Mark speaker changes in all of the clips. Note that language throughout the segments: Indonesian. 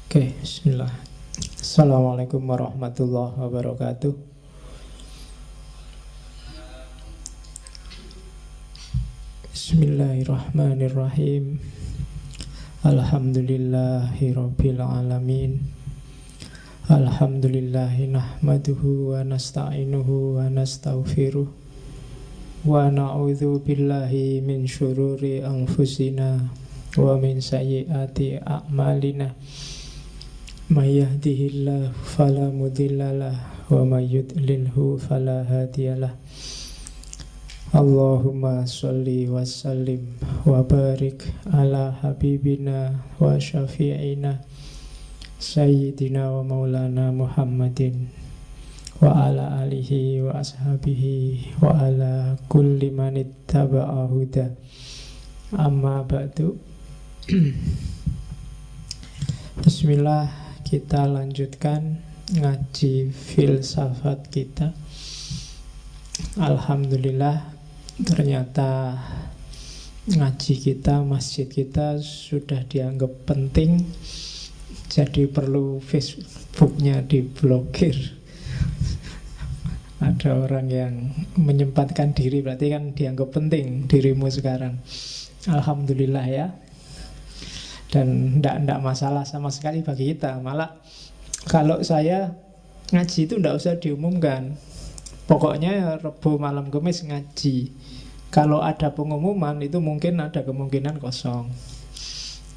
Speaker 1: Oke, bismillah. Assalamualaikum warahmatullahi wabarakatuh. Bismillahirrahmanirrahim. Alhamdulillahi rabbil alamin. Alhamdulillahi nahmaduhu wa nasta'inuhu wa nastaghfiruh. Wa na'udzu billahi min syururi anfusina wa min sayyiati a'malina. May yahdihillahu fala mudhillalah wa may yudlilhu fala hadiyalah. Allahumma sholli wa sallim wa barik ala habibina wa syafi'ina sayyidina wa maulana Muhammadin wa ala alihi wa ashabihi wa ala kulli man ittaba'a huda. Amma ba'du. Bismillah. Kita lanjutkan ngaji filsafat kita. Alhamdulillah, ternyata ngaji kita, masjid kita sudah dianggap penting. Jadi perlu Facebooknya diblokir. Ada orang yang menyempatkan diri, berarti kan dianggap penting dirimu sekarang. Alhamdulillah ya. Dan tidak masalah sama sekali bagi kita. Malah kalau saya ngaji itu tidak usah diumumkan. Pokoknya Rebo malam Kamis ngaji. Kalau ada pengumuman itu mungkin ada kemungkinan kosong.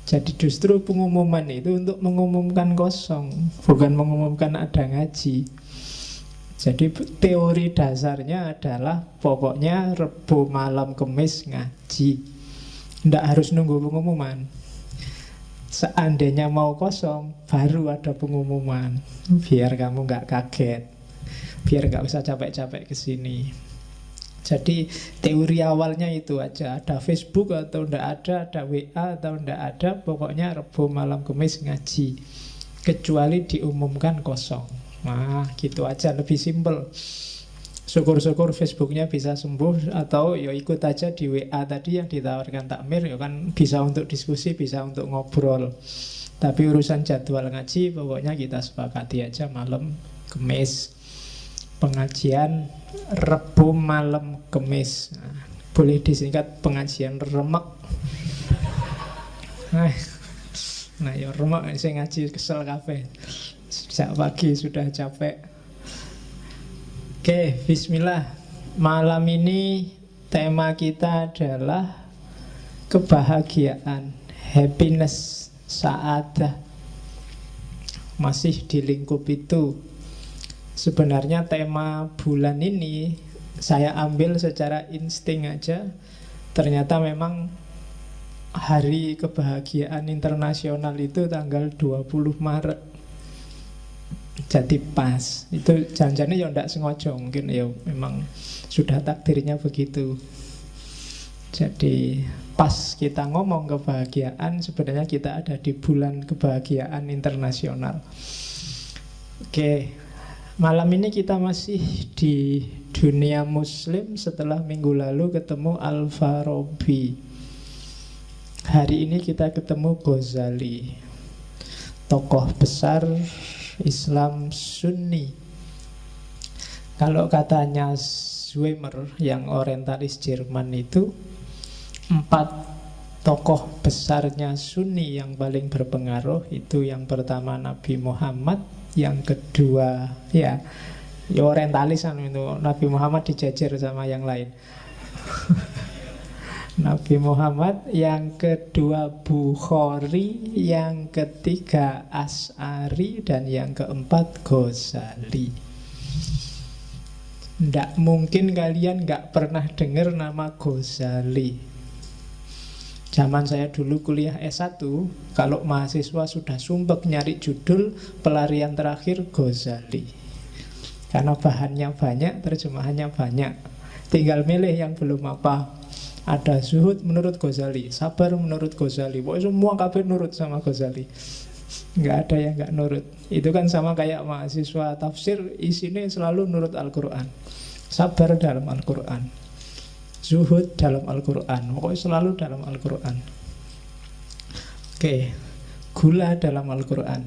Speaker 1: Jadi justru pengumuman itu untuk mengumumkan kosong, bukan mengumumkan ada ngaji. Jadi teori dasarnya adalah pokoknya Rebo malam Kamis ngaji. Tidak harus nunggu pengumuman. Seandainya mau kosong, baru ada pengumuman. Biar kamu nggak kaget, biar nggak usah capek-capek kesini. Jadi teori awalnya itu aja. Ada Facebook atau ndak ada WA atau ndak ada, pokoknya Rebo malam Kamis ngaji. Kecuali diumumkan kosong. Nah, gitu aja, lebih simpel. Syukur-syukur Facebooknya bisa sembuh. Atau ya ikut aja di WA tadi yang ditawarkan takmir. Ya kan bisa untuk diskusi, bisa untuk ngobrol. Tapi urusan jadwal ngaji pokoknya kita sepakati aja malam Kamis. Pengajian Rebo malam Kamis. Nah, boleh disingkat pengajian remek. Nah ya remek, saya ngaji kesel kabeh. Sejak pagi sudah capek. Oke, bismillah. Malam ini tema kita adalah kebahagiaan, happiness, sa'adah. Masih di lingkup itu. Sebenarnya tema bulan ini saya ambil secara insting aja. Ternyata memang hari kebahagiaan internasional itu tanggal 20 Maret. Jadi pas. Itu janjinya ya tidak sengaja, mungkin ya memang sudah takdirnya begitu. Jadi pas kita ngomong kebahagiaan, sebenarnya kita ada di bulan kebahagiaan internasional. Oke, malam ini kita masih di dunia muslim setelah minggu lalu ketemu Al-Farabi. Hari ini kita ketemu Ghazali, tokoh besar Islam Sunni. Kalau katanya Zweimer yang orientalis Jerman itu, 4 tokoh besarnya Sunni yang paling berpengaruh itu yang pertama Nabi Muhammad, yang kedua ya orientalisan itu Nabi Muhammad dijajar sama yang lain. Nabi Muhammad, yang kedua Bukhari, yang ketiga Asy'ari, dan yang keempat Ghazali. Tidak mungkin kalian nggak pernah dengar nama Ghazali. Zaman saya dulu kuliah S1, kalau mahasiswa sudah sumpek nyari judul, pelarian terakhir Ghazali. Karena bahannya banyak, terjemahannya banyak. Tinggal milih yang belum apa. Ada zuhud menurut Ghazali, sabar menurut Ghazali. Pokoknya semua kabeh nurut sama Ghazali. Nggak ada yang nggak nurut. Itu kan sama kayak mahasiswa tafsir, isinya selalu nurut Al-Quran. Sabar dalam Al-Quran, zuhud dalam Al-Quran, pokoknya selalu dalam Al-Quran. Oke, gula dalam Al-Quran.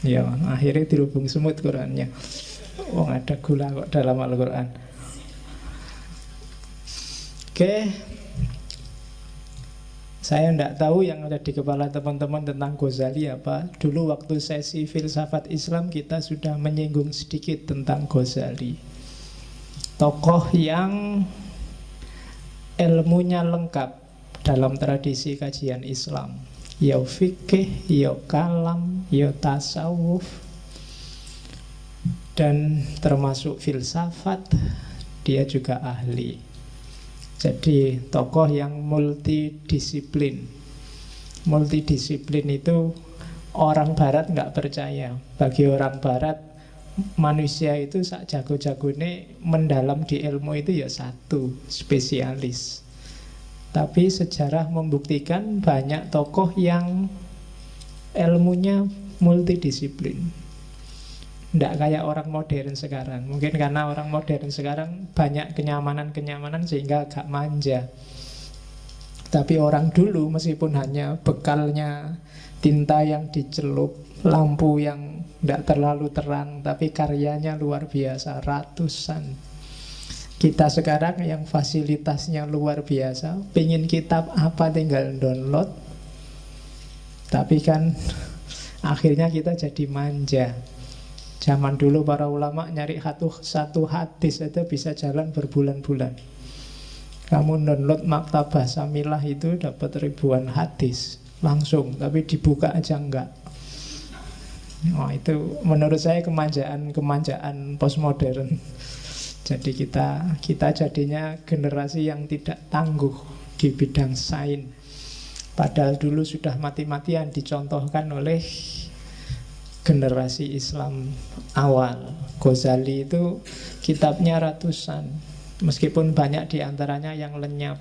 Speaker 1: Ya, akhirnya dirubung semut Qurannya. Oh, ada gula kok dalam Al-Quran. Oke. Saya tidak tahu yang ada di kepala teman-teman tentang Ghazali apa. Dulu waktu sesi filsafat Islam kita sudah menyinggung sedikit tentang Ghazali. Tokoh yang ilmunya lengkap dalam tradisi kajian Islam. Ya fikih, ya kalam, ya tasawuf, dan termasuk filsafat. Dia juga ahli. Jadi tokoh yang multidisiplin. Multidisiplin itu orang Barat nggak percaya. Bagi orang Barat, manusia itu sak jago-jagone mendalam di ilmu itu ya satu, spesialis. Tapi sejarah membuktikan banyak tokoh yang ilmunya multidisiplin. Tidak kayak orang modern sekarang. Mungkin karena orang modern sekarang banyak kenyamanan-kenyamanan sehingga agak manja. Tapi orang dulu meskipun hanya bekalnya tinta yang dicelup, lampu yang tidak terlalu terang, tapi karyanya luar biasa, ratusan. Kita sekarang yang fasilitasnya luar biasa, pengen kitab apa tinggal download. Tapi kan akhirnya kita jadi manja. Zaman dulu para ulama nyari satu hadis saja bisa jalan berbulan-bulan. Kamu download Maktabah Samilah itu dapat ribuan hadis langsung, tapi dibuka aja enggak. Oh, itu menurut saya kemanjaan postmodern. Jadi kita jadinya generasi yang tidak tangguh di bidang sains. Padahal dulu sudah mati-matian dicontohkan oleh generasi Islam awal. Ghazali itu kitabnya ratusan, meskipun banyak diantaranya yang lenyap.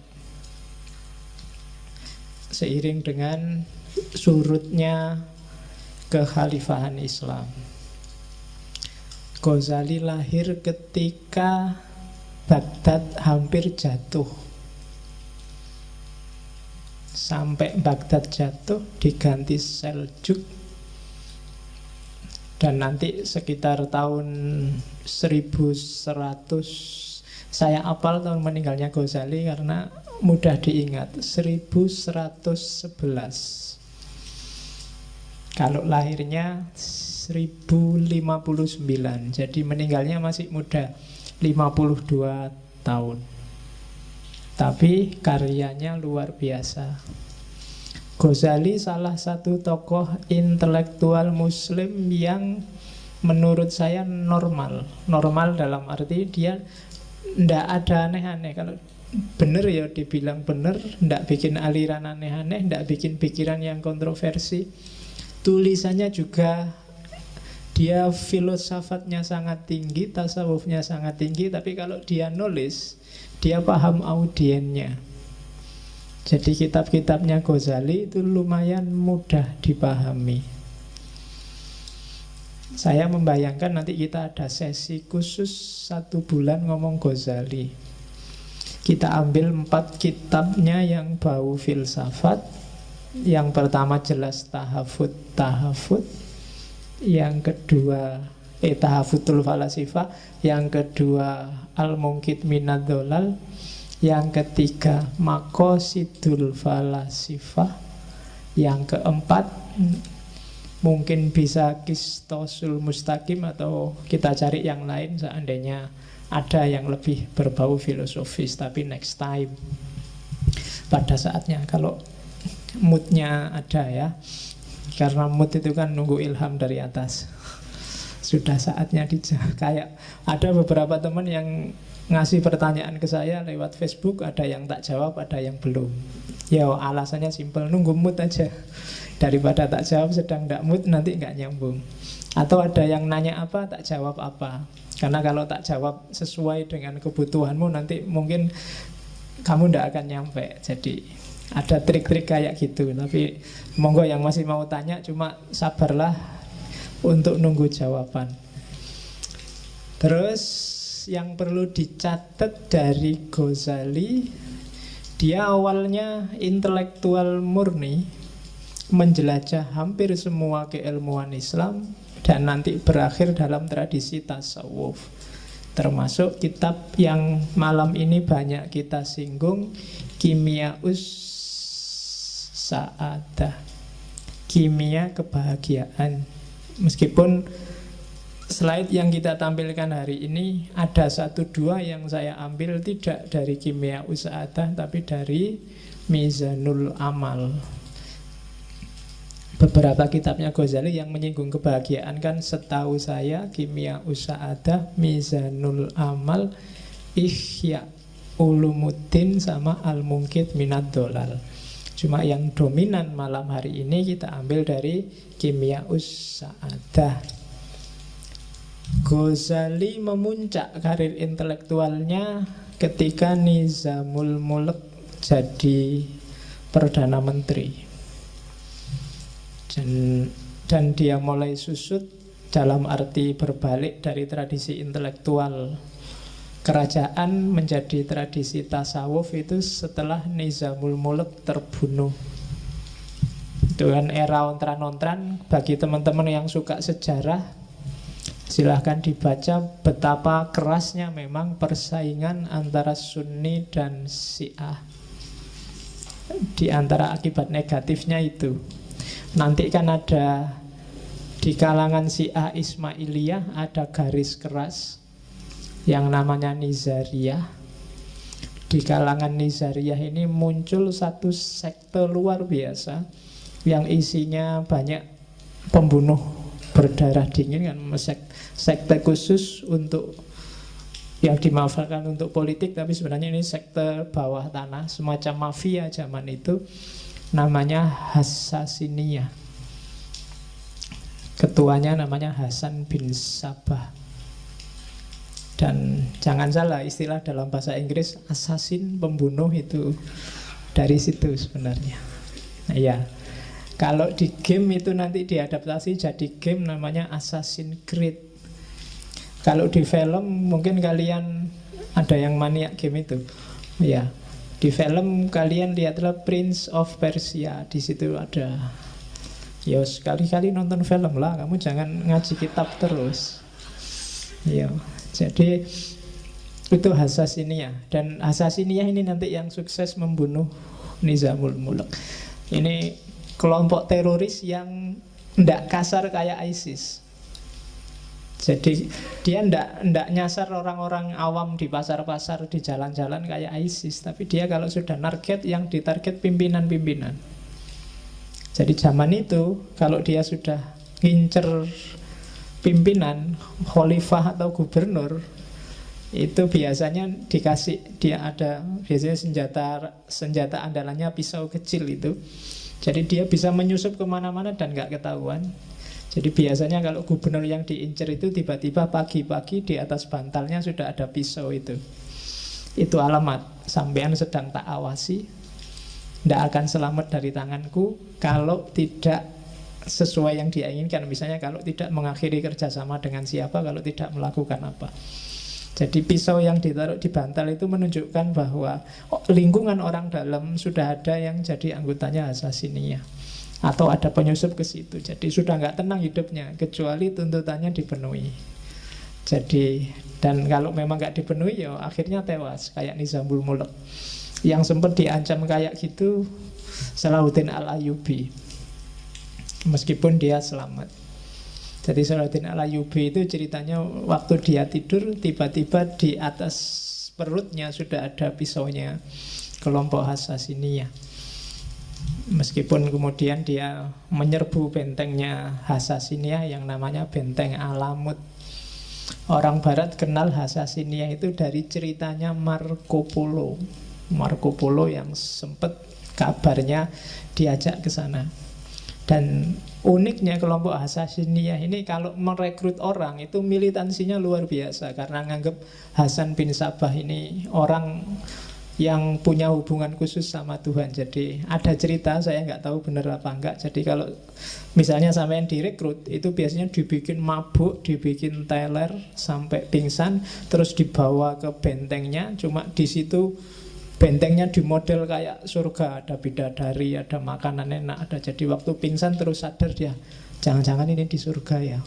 Speaker 1: Seiring dengan surutnya kekhalifahan Islam. Ghazali lahir ketika Baghdad hampir jatuh. Sampai Baghdad jatuh diganti Seljuk. Dan nanti sekitar tahun 1100, saya hafal tahun meninggalnya Ghazali karena mudah diingat, 1111. Kalau lahirnya 1059, jadi meninggalnya masih muda, 52 tahun. Tapi karyanya luar biasa. Ghazali salah satu tokoh intelektual muslim yang menurut saya normal. Normal dalam arti dia ndak ada aneh-aneh. Kalau benar ya dibilang benar, ndak bikin aliran aneh-aneh, ndak bikin pikiran yang kontroversi. Tulisannya juga, dia filosofatnya sangat tinggi, tasawufnya sangat tinggi, tapi kalau dia nulis, dia paham audiennya. Jadi kitab-kitabnya Ghazali itu lumayan mudah dipahami. Saya membayangkan nanti kita ada sesi khusus 1 bulan ngomong Ghazali. Kita ambil 4 kitabnya yang bau filsafat. Yang pertama jelas Tahafut. Yang kedua Tahafutul Falasifah. Yang kedua Al-Munqidh Minadh Dhalal. Yang ketiga Maqasidul Falasifah. Yang keempat mungkin bisa Qistosul Mustaqim, atau kita cari yang lain seandainya ada yang lebih berbau filosofis, tapi next time, pada saatnya, kalau moodnya ada ya. Karena mood itu kan nunggu ilham dari atas. Sudah saatnya kayak ada beberapa teman yang ngasih pertanyaan ke saya lewat Facebook, ada yang tak jawab, ada yang belum. Ya alasannya simpel, nunggu mood aja. Daripada tak jawab sedang tak mood, nanti nggak nyambung. Atau ada yang nanya apa, tak jawab apa. Karena kalau tak jawab sesuai dengan kebutuhanmu, nanti mungkin kamu nggak akan nyampe. Jadi ada trik-trik kayak gitu. Tapi monggo yang masih mau tanya, cuma sabarlah untuk nunggu jawaban. Terus yang perlu dicatat dari Ghazali, dia awalnya intelektual murni. menjelajah hampir semua keilmuan Islam, dan nanti berakhir dalam tradisi tasawuf. Termasuk kitab yang malam ini banyak kita singgung, Kimia Sa'adah, kimia kebahagiaan. Meskipun slide yang kita tampilkan hari ini ada 1-2 yang saya ambil tidak dari Kimia Sa'adah, tapi dari Mizanul Amal. Beberapa kitabnya Ghazali yang menyinggung kebahagiaan kan setahu saya Kimia Sa'adah, Mizanul Amal, Ihya Ulumuddin, sama Al-Munqidh Minad Dhalal. Cuma yang dominan malam hari ini kita ambil dari Kimia Sa'adah. Ghazali memuncak karir intelektualnya ketika Nizamul Mulk jadi Perdana Menteri. Dan dia mulai susut dalam arti berbalik dari tradisi intelektual kerajaan menjadi tradisi tasawuf itu setelah Nizamul Mulk terbunuh. Itu kan era ontran-ontran. Bagi teman-teman yang suka sejarah, silahkan dibaca betapa kerasnya memang persaingan antara Sunni dan Syiah. Di antara akibat negatifnya itu, nanti kan ada di kalangan Syiah Ismailiyah ada garis keras yang namanya Nizariyah. Di kalangan Nizariyah ini muncul satu sekte luar biasa yang isinya banyak pembunuh berdarah dingin kan, sekte khusus untuk yang dimanfaatkan untuk politik, tapi sebenarnya ini sekte bawah tanah, semacam mafia zaman itu, namanya Hassasiniyah. Ketuanya namanya Hasan bin Sabah. Dan jangan salah, istilah dalam bahasa Inggris assassin, pembunuh, itu dari situ sebenarnya. Nah, ya, kalau di game itu nanti diadaptasi jadi game namanya Assassin's Creed. Kalau di film mungkin kalian ada yang maniak game itu. Ya, di film kalian lihatlah Prince of Persia. Di situ ada. Ya, sekali-kali nonton film lah. Kamu jangan ngaji kitab terus. Ya. Jadi itu Hassasiniyah. Dan Hassasiniyah ini nanti yang sukses membunuh Nizamul Mulk. Ini kelompok teroris yang tidak kasar kayak ISIS. Jadi dia tidak nyasar orang-orang awam di pasar-pasar, di jalan-jalan kayak ISIS. Tapi dia kalau sudah target, yang ditarget pimpinan-pimpinan. Jadi zaman itu kalau dia sudah ngincer pimpinan, khalifah atau gubernur, itu biasanya dikasih, dia ada biasanya senjata andalannya pisau kecil itu. Jadi dia bisa menyusup kemana-mana dan gak ketahuan. Jadi biasanya kalau gubernur yang diincer itu tiba-tiba pagi-pagi di atas bantalnya sudah ada pisau itu. Itu alamat sampean sedang tak awasi, tidak akan selamat dari tanganku kalau tidak sesuai yang dia inginkan. Misalnya kalau tidak mengakhiri kerjasama dengan siapa, kalau tidak melakukan apa. Jadi pisau yang ditaruh di bantal itu menunjukkan bahwa lingkungan orang dalam sudah ada yang jadi anggotanya Hassasiniyah, atau ada penyusup ke situ. Jadi sudah nggak tenang hidupnya kecuali tuntutannya dipenuhi. Jadi, dan kalau memang nggak dipenuhi, ya akhirnya tewas kayak Nizamul Mulk. Yang sempat diancam kayak gitu Salahuddin Al-Ayyubi, meskipun dia selamat. Jadi Salahuddin Al-Ayyubi itu ceritanya waktu dia tidur, tiba-tiba di atas perutnya sudah ada pisaunya kelompok Hassasiniyah. Meskipun kemudian dia menyerbu bentengnya Hassasiniyah yang namanya Benteng Alamut. Orang Barat kenal Hassasiniyah itu dari ceritanya Marco Polo. Marco Polo yang sempat kabarnya diajak ke sana. Dan uniknya kelompok Hassasiniyah ini kalau merekrut orang itu militansinya luar biasa, karena nganggap Hasan bin Sabah ini orang yang punya hubungan khusus sama Tuhan. Jadi ada cerita, saya nggak tahu benar apa enggak. Jadi kalau misalnya sampean direkrut, itu biasanya dibikin mabuk, dibikin teler sampai pingsan, terus dibawa ke bentengnya. Cuma di situ bentengnya dimodel kayak surga, ada bidadari, ada makanan enak, ada. Jadi waktu pingsan terus sadar dia, jangan-jangan ini di surga ya.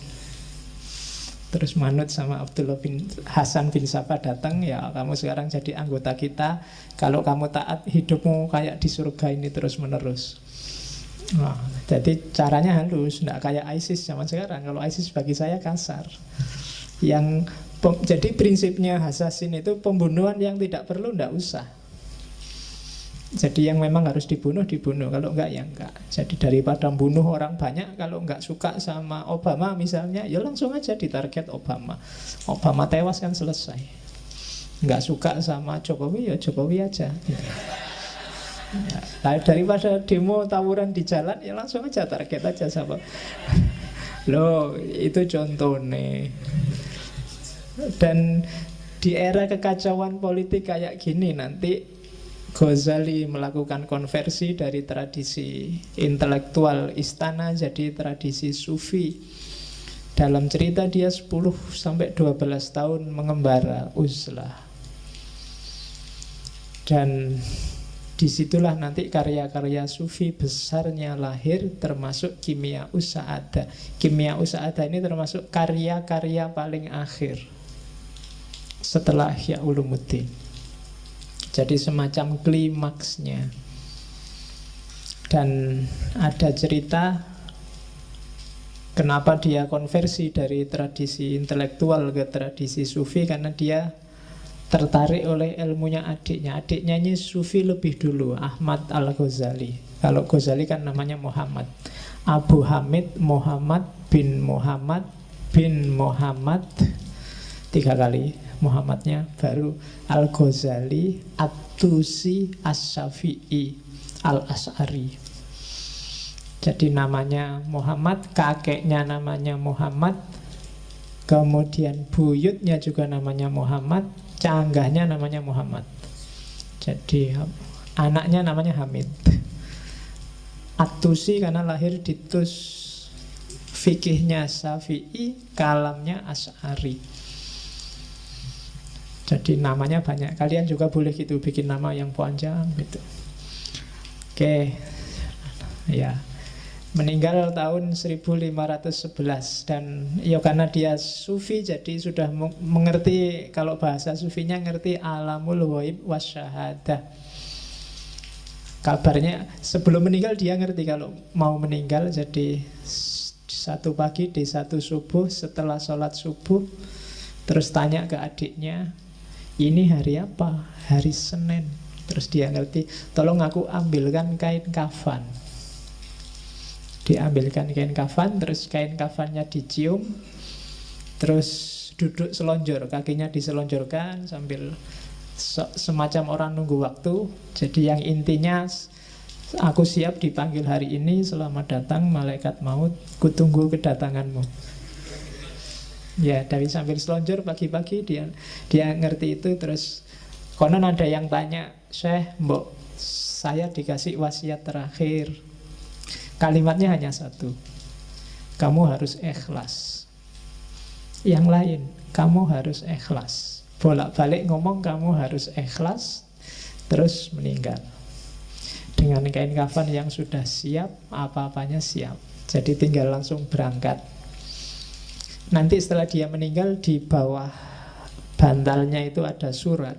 Speaker 1: Terus manut sama Abdullah bin Hasan bin Saba datang, ya kamu sekarang jadi anggota kita. Kalau kamu taat, hidupmu kayak di surga ini terus menerus. Nah, jadi caranya halus, tidak kayak ISIS zaman sekarang. Kalau ISIS bagi saya kasar. Jadi prinsipnya Hasasin itu pembunuhan yang tidak perlu, tidak usah. Jadi yang memang harus dibunuh, dibunuh. Kalau enggak, ya enggak. Jadi daripada bunuh orang banyak, kalau enggak suka sama Obama misalnya, ya langsung aja ditarget Obama. Obama tewas kan selesai. Enggak suka sama Jokowi, ya Jokowi aja. Ya, daripada demo tawuran di jalan, ya langsung aja target aja sama. Loh, itu contohnya. Dan di era kekacauan politik kayak gini nanti Ghazali melakukan konversi dari tradisi intelektual istana jadi tradisi sufi. Dalam cerita dia 10-12 tahun mengembara uzlah. Dan disitulah nanti karya-karya sufi besarnya lahir, termasuk Kimia Usa'ada. Kimia Usa'ada ini termasuk karya-karya paling akhir setelah Ihya Ulumuddin. Jadi semacam klimaksnya. Dan ada cerita kenapa dia konversi dari tradisi intelektual ke tradisi sufi, karena dia tertarik oleh ilmunya adiknya. Adiknya ini sufi lebih dulu, Ahmad Al-Ghazali. Kalau Ghazali kan namanya Muhammad. Abu Hamid Muhammad bin Muhammad bin Muhammad, 3 kali Muhammadnya, baru Al-Ghazali At-Tusi As-Syafi'i Al-As'ari. Jadi namanya Muhammad, kakeknya namanya Muhammad, kemudian buyutnya juga namanya Muhammad, canggahnya namanya Muhammad. Jadi anaknya namanya Hamid. At-Tusi karena lahir di Tus, fikihnya Syafi'i, kalamnya As'ari. Jadi namanya banyak. Kalian juga boleh gitu bikin nama yang panjang gitu. Oke. Ya. Meninggal tahun 1511. Dan ya karena dia sufi, jadi sudah mengerti, kalau bahasa sufinya ngerti alamul ghaib wasyahadah. Kabarnya sebelum meninggal dia ngerti kalau mau meninggal. Jadi satu pagi di satu subuh, setelah sholat subuh, terus tanya ke adiknya, ini hari apa? Hari Senin. Terus dia ngerti, tolong aku ambilkan kain kafan. Diambilkan kain kafan, terus kain kafannya dicium, terus duduk selonjor, kakinya diselonjorkan sambil semacam orang nunggu waktu. Jadi yang intinya, aku siap dipanggil hari ini, selamat datang malaikat maut, kutunggu kedatanganmu. Ya, dari sambil selonjor pagi-pagi dia ngerti itu. Terus konon ada yang tanya, Syekh, mbok saya dikasih wasiat terakhir. Kalimatnya hanya satu, kamu harus ikhlas. Yang lain, kamu harus ikhlas. Bolak-balik ngomong kamu harus ikhlas. Terus meninggal dengan kain kafan yang sudah siap, apa-apanya siap. Jadi tinggal langsung berangkat. Nanti setelah dia meninggal, di bawah bantalnya itu ada surat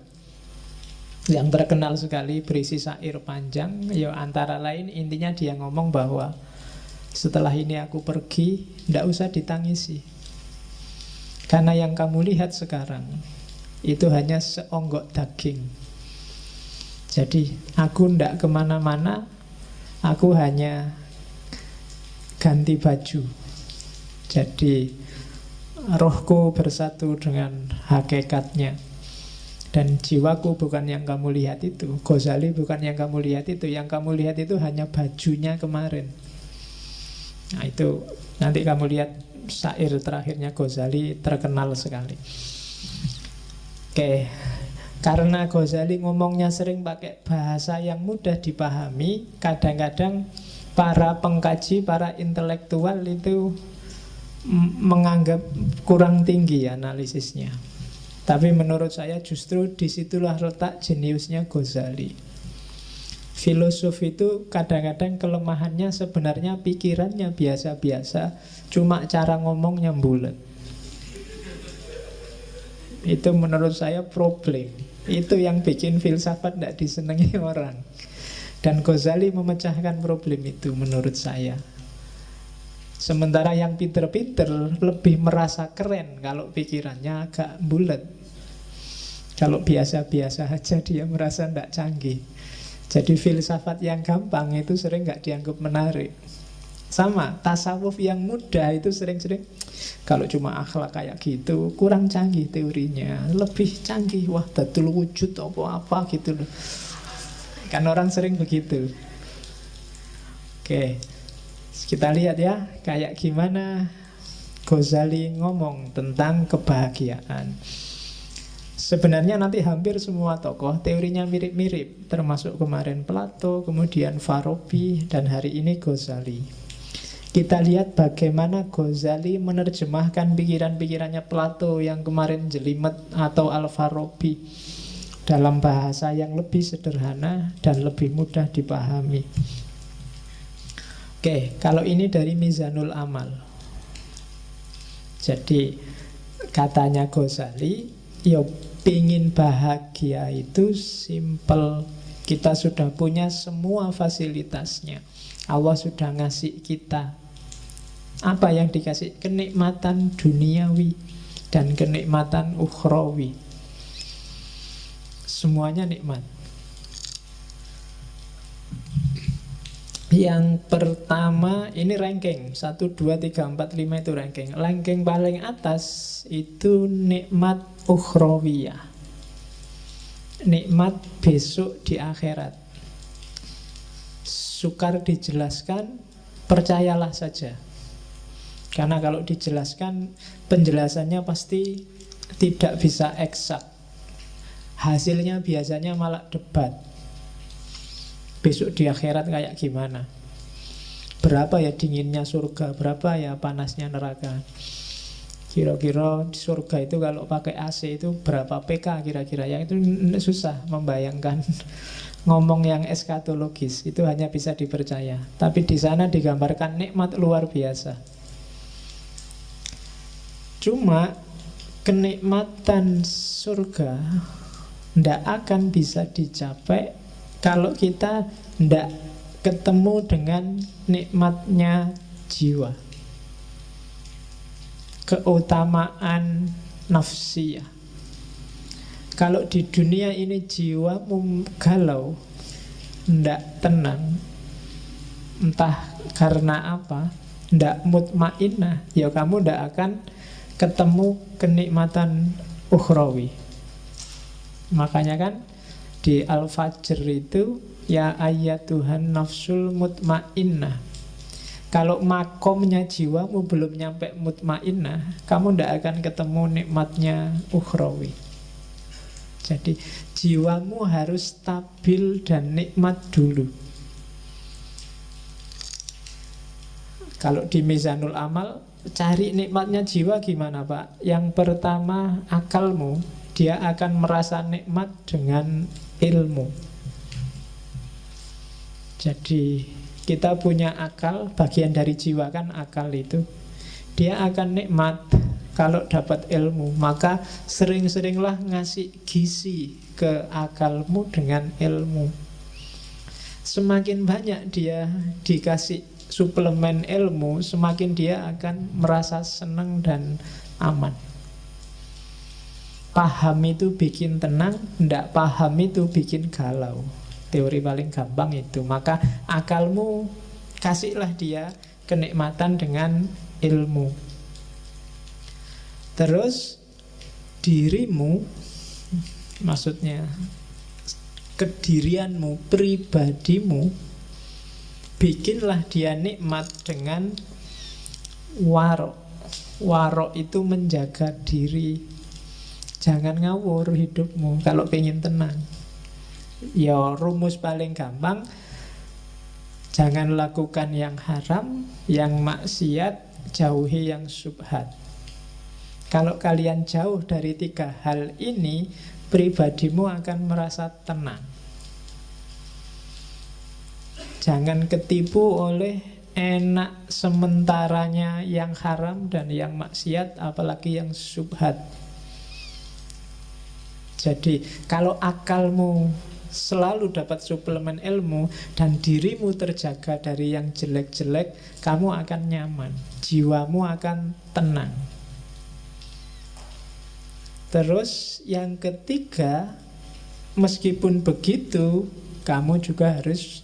Speaker 1: yang terkenal sekali, berisi syair panjang. Ya antara lain intinya dia ngomong bahwa setelah ini aku pergi, tidak usah ditangisi, karena yang kamu lihat sekarang itu hanya seonggok daging. Jadi aku tidak kemana-mana, aku hanya ganti baju. Jadi rohku bersatu dengan hakikatnya, dan jiwaku bukan yang kamu lihat itu. Ghazali bukan yang kamu lihat itu. Yang kamu lihat itu hanya bajunya kemarin. Nah itu nanti kamu lihat syair terakhirnya Ghazali, terkenal sekali. Oke. Karena Ghazali ngomongnya sering pakai bahasa yang mudah dipahami, kadang-kadang para pengkaji, para intelektual itu menganggap kurang tinggi analisisnya. Tapi menurut saya justru disitulah letak jeniusnya Ghazali. Filosof itu kadang-kadang kelemahannya sebenarnya pikirannya biasa-biasa, cuma cara ngomongnya bulat. Itu menurut saya problem. Itu yang bikin filsafat tidak disenangi orang. Dan Ghazali memecahkan problem itu menurut saya. Sementara yang pinter-pinter lebih merasa keren kalau pikirannya agak bulat. Kalau biasa-biasa aja dia merasa tidak canggih. Jadi filsafat yang gampang itu sering nggak dianggap menarik. Sama, tasawuf yang mudah itu sering-sering kalau cuma akhlak kayak gitu kurang canggih teorinya. Lebih canggih, wah datul wujud apa-apa gitu loh. Kan orang sering begitu. Oke, kita lihat ya kayak gimana Ghazali ngomong tentang kebahagiaan. Sebenarnya nanti hampir semua tokoh teorinya mirip-mirip, termasuk kemarin Plato, kemudian Farabi, dan hari ini Ghazali. Kita lihat bagaimana Ghazali menerjemahkan pikiran-pikirannya Plato yang kemarin jelimet atau Al-Farabi dalam bahasa yang lebih sederhana dan lebih mudah dipahami. Oke, kalau ini dari Mizanul Amal. Jadi katanya Ghazali, ya pingin bahagia itu simple. Kita sudah punya semua fasilitasnya. Allah sudah ngasih kita. Apa yang dikasih? Kenikmatan duniawi dan kenikmatan ukhrawi. Semuanya nikmat. Yang pertama, ini ranking 1, 2, 3, 4, 5 itu ranking. Ranking paling atas itu nikmat ukhrawiyah, nikmat besok di akhirat. Sukar dijelaskan, percayalah saja. Karena kalau dijelaskan, penjelasannya pasti tidak bisa eksak. Hasilnya biasanya malah debat. Besok di akhirat kayak gimana? Berapa ya dinginnya surga? Berapa ya panasnya neraka? Kira-kira di surga itu kalau pakai AC itu berapa PK kira-kira? Yang itu susah membayangkan. Ngomong yang eskatologis itu hanya bisa dipercaya. Tapi di sana digambarkan nikmat luar biasa. Cuma kenikmatan surga tidak akan bisa dicapai kalau kita tidak ketemu dengan nikmatnya jiwa, keutamaan nafsiyah. Kalau di dunia ini jiwamu galau, tidak tenang, entah karena apa, tidak mutmainnah, ya kamu tidak akan ketemu kenikmatan ukhrawi. Makanya kan di Al-Fajr itu, ya ayyatuhan nafsul mutmainnah. Kalau makomnya jiwamu belum nyampe mutmainnah, kamu tidak akan ketemu nikmatnya ukhrawi. Jadi jiwamu harus stabil dan nikmat dulu. Kalau di Mizanul Amal, cari nikmatnya jiwa gimana Pak? Yang pertama akalmu, dia akan merasa nikmat dengan ilmu. Jadi kita punya akal, bagian dari jiwa kan akal itu. Dia akan nikmat kalau dapat ilmu. Maka sering-seringlah ngasih gizi ke akalmu dengan ilmu. Semakin banyak dia dikasih suplemen ilmu, semakin dia akan merasa senang dan aman. Paham itu bikin tenang, tidak paham itu bikin galau. Teori paling gampang itu. Maka akalmu kasihlah dia kenikmatan dengan ilmu. Terus dirimu, maksudnya kedirianmu, pribadimu, bikinlah dia nikmat dengan warok. Warok itu menjaga diri. Jangan ngawur hidupmu kalau pengen tenang. Ya rumus paling gampang, jangan lakukan yang haram, yang maksiat, jauhi yang syubhat. Kalau kalian jauh dari tiga hal ini, pribadimu akan merasa tenang. Jangan ketipu oleh enak sementaranya yang haram dan yang maksiat, apalagi yang syubhat. Jadi kalau akalmu selalu dapat suplemen ilmu dan dirimu terjaga dari yang jelek-jelek, kamu akan nyaman, jiwamu akan tenang. Terus yang ketiga, meskipun begitu, kamu juga harus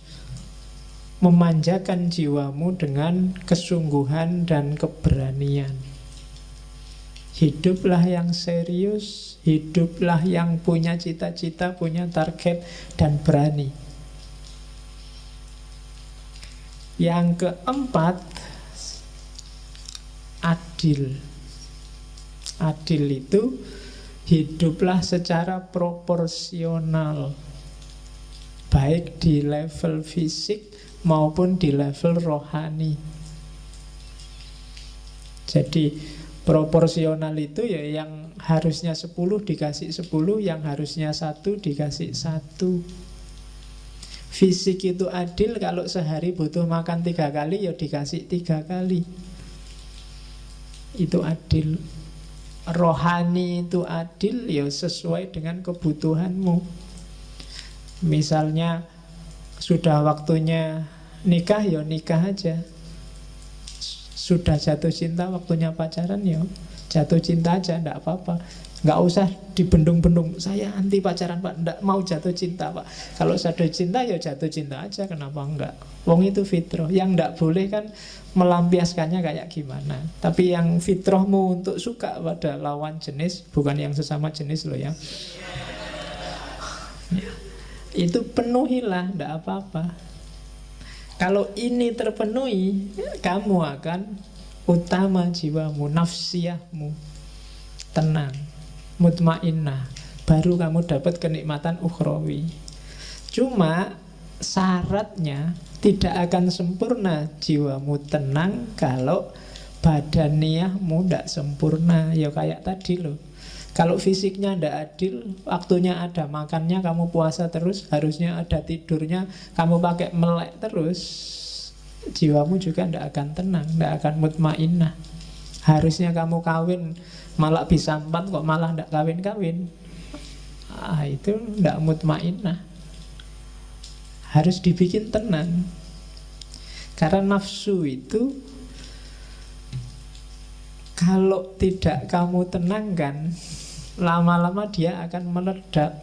Speaker 1: memanjakan jiwamu dengan kesungguhan dan keberanian. Hiduplah yang serius, hiduplah yang punya cita-cita, punya target, dan berani. Yang keempat, adil. Adil itu hiduplah secara proporsional, baik di level fisik maupun di level rohani. Jadi proporsional itu ya yang harusnya 10 dikasih 10, yang harusnya 1 dikasih 1. Fisik itu adil, kalau sehari butuh makan 3 kali ya dikasih 3 kali. Itu adil. Rohani itu adil ya sesuai dengan kebutuhanmu. Misalnya sudah waktunya nikah ya nikah aja. Sudah jatuh cinta waktunya pacaran ya jatuh cinta aja, enggak apa-apa. Enggak usah dibendung-bendung, saya anti pacaran Pak, enggak mau jatuh cinta Pak. Kalau jatuh cinta ya jatuh cinta aja, kenapa enggak? Wong itu fitrah. Yang enggak boleh kan melampiaskannya kayak gimana. Tapi yang fitrahmu untuk suka pada lawan jenis, bukan yang sesama jenis loh ya, itu penuhilah, enggak apa-apa. Kalau ini terpenuhi, kamu akan utama jiwamu, nafsiyahmu tenang, mutmainnah. Baru kamu dapat kenikmatan ukhrawi. Cuma syaratnya tidak akan sempurna jiwamu tenang kalau badaniahmu tidak sempurna. Ya kayak tadi loh, kalau fisiknya tidak adil, waktunya ada makannya kamu puasa terus, harusnya ada tidurnya kamu pakai melek terus, jiwamu juga tidak akan tenang, tidak akan mutmainnah. Harusnya kamu kawin malah bisa 4 kok malah tidak kawin-kawin, itu tidak mutmainnah. Harus dibikin tenang. Karena nafsu itu kalau tidak kamu tenangkan, lama-lama dia akan meledak.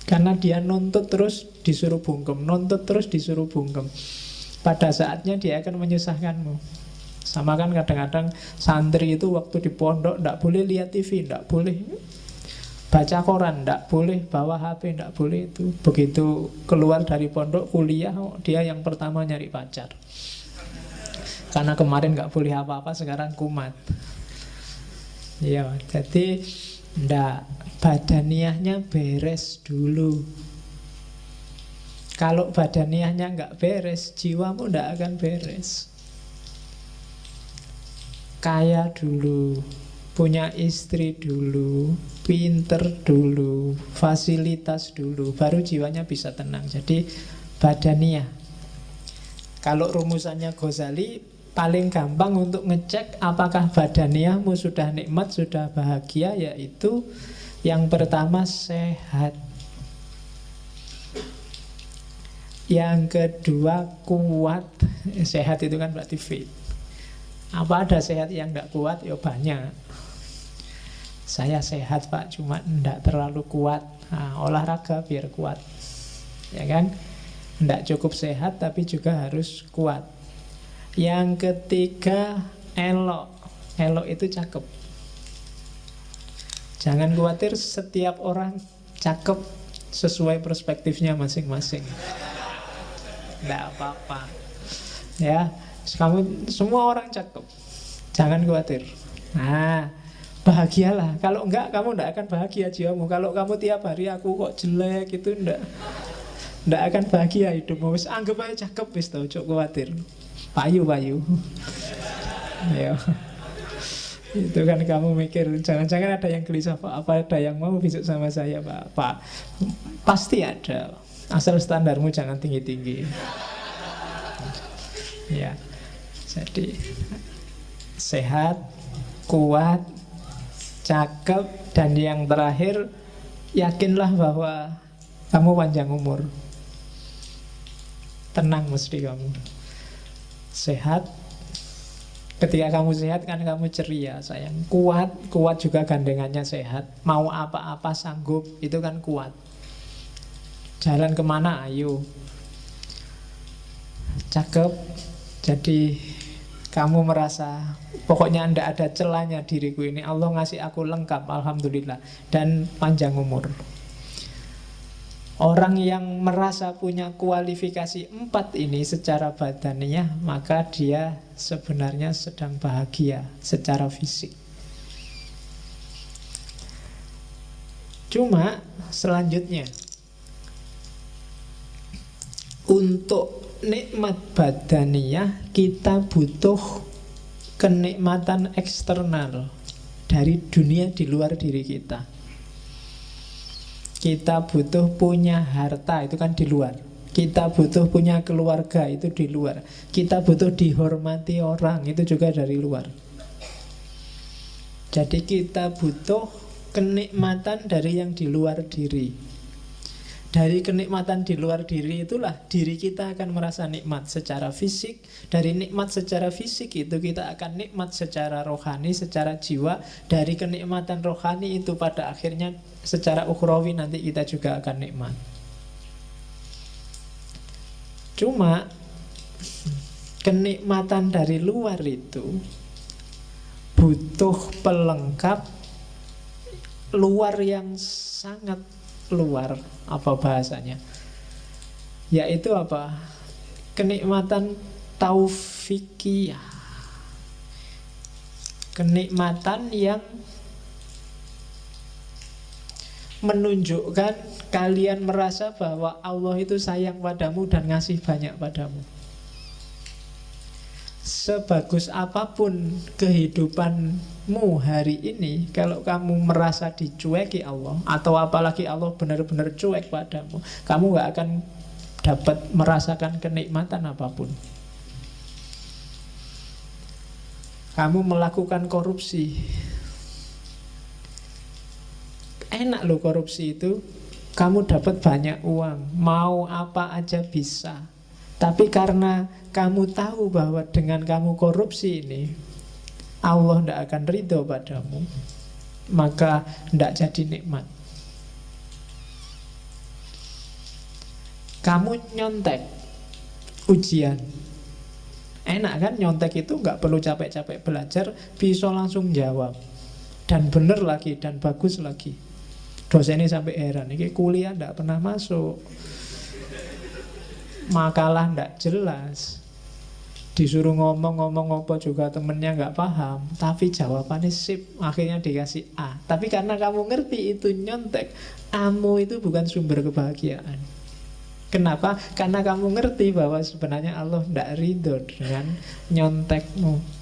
Speaker 1: Karena dia nuntut terus disuruh bungkem, nuntut terus disuruh bungkem. Pada saatnya dia akan menyusahkanmu. Sama kan kadang-kadang santri itu waktu di pondok tidak boleh lihat TV, tidak boleh baca koran, tidak boleh bawa HP, tidak boleh itu. Begitu keluar dari pondok kuliah, dia yang pertama nyari pacar. Karena kemarin nggak boleh apa-apa, sekarang kumat. Ya, jadi ndak, badaniahnya beres dulu. Kalau badaniahnya nggak beres, jiwamu ndak akan beres. Kaya dulu, punya istri dulu, pinter dulu, fasilitas dulu, baru jiwanya bisa tenang. Jadi badaniah. Kalau rumusannya Ghazali, paling gampang untuk ngecek apakah badaniahmu sudah nikmat, sudah bahagia, yaitu yang pertama sehat, yang kedua kuat. Sehat itu kan berarti fit. Apa ada sehat yang tidak kuat? Ya banyak. Saya sehat Pak, cuma tidak terlalu kuat. Olahraga biar kuat, ya kan? Tidak cukup sehat tapi juga harus kuat. Yang ketiga elok. Elok itu cakep. Jangan khawatir, setiap orang cakep sesuai perspektifnya masing-masing. Tidak apa-apa. Ya, kamu semua orang cakep. Jangan khawatir. Bahagialah. Kalau enggak, kamu tidak akan bahagia jiwamu. Kalau kamu tiap hari aku kok jelek, itu tidak akan bahagia hidupmu. Wis anggap aja cakep wis, tau, cok khawatir. Payu. Ya. Itu kan kamu mikir, jangan-jangan ada yang gelisah, Pak, apa ada yang mau besok sama saya, Pak? Pak, pasti ada. Asal standarmu jangan tinggi-tinggi. Ya, jadi sehat, kuat, cakep, dan yang terakhir, yakinlah bahwa kamu panjang umur. Tenang mesti kamu. Sehat. Ketika kamu sehat kan kamu ceria, sayang. Kuat, kuat juga gandengannya sehat. Mau apa-apa sanggup, itu kan kuat. Jalan kemana, ayo. Cakep. Jadi kamu merasa pokoknya tidak ada celahnya diriku ini. Allah ngasih aku lengkap, alhamdulillah. Dan panjang umur. Orang yang merasa punya kualifikasi 4 ini secara badaniyah, maka dia sebenarnya sedang bahagia secara fisik. Cuma selanjutnya, untuk nikmat badaniyah kita butuh kenikmatan eksternal dari dunia di luar diri kita. Kita butuh punya harta, itu kan di luar. Kita butuh punya keluarga, itu di luar. Kita butuh dihormati orang, itu juga dari luar. Jadi kita butuh kenikmatan dari yang di luar diri. Dari kenikmatan di luar diri itulah diri kita akan merasa nikmat secara fisik. Dari nikmat secara fisik itu kita akan nikmat secara rohani, secara jiwa. Dari kenikmatan rohani itu pada akhirnya secara ukhrawi nanti kita juga akan nikmat. Cuma kenikmatan dari luar itu butuh pelengkap luar yang sangat luar, apa bahasanya? Yaitu apa? Kenikmatan taufikiyah. Kenikmatan yang menunjukkan kalian merasa bahwa Allah itu sayang padamu dan ngasih banyak padamu. Sebagus apapun kehidupanmu hari ini, kalau kamu merasa dicueki Allah, atau apalagi Allah benar-benar cuek padamu, kamu gak akan dapat merasakan kenikmatan apapun. Kamu melakukan korupsi, enak loh korupsi itu. Kamu dapat banyak uang, mau apa aja bisa. Tapi karena kamu tahu bahwa dengan kamu korupsi ini Allah tidak akan ridho padamu, maka tidak jadi nikmat. Kamu nyontek ujian, enak kan? Nyontek itu nggak perlu capek-capek belajar, bisa langsung jawab. Dan bener lagi, dan bagus lagi. Dosen ini sampai heran, ini kuliah tidak pernah masuk, makalah ndak jelas, disuruh ngomong apa juga temennya nggak paham, tapi jawabannya sip, akhirnya dikasih A. Tapi karena kamu ngerti itu nyontek, A-mu itu bukan sumber kebahagiaan. Kenapa? Karena kamu ngerti bahwa sebenarnya Allah ndak ridho dengan nyontekmu.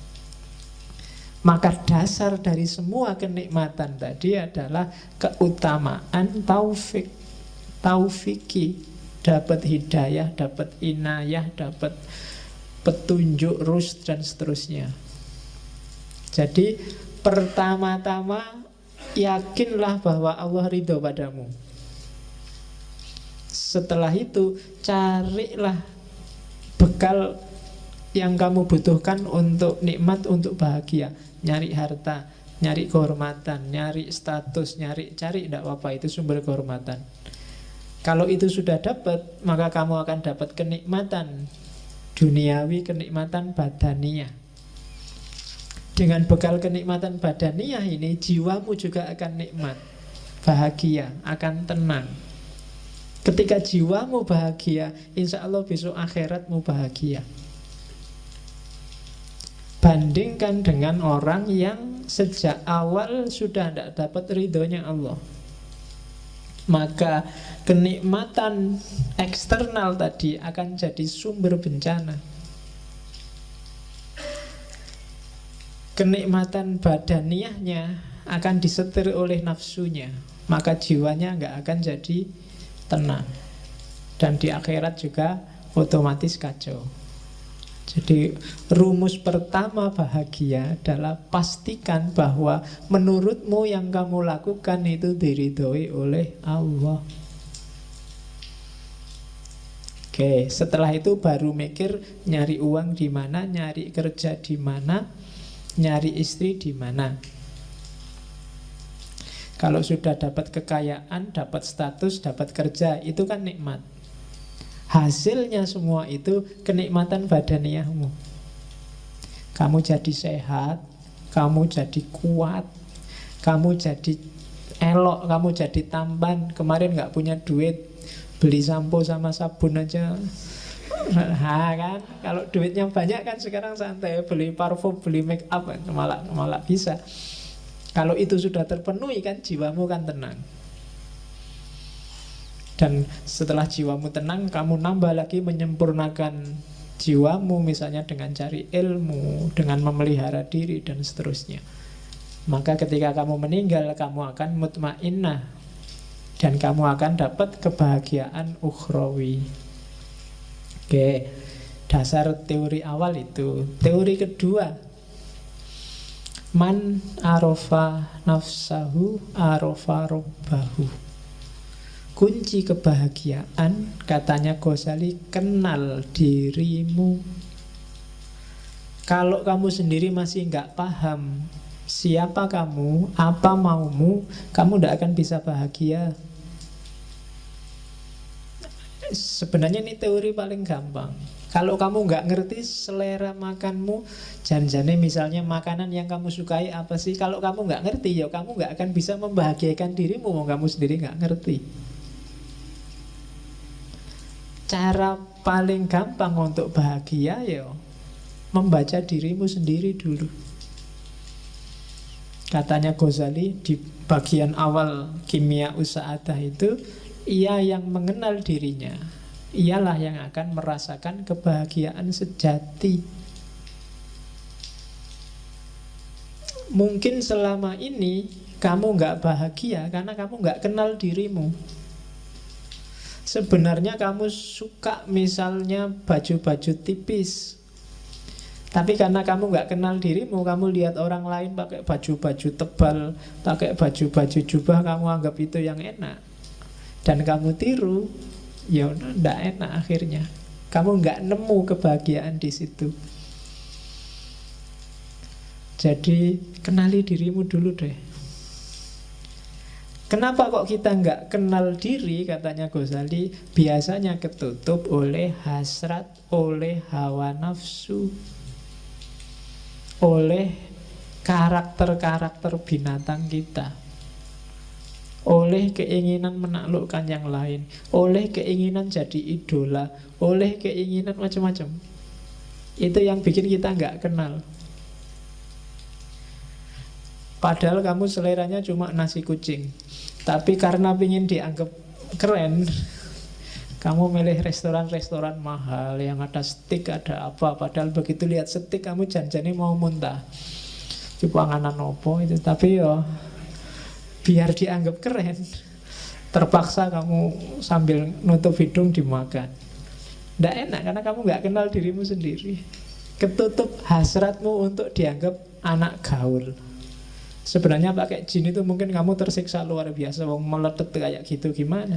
Speaker 1: Maka dasar dari semua kenikmatan tadi adalah keutamaan taufiki. Dapat hidayah, dapat inayah, dapat petunjuk, rusd, dan seterusnya. Jadi pertama-tama yakinlah bahwa Allah ridho padamu. Setelah itu carilah bekal yang kamu butuhkan untuk nikmat, untuk bahagia. Nyari harta, nyari kehormatan, nyari status, cari tidak apa-apa, itu sumber kehormatan. Kalau itu sudah dapat, maka kamu akan dapat kenikmatan duniawi, kenikmatan badaniyah. Dengan bekal kenikmatan badaniyah ini, jiwamu juga akan nikmat, bahagia, akan tenang. Ketika jiwamu bahagia, insya Allah besok akhiratmu bahagia. Bandingkan dengan orang yang sejak awal sudah tidak dapat ridhonya Allah, maka kenikmatan eksternal tadi akan jadi sumber bencana. kenikmatan badaniahnya akan disetir oleh nafsunya, maka jiwanya nggak akan jadi tenang. Dan di akhirat juga otomatis kacau. Jadi rumus pertama bahagia adalah pastikan bahwa menurutmu yang kamu lakukan itu diridhoi oleh Allah. Oke, setelah itu baru mikir nyari uang di mana, nyari kerja di mana, nyari istri di mana. Kalau sudah dapat kekayaan, dapat status, dapat kerja, itu kan nikmat. Hasilnya semua itu kenikmatan badaniahmu. Kamu jadi sehat, kamu jadi kuat, kamu jadi elok, kamu jadi tampan. Kemarin gak punya duit, beli sampo sama sabun aja. Nah kan, kalau duitnya banyak kan sekarang santai, beli parfum, beli make up, malah bisa. Kalau itu sudah terpenuhi kan jiwamu kan tenang. Dan setelah jiwamu tenang, kamu nambah lagi menyempurnakan jiwamu, misalnya dengan cari ilmu, dengan memelihara diri dan seterusnya. Maka ketika kamu meninggal, kamu akan mutmainnah dan kamu akan dapat kebahagiaan ukhrawi. Oke, dasar teori awal itu. Teori kedua, man arofa nafsahu arofa robbahu. Kunci kebahagiaan, katanya Ghazali, kenal dirimu. Kalau kamu sendiri masih nggak paham siapa kamu, apa maumu, kamu tidak akan bisa bahagia. Sebenarnya ini teori paling gampang. Kalau kamu nggak ngerti selera makanmu, janjane misalnya makanan yang kamu sukai apa sih, kalau kamu nggak ngerti, ya kamu nggak akan bisa membahagiakan dirimu, kamu sendiri nggak ngerti. Cara paling gampang untuk bahagia ya membaca dirimu sendiri dulu. Katanya Ghazali di bagian awal Kimia Usa'adah itu, ia yang mengenal dirinya, ialah yang akan merasakan kebahagiaan sejati. Mungkin selama ini kamu gak bahagia karena kamu gak kenal dirimu. Sebenarnya kamu suka misalnya baju-baju tipis, tapi karena kamu gak kenal dirimu, kamu lihat orang lain pakai baju-baju tebal, pakai baju-baju jubah, kamu anggap itu yang enak, dan kamu tiru, ya ndak enak akhirnya. Kamu nggak nemu kebahagiaan di situ. Jadi kenali dirimu dulu deh. Kenapa kok kita nggak kenal diri, katanya Ghazali, biasanya ketutup oleh hasrat, oleh hawa nafsu, oleh karakter-karakter binatang kita, oleh keinginan menaklukkan yang lain, oleh keinginan jadi idola, oleh keinginan macam-macam. Itu yang bikin kita nggak kenal. Padahal kamu seleranya cuma nasi kucing, tapi karena ingin dianggap keren, kamu milih restoran-restoran mahal yang ada steak, ada apa. Padahal begitu lihat steak kamu janjane mau muntah. Coba nganan opo itu, tapi yo biar dianggap keren, terpaksa kamu sambil nutup hidung dimakan. Nggak enak karena kamu nggak kenal dirimu sendiri. Ketutup hasratmu untuk dianggap anak gaul. Sebenarnya pakai jin itu mungkin kamu tersiksa luar biasa, wong meletet kayak gitu gimana.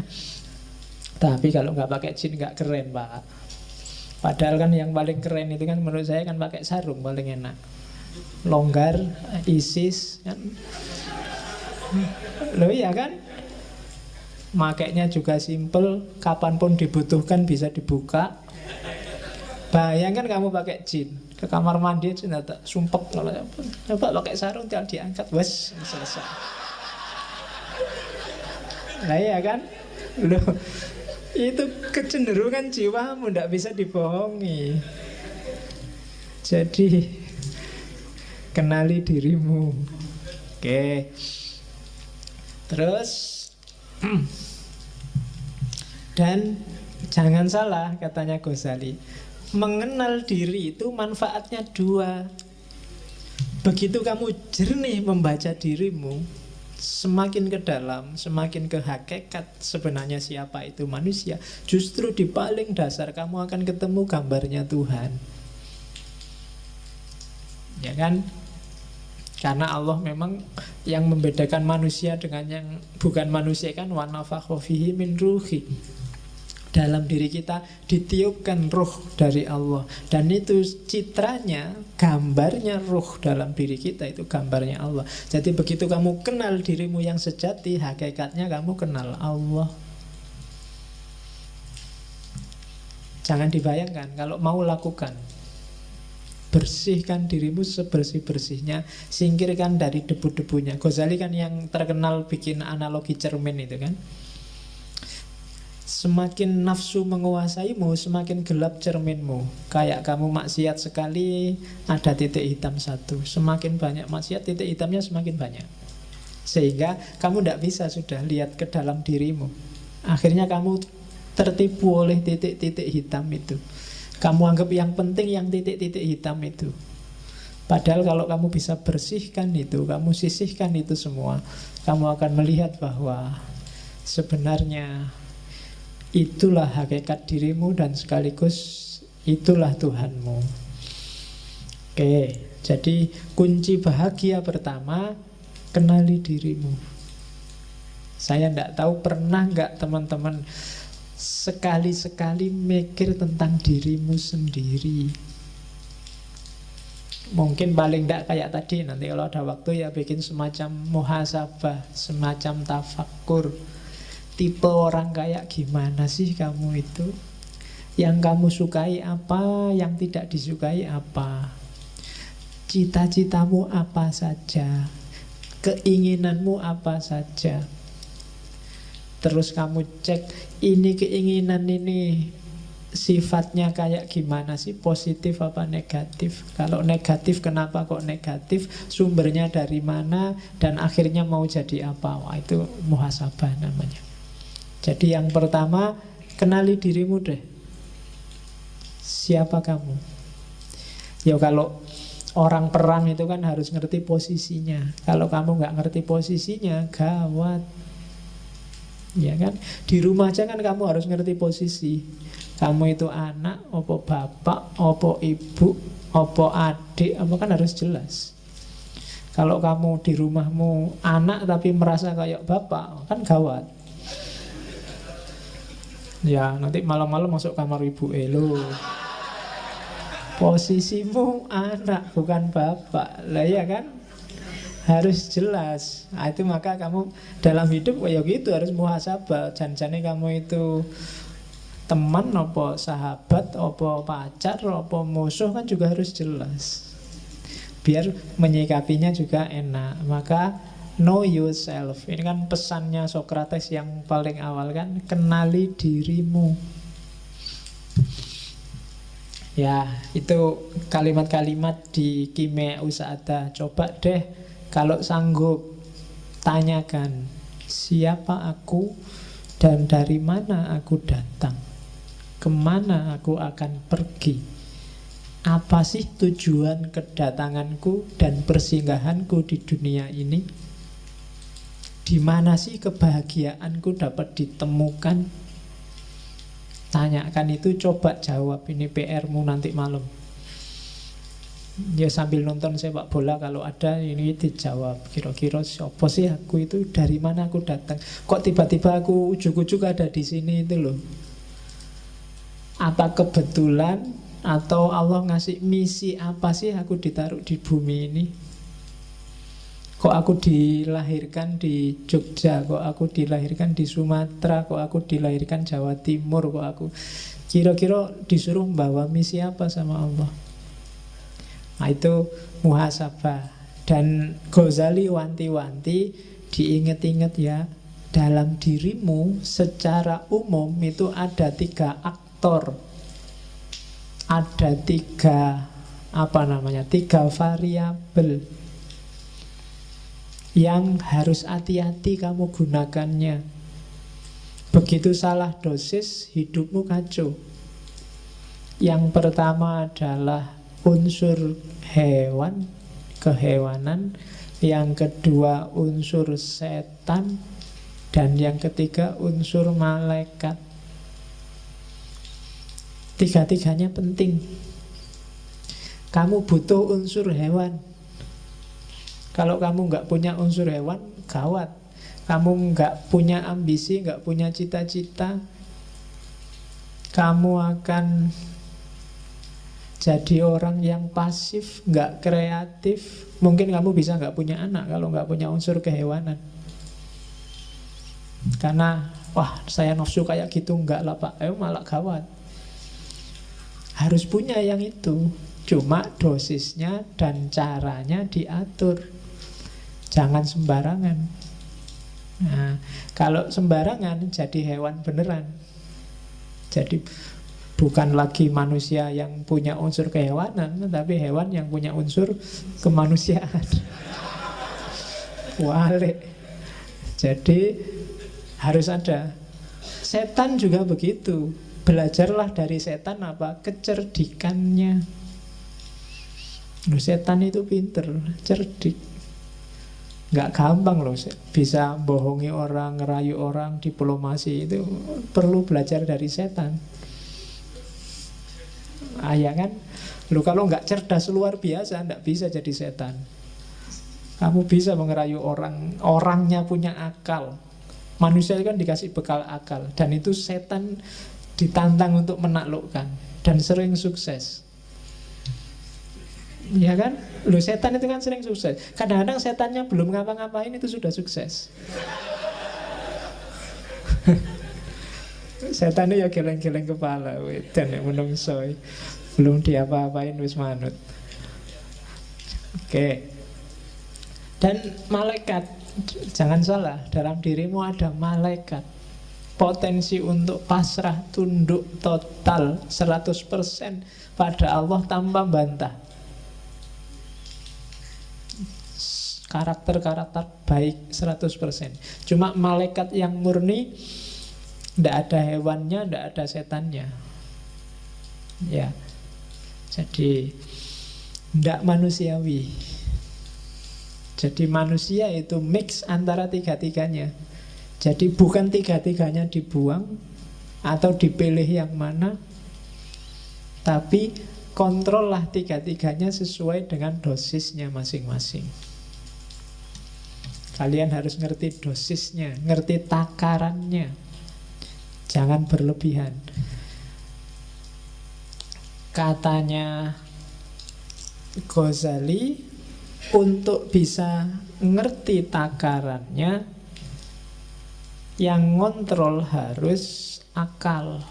Speaker 1: Tapi kalau nggak pakai jin nggak keren, Pak. Padahal kan yang paling keren itu kan menurut saya kan pakai sarung paling enak. Longgar, ISIS kan. Loh iya kan? Makainya juga simple, kapanpun dibutuhkan bisa dibuka. Bayangkan kamu pakai jin, ke kamar mandi sudah tak sumpek, kalau coba pakai sarung tinggal diangkat, wes selesai. Nah iya kan? Loh, itu kecenderungan jiwamu, tidak bisa dibohongi. Jadi kenali dirimu. Oke. Terus dan jangan salah, katanya Ghazali, mengenal diri itu manfaatnya dua. Begitu kamu jernih membaca dirimu, semakin ke dalam, semakin ke hakikat sebenarnya siapa itu manusia, justru di paling dasar kamu akan ketemu gambarnya Tuhan. Ya kan? Karena Allah memang yang membedakan manusia dengan yang bukan manusia kan wa nafakha fihi min ruhi. Dalam diri kita ditiupkan ruh dari Allah. Dan itu citranya, gambarnya ruh dalam diri kita, itu gambarnya Allah. Jadi begitu kamu kenal dirimu yang sejati, hakikatnya kamu kenal Allah. Jangan dibayangkan, kalau mau lakukan, bersihkan dirimu sebersih-bersihnya, singkirkan dari debu-debunya. Ghazali kan yang terkenal bikin analogi cermin itu kan. Semakin nafsu menguasaimu, semakin gelap cerminmu. Kayak kamu maksiat sekali, ada titik hitam satu. Semakin banyak maksiat, titik hitamnya semakin banyak. Sehingga kamu tidak bisa sudah lihat ke dalam dirimu. Akhirnya kamu tertipu oleh titik-titik hitam itu. Kamu anggap yang penting yang titik-titik hitam itu. Padahal kalau kamu bisa bersihkan itu, kamu sisihkan itu semua, kamu akan melihat bahwa sebenarnya itulah hakikat dirimu dan sekaligus itulah Tuhanmu. Oke, jadi kunci bahagia pertama, kenali dirimu. Saya tidak tahu pernah nggak teman-teman sekali-sekali mikir tentang dirimu sendiri. Mungkin paling tidak kayak tadi, nanti kalau ada waktu ya bikin semacam muhasabah, semacam tafakkur. Tipe orang kayak gimana sih kamu itu? Yang kamu sukai apa, yang tidak disukai apa? Cita-citamu apa saja? Keinginanmu apa saja? Terus kamu cek, ini keinginan ini sifatnya kayak gimana sih? Positif apa negatif? Kalau negatif, kenapa kok negatif? Sumbernya dari mana? Dan akhirnya mau jadi apa? Wah, itu muhasabah namanya. Jadi yang pertama, kenali dirimu deh. Siapa kamu? Ya kalau orang perang itu kan harus ngerti posisinya. Kalau kamu nggak ngerti posisinya, gawat. Ya kan? Di rumah aja kan kamu harus ngerti posisi. Kamu itu anak, opo bapak, opo ibu, opo adik, apa kan harus jelas. Kalau kamu di rumahmu anak tapi merasa kayak bapak, kan gawat. Ya nanti malam-malam masuk kamar ibu lo. Posisimu anak bukan bapak. Lah ya kan, harus jelas. Nah, itu maka kamu dalam hidup ya gitu harus muhasabah. Jangan-jangan kamu itu teman, apa sahabat, apa pacar, apa musuh kan juga harus jelas. Biar menyikapinya juga enak. Maka know yourself. Ini kan pesannya Socrates yang paling awal kan, kenali dirimu. Ya, itu kalimat-kalimat di Kimia Usada. Coba deh kalau sanggup tanyakan, siapa aku dan dari mana aku datang? Kemana aku akan pergi? Apa sih tujuan kedatanganku dan persinggahanku di dunia ini? Di mana sih kebahagiaanku dapat ditemukan? Tanyakan itu, coba jawab. Ini PR-mu nanti malam. Ya sambil nonton sepak bola kalau ada, ini dijawab. Kira-kira siapa sih aku itu? Dari mana aku datang? Kok tiba-tiba aku ujuk-ujuk ada di sini itu loh? Apa kebetulan atau Allah ngasih misi apa sih aku ditaruh di bumi ini? Kok aku dilahirkan di Jogja? Kok aku dilahirkan di Sumatera? Kok aku dilahirkan Jawa Timur? Kok aku kira-kira disuruh membawa misi apa sama Allah? Nah itu muhasabah. Dan Ghazali wanti-wanti, diinget-inget ya, dalam dirimu secara umum itu ada 3 aktor. Ada 3 variabel yang harus hati-hati kamu gunakannya. Begitu salah dosis, hidupmu kacau. Yang pertama adalah unsur hewan, kehewanan, yang kedua unsur setan, dan yang ketiga unsur malaikat. Tiga-tiganya penting. Kamu butuh unsur hewan. Kalau kamu nggak punya unsur hewan, gawat. Kamu nggak punya ambisi, nggak punya cita-cita, kamu akan jadi orang yang pasif, nggak kreatif. Mungkin kamu bisa nggak punya anak kalau nggak punya unsur kehewanan. Karena, wah saya nafsu kayak gitu, enggak lah Pak, malah gawat. Harus punya yang itu. Cuma dosisnya dan caranya diatur. Jangan sembarangan. Nah, kalau sembarangan jadi hewan beneran. Jadi bukan lagi manusia yang punya unsur kehewanan, tapi hewan yang punya unsur kemanusiaan. Walik. Jadi harus ada. Setan juga begitu. Belajarlah dari setan apa? Kecerdikannya. Setan itu pinter, cerdik. Nggak gampang loh bisa bohongi orang, ngerayu orang, diplomasi. Itu perlu belajar dari setan. Ya kan? Lu kalau nggak cerdas luar biasa, nggak bisa jadi setan. Kamu bisa mengerayu orang, orangnya punya akal. Manusia kan dikasih bekal akal, dan itu setan ditantang untuk menaklukkan, dan sering sukses. Ya kan? Loh, setan itu kan sering sukses. Kadang-kadang setannya belum ngapa-ngapain itu sudah sukses. Setannya ya geleng-geleng kepala, dan yang menungso belum diapa-apain wis manut. Oke. Dan malaikat, jangan salah, dalam dirimu ada malaikat. Potensi untuk pasrah, tunduk total 100% pada Allah tanpa bantah. Karakter-karakter baik 100%. Cuma malaikat yang murni, tidak ada hewannya, tidak ada setannya. Ya. Jadi tidak manusiawi. Jadi manusia itu mix antara tiga-tiganya. Jadi bukan tiga-tiganya dibuang atau dipilih yang mana, tapi kontrollah tiga-tiganya sesuai dengan dosisnya masing-masing. Kalian harus ngerti dosisnya, ngerti takarannya. Jangan berlebihan. Katanya Ghazali, untuk bisa ngerti takarannya, yang ngontrol harus akal.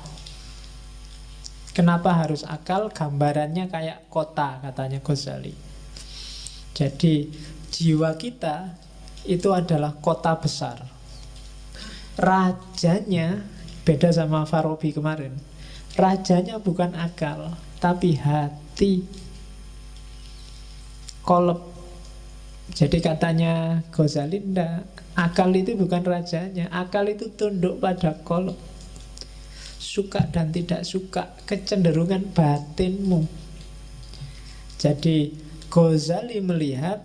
Speaker 1: Kenapa harus akal? Gambarannya kayak kota, katanya Ghazali. Jadi jiwa kita itu adalah kota besar. Rajanya beda sama Farabi kemarin. Rajanya bukan akal, tapi hati. Kolab. Jadi katanya Ghazali, enggak, akal itu bukan rajanya. Akal itu tunduk pada kolab. Suka dan tidak suka, kecenderungan batinmu. Jadi Ghazali melihat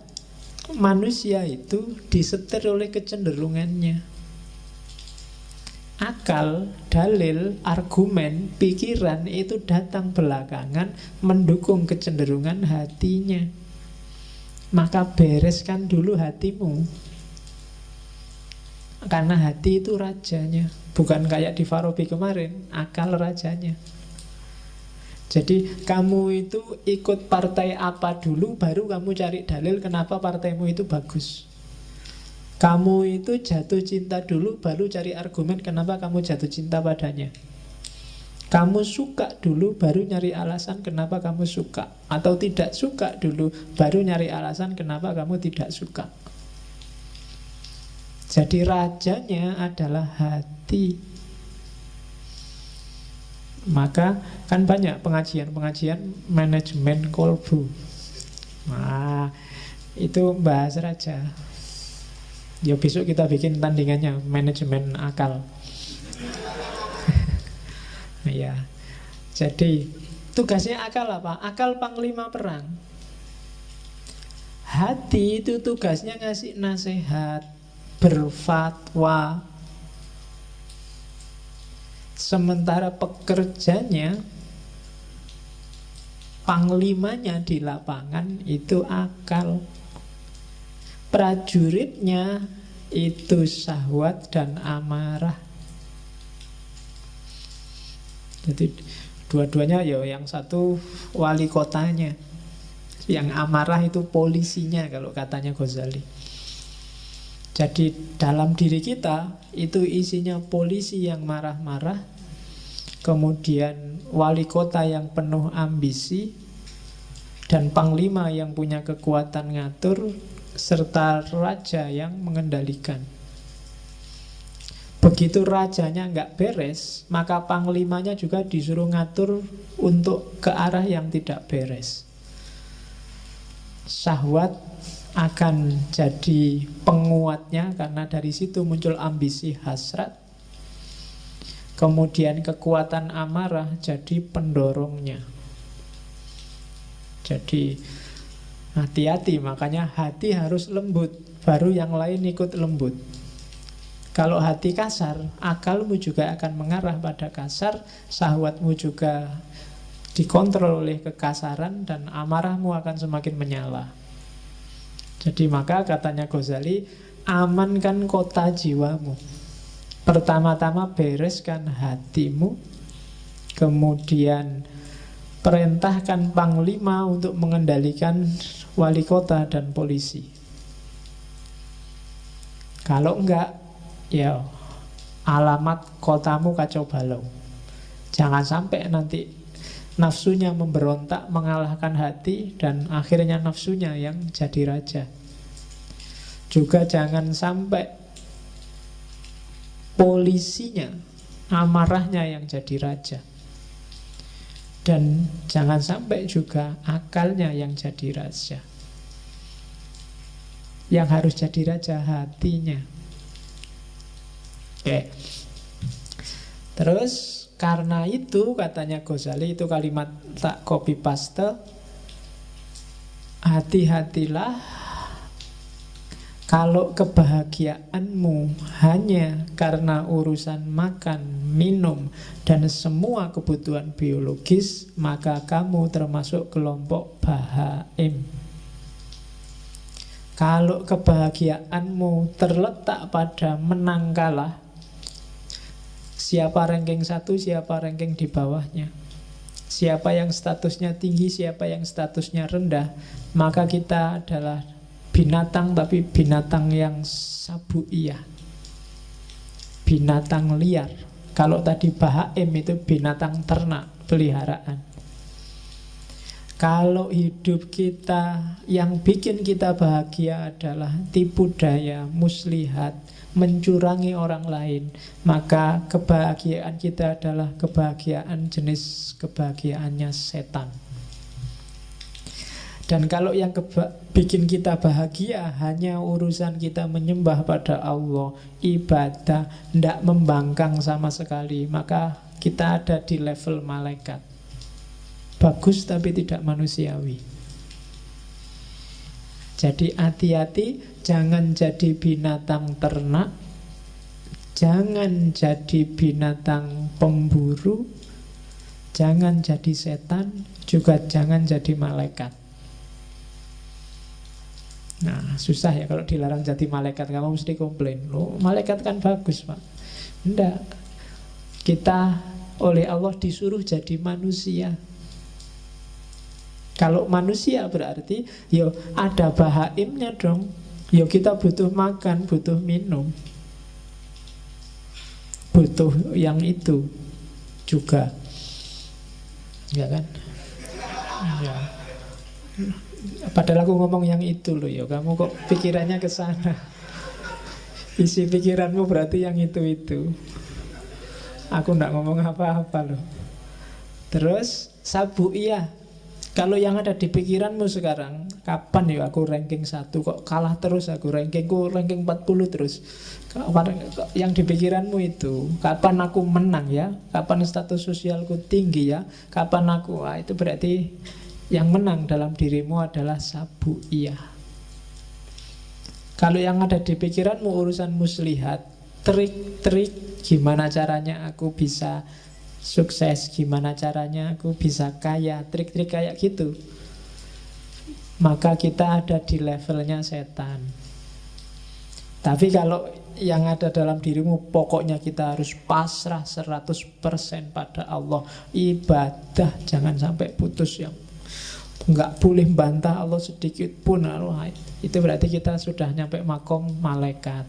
Speaker 1: manusia itu disetir oleh kecenderungannya. Akal, dalil, argumen, pikiran itu datang belakangan mendukung kecenderungan hatinya. Maka bereskan dulu hatimu. Karena hati itu rajanya. Bukan kayak di Farabi kemarin, akal rajanya. Jadi kamu itu ikut partai apa dulu, baru kamu cari dalil kenapa partaimu itu bagus. Kamu itu jatuh cinta dulu, baru cari argumen kenapa kamu jatuh cinta padanya. Kamu suka dulu, baru nyari alasan kenapa kamu suka. Atau tidak suka dulu, baru nyari alasan kenapa kamu tidak suka. Jadi rajanya adalah hati. Maka kan banyak pengajian-pengajian manajemen kolbu. Nah, itu bahas raja. Ya besok kita bikin tandingannya, manajemen akal. Ya. Jadi tugasnya akal apa? Akal panglima perang. Hati itu tugasnya ngasih nasihat, berfatwa. Sementara pekerjanya, panglimanya di lapangan itu akal. Prajuritnya itu syahwat dan amarah. Jadi dua-duanya ya, yang satu wali kotanya, yang amarah itu polisinya kalau katanya Ghazali. Jadi dalam diri kita itu isinya polisi yang marah-marah, kemudian wali kota yang penuh ambisi, dan panglima yang punya kekuatan ngatur, serta raja yang mengendalikan. Begitu rajanya nggak beres, maka panglimanya juga disuruh ngatur untuk ke arah yang tidak beres. Syahwat akan jadi penguatnya, karena dari situ muncul ambisi hasrat. Kemudian kekuatan amarah jadi pendorongnya. Jadi hati-hati, makanya hati harus lembut, baru yang lain ikut lembut. Kalau hati kasar, akalmu juga akan mengarah pada kasar, syahwatmu juga dikontrol oleh kekasaran, dan amarahmu akan semakin menyala. Jadi maka katanya Ghazali, amankan kota jiwamu. Pertama-tama bereskan hatimu, kemudian perintahkan panglima untuk mengendalikan wali kota dan polisi. Kalau enggak, ya alamat kotamu kacau balau. Jangan sampai nanti nafsunya memberontak mengalahkan hati, dan akhirnya nafsunya yang jadi raja. Juga jangan sampai polisinya, amarahnya yang jadi raja. Dan jangan sampai juga akalnya yang jadi raja. Yang harus jadi raja hatinya. Oke. Terus karena itu katanya Ghazali, itu kalimat tak copy paste, hati-hatilah kalau kebahagiaanmu hanya karena urusan makan, minum, dan semua kebutuhan biologis, maka kamu termasuk kelompok bahaim. Kalau kebahagiaanmu terletak pada menang kalah, siapa ranking 1, siapa ranking di bawahnya, siapa yang statusnya tinggi, siapa yang statusnya rendah, maka kita adalah binatang, tapi binatang yang sabuiyah, binatang liar. Kalau tadi bahaim itu binatang ternak, peliharaan. Kalau hidup kita yang bikin kita bahagia adalah tipu daya, muslihat, mencurangi orang lain, maka kebahagiaan kita adalah kebahagiaan jenis kebahagiaannya setan. Dan kalau yang bikin kita bahagia hanya urusan kita menyembah pada Allah, ibadah, tidak membangkang sama sekali, maka kita ada di level malaikat. Bagus tapi tidak manusiawi. Jadi hati-hati, jangan jadi binatang ternak, jangan jadi binatang pemburu, jangan jadi setan, juga jangan jadi malaikat. Nah, susah ya kalau dilarang jadi malaikat. Kamu mesti komplain, loh malaikat kan bagus pak. Enggak, kita oleh Allah disuruh jadi manusia. Kalau manusia berarti yo ada bahaimnya dong. Yo kita butuh makan, butuh minum, butuh yang itu juga, ya kan? Ya. Padahal aku ngomong yang itu loh ya, kamu kok pikirannya ke sana. Isi pikiranmu berarti yang itu. Aku nggak ngomong apa-apa loh. Terus sabuiyah, kalau yang ada di pikiranmu sekarang, kapan ya aku ranking 1, kok kalah terus aku, rankingku ranking 40 terus. Yang di pikiranmu itu, kapan aku menang ya, kapan status sosialku tinggi ya, kapan aku, itu berarti yang menang dalam dirimu adalah sabuiyah. Kalau yang ada di pikiranmu urusan muslihat, trik-trik gimana caranya aku bisa sukses, gimana caranya aku bisa kaya, trik-trik kayak gitu, maka kita ada di levelnya setan. Tapi kalau yang ada dalam dirimu, pokoknya kita harus pasrah 100% pada Allah. Ibadah jangan sampai putus, yang nggak boleh bantah Allah sedikit pun. Itu berarti kita sudah nyampe makom malaikat.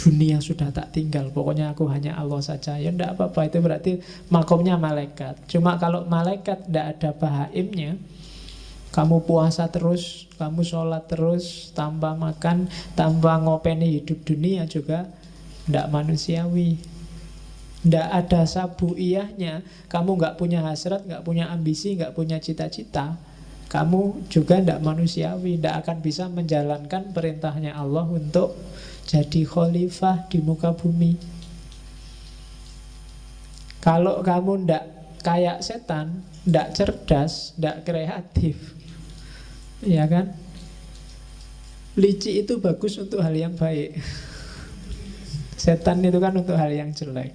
Speaker 1: Dunia sudah tak tinggal, pokoknya aku hanya Allah saja. Ya enggak apa-apa, itu berarti makomnya malaikat. Cuma kalau malaikat enggak ada bahaimnya, kamu puasa terus, kamu sholat terus, tanpa makan, tanpa ngopeni hidup dunia juga enggak manusiawi. Enggak ada sabuiyahnya. Kamu enggak punya hasrat, enggak punya ambisi, enggak punya cita-cita, kamu juga enggak manusiawi. Enggak akan bisa menjalankan perintahnya Allah untuk jadi khalifah di muka bumi. Kalau kamu ndak kayak setan, ndak cerdas, ndak kreatif, ya kan? Licik itu bagus untuk hal yang baik. Setan itu kan untuk hal yang jelek.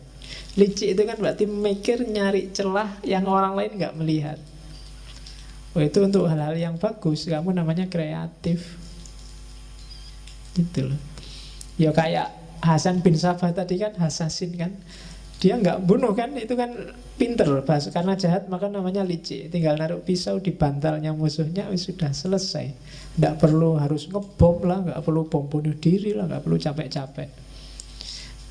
Speaker 1: Licik itu kan berarti mikir, nyari celah yang orang lain nggak melihat. Oh, itu untuk hal-hal yang bagus. Kamu namanya kreatif. Gitu loh. Ya kayak Hasan bin Sabah tadi kan, Hasasin kan, dia nggak bunuh kan, itu kan pinter. Karena jahat maka namanya licik. Tinggal naruh pisau di bantalnya musuhnya, sudah selesai. Nggak perlu harus ngebom lah, nggak perlu bom bunuh diri lah, nggak perlu capek-capek.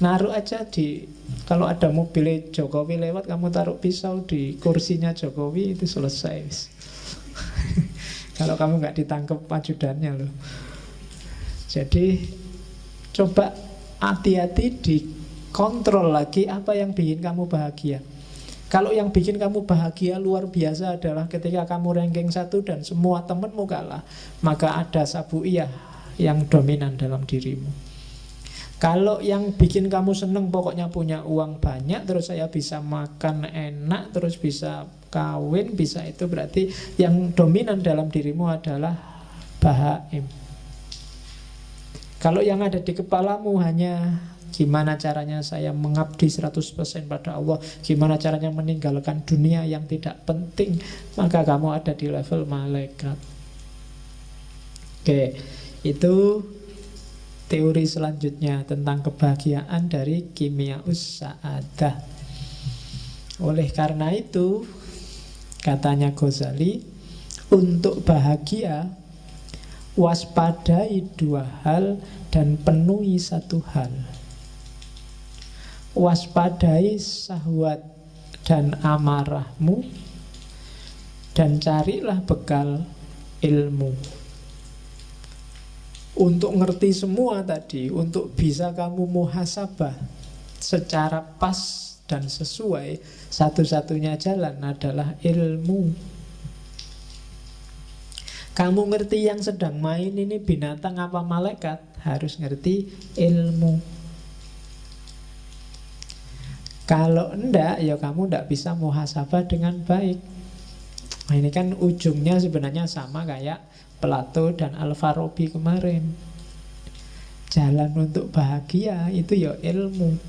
Speaker 1: Naruh aja di, kalau ada mobil Jokowi lewat, kamu taruh pisau di kursinya Jokowi, itu selesai. Kalau kamu nggak ditangkap ajudannya loh. Jadi coba hati-hati, dikontrol lagi apa yang bikin kamu bahagia. Kalau yang bikin kamu bahagia luar biasa adalah ketika kamu ranking 1 dan semua temenmu kalah, maka ada sabuiyah yang dominan dalam dirimu. Kalau yang bikin kamu seneng pokoknya punya uang banyak, terus saya bisa makan enak, terus bisa kawin, bisa, itu berarti yang dominan dalam dirimu adalah bahaim. Kalau yang ada di kepalamu hanya gimana caranya saya mengabdi 100% pada Allah, gimana caranya meninggalkan dunia yang tidak penting, maka kamu ada di level malaikat. Oke, itu teori selanjutnya tentang kebahagiaan dari Kimiaus Sa'adah. Oleh karena itu, katanya Ghazali, untuk bahagia waspadai 2 hal dan penuhi 1 hal. Waspadai syahwat dan amarahmu, dan carilah bekal ilmu. Untuk ngerti semua tadi, untuk bisa kamu muhasabah secara pas dan sesuai, satu-satunya jalan adalah ilmu. Kamu ngerti yang sedang main ini binatang apa malaikat, harus ngerti ilmu. Kalau enggak, ya kamu enggak bisa muhasabah dengan baik. Nah, ini kan ujungnya sebenarnya sama kayak Plato dan Al-Farabi kemarin. Jalan untuk bahagia itu ya ilmu.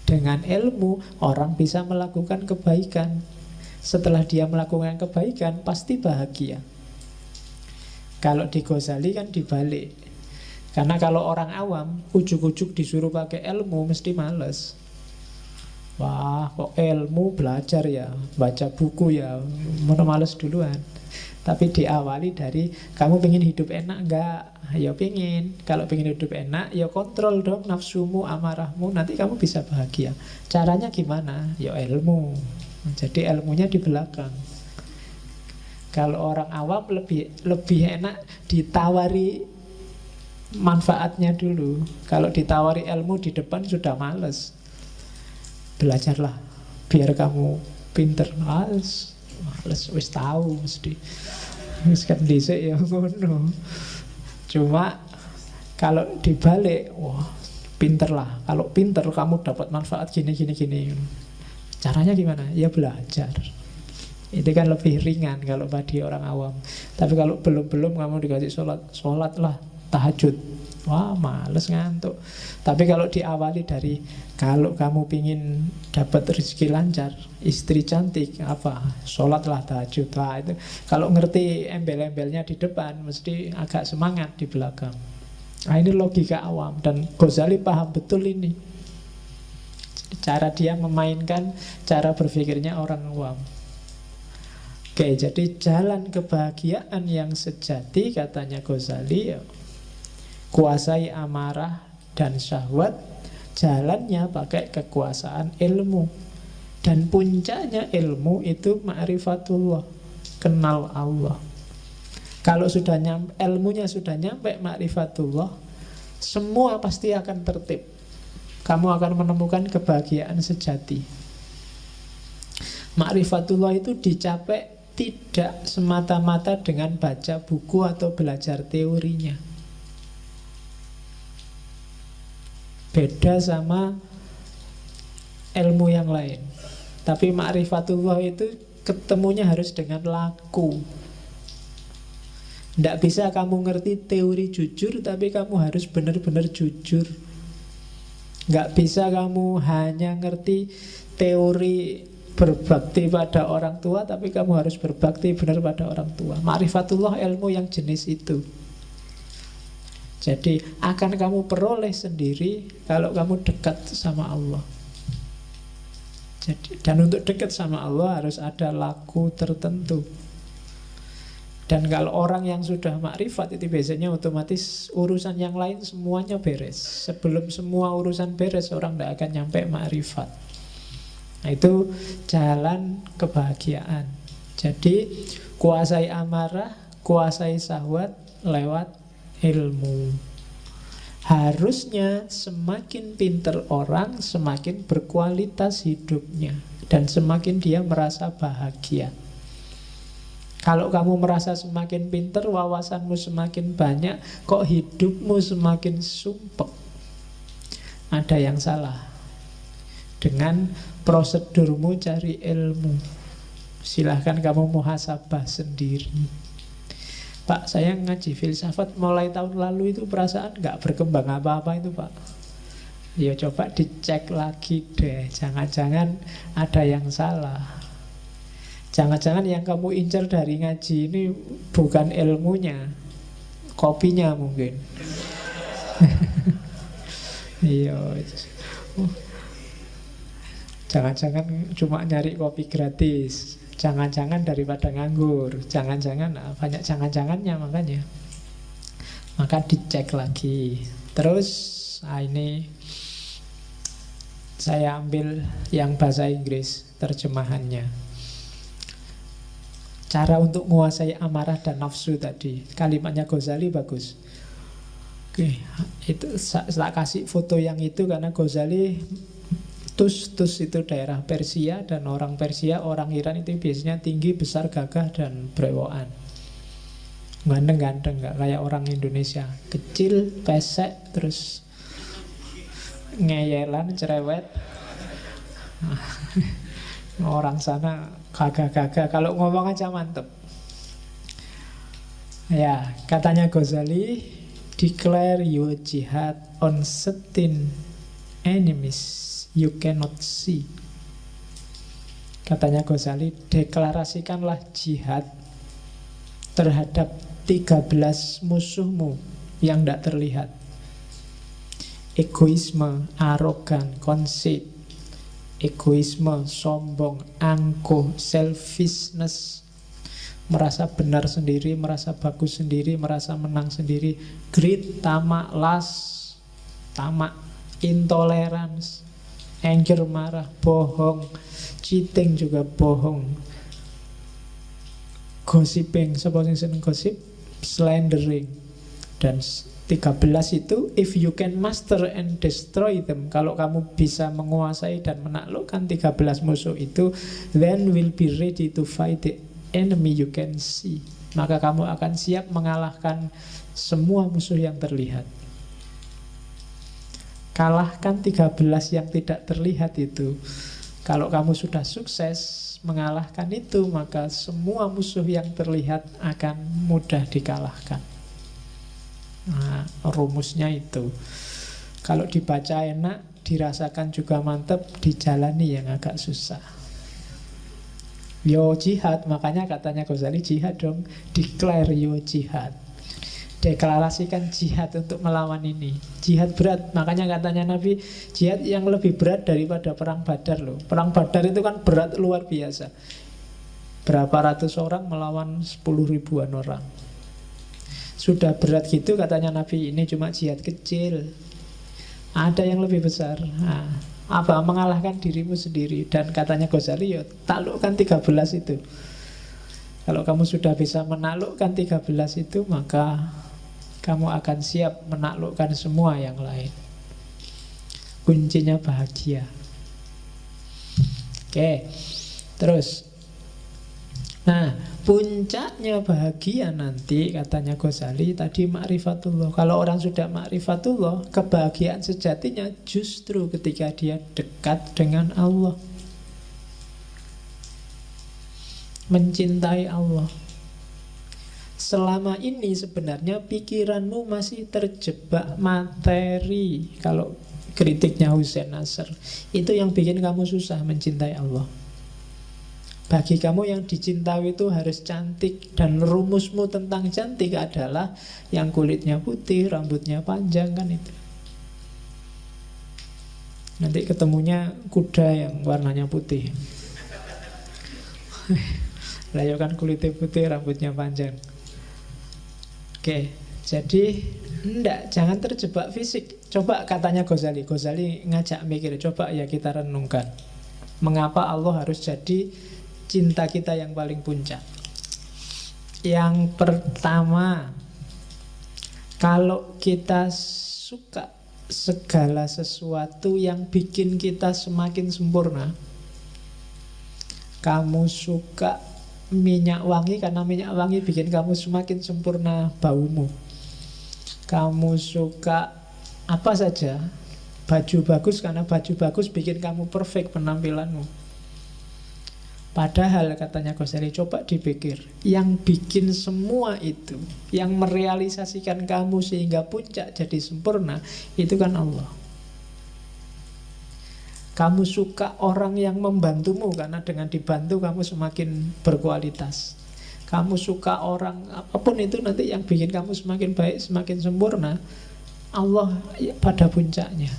Speaker 1: Dengan ilmu orang bisa melakukan kebaikan. Setelah dia melakukan kebaikan pasti bahagia. Kalau di Ghazali kan dibalik. Karena kalau orang awam ujuk-ujuk disuruh pakai ilmu mesti males. Wah, kok ilmu belajar ya, baca buku ya, mau males duluan. Tapi diawali dari, kamu pengen hidup enak enggak? Ya pengen. Kalau pengen hidup enak, ya kontrol dong nafsumu, amarahmu, nanti kamu bisa bahagia. Caranya gimana? Ya ilmu. Jadi ilmunya di belakang. Kalau orang awam lebih enak ditawari manfaatnya dulu. Kalau ditawari ilmu di depan sudah males. Belajarlah biar kamu pinter. Males, wis tahu mesti. Wis kan dhisik ya ngono. Cuma kalau dibalik, wah, pinterlah. Kalau pinter kamu dapat manfaat gini. Caranya gimana? Ya belajar. Itu kan lebih ringan kalau bagi orang awam. Tapi kalau belum kamu dikasih sholat lah. tahajud. Wah, males ngantuk. Tapi kalau diawali dari, kalau kamu pingin dapat rezeki lancar, istri cantik, apa, sholatlah tahajud. Wah, itu kalau ngerti embel-embelnya di depan, mesti agak semangat di belakang. Nah, ini logika awam, dan Ghazali paham betul ini. Cara dia memainkan cara berpikirnya orang awam. Oke, jadi jalan kebahagiaan yang sejati, katanya Ghazali, kuasai amarah dan syahwat, jalannya pakai kekuasaan ilmu. Dan puncaknya ilmu itu ma'rifatullah, kenal Allah. Kalau sudah ilmunya sudah nyampe ma'rifatullah, semua pasti akan tertib. Kamu akan menemukan kebahagiaan sejati. Ma'rifatullah itu dicapai tidak semata-mata dengan baca buku atau belajar teorinya. Beda sama ilmu yang lain. Tapi ma'rifatullah itu ketemunya harus dengan laku. Tidak bisa kamu ngerti teori jujur, tapi kamu harus benar-benar jujur. Nggak bisa kamu hanya ngerti teori berbakti pada orang tua, tapi kamu harus berbakti benar pada orang tua. Ma'rifatullah ilmu yang jenis itu. Jadi akan kamu peroleh sendiri kalau kamu dekat sama Allah. Jadi, dan untuk dekat sama Allah harus ada laku tertentu. Dan kalau orang yang sudah makrifat itu biasanya otomatis urusan yang lain semuanya beres. Sebelum semua urusan beres, orang tidak akan nyampe makrifat. Nah, itu jalan kebahagiaan. Jadi kuasai amarah, kuasai syahwat lewat ilmu. Harusnya semakin pinter orang, semakin berkualitas hidupnya, dan semakin dia merasa bahagia. Kalau kamu merasa semakin pinter, wawasanmu semakin banyak, kok hidupmu semakin sumpek, ada yang salah dengan prosedurmu cari ilmu. Silahkan kamu muhasabah sendiri. Pak, saya ngaji filsafat mulai tahun lalu itu perasaan nggak berkembang apa-apa itu, Pak. Ya coba dicek lagi deh, jangan-jangan ada yang salah. Jangan-jangan yang kamu incar dari ngaji ini bukan ilmunya, kopinya mungkin. Iya. Jangan-jangan cuma nyari kopi gratis. Jangan-jangan daripada nganggur. Jangan-jangan, banyak jangan-jangannya makanya. Maka dicek lagi. Terus ini saya ambil yang bahasa Inggris terjemahannya. Cara untuk menguasai amarah dan nafsu tadi. Kalimatnya Ghazali bagus. Oke, itu saya kasih foto yang itu karena Ghazali Tus itu daerah Persia, dan orang Persia, orang Iran itu biasanya tinggi, besar, gagah, dan brewokan. Ganteng-ganteng, gak kayak orang Indonesia. Kecil, pesek, terus ngeyelan, cerewet. Orang sana gagah-gagah, kalau ngomong aja mantep. Ya, katanya Ghazali, declare your jihad on certain enemies you cannot see. Katanya Ghazali, deklarasikanlah jihad terhadap 13 musuhmu yang tidak terlihat. Egoisme, arogan, conceit, egoisme, sombong, angkuh, selfishness, merasa benar sendiri, merasa bagus sendiri, merasa menang sendiri, greed, tamak, lust, tamak, intolerance, anger, marah, bohong, cheating juga bohong, gossiping, siapa yang seneng gosip, slandering. Dan 13 itu, if you can master and destroy them, kalau kamu bisa menguasai dan menaklukkan 13 musuh itu, then will be ready to fight the enemy you can see. Maka kamu akan siap mengalahkan semua musuh yang terlihat. Kalahkan 13 yang tidak terlihat itu. Kalau kamu sudah sukses mengalahkan itu, maka semua musuh yang terlihat akan mudah dikalahkan. Nah, rumusnya itu. Kalau dibaca enak, dirasakan juga mantep, dijalani yang agak susah. Yo jihad, makanya katanya Ghazali jihad dong. Declare yo jihad. Deklarasikan jihad untuk melawan ini. Jihad berat, makanya katanya Nabi, jihad yang lebih berat daripada perang Badar loh. Perang Badar itu kan berat luar biasa. Berapa ratus orang melawan 10 ribuan orang. Sudah berat gitu katanya Nabi, ini cuma jihad kecil. Ada yang lebih besar. Nah, apa? Mengalahkan dirimu sendiri. Dan katanya Ghazali, ya taklukkan 13 itu. Kalau kamu sudah bisa menaklukkan 13 itu, maka kamu akan siap menaklukkan semua yang lain. Kuncinya bahagia. Oke, terus. Nah, puncaknya bahagia nanti katanya Ghazali tadi ma'rifatullah. Kalau orang sudah ma'rifatullah, kebahagiaan sejatinya justru ketika dia dekat dengan Allah, mencintai Allah. Selama ini sebenarnya pikiranmu masih terjebak materi. Kalau kritiknya Hussein Nasr, itu yang bikin kamu susah mencintai Allah. Bagi kamu yang dicintai itu harus cantik. Dan rumusmu tentang cantik adalah yang kulitnya putih, rambutnya panjang, kan itu. Nanti ketemunya kuda yang warnanya putih. Lah ya kan kulitnya putih, rambutnya panjang. Oke, jadi jangan terjebak fisik. Coba katanya Ghazali ngajak mikir, coba ya kita renungkan. Mengapa Allah harus jadi cinta kita yang paling puncak? Yang pertama, kalau kita suka segala sesuatu yang bikin kita semakin sempurna. Kamu suka minyak wangi karena minyak wangi bikin kamu semakin sempurna baumu. Kamu suka apa saja, baju bagus karena baju bagus bikin kamu perfect penampilanmu. Padahal katanya Ghazali, coba dipikir, yang bikin semua itu, yang merealisasikan kamu sehingga puncak jadi sempurna, itu kan Allah. Kamu suka orang yang membantumu karena dengan dibantu kamu semakin berkualitas. Kamu suka orang apapun itu nanti yang bikin kamu semakin baik, semakin sempurna. Allah pada puncaknya.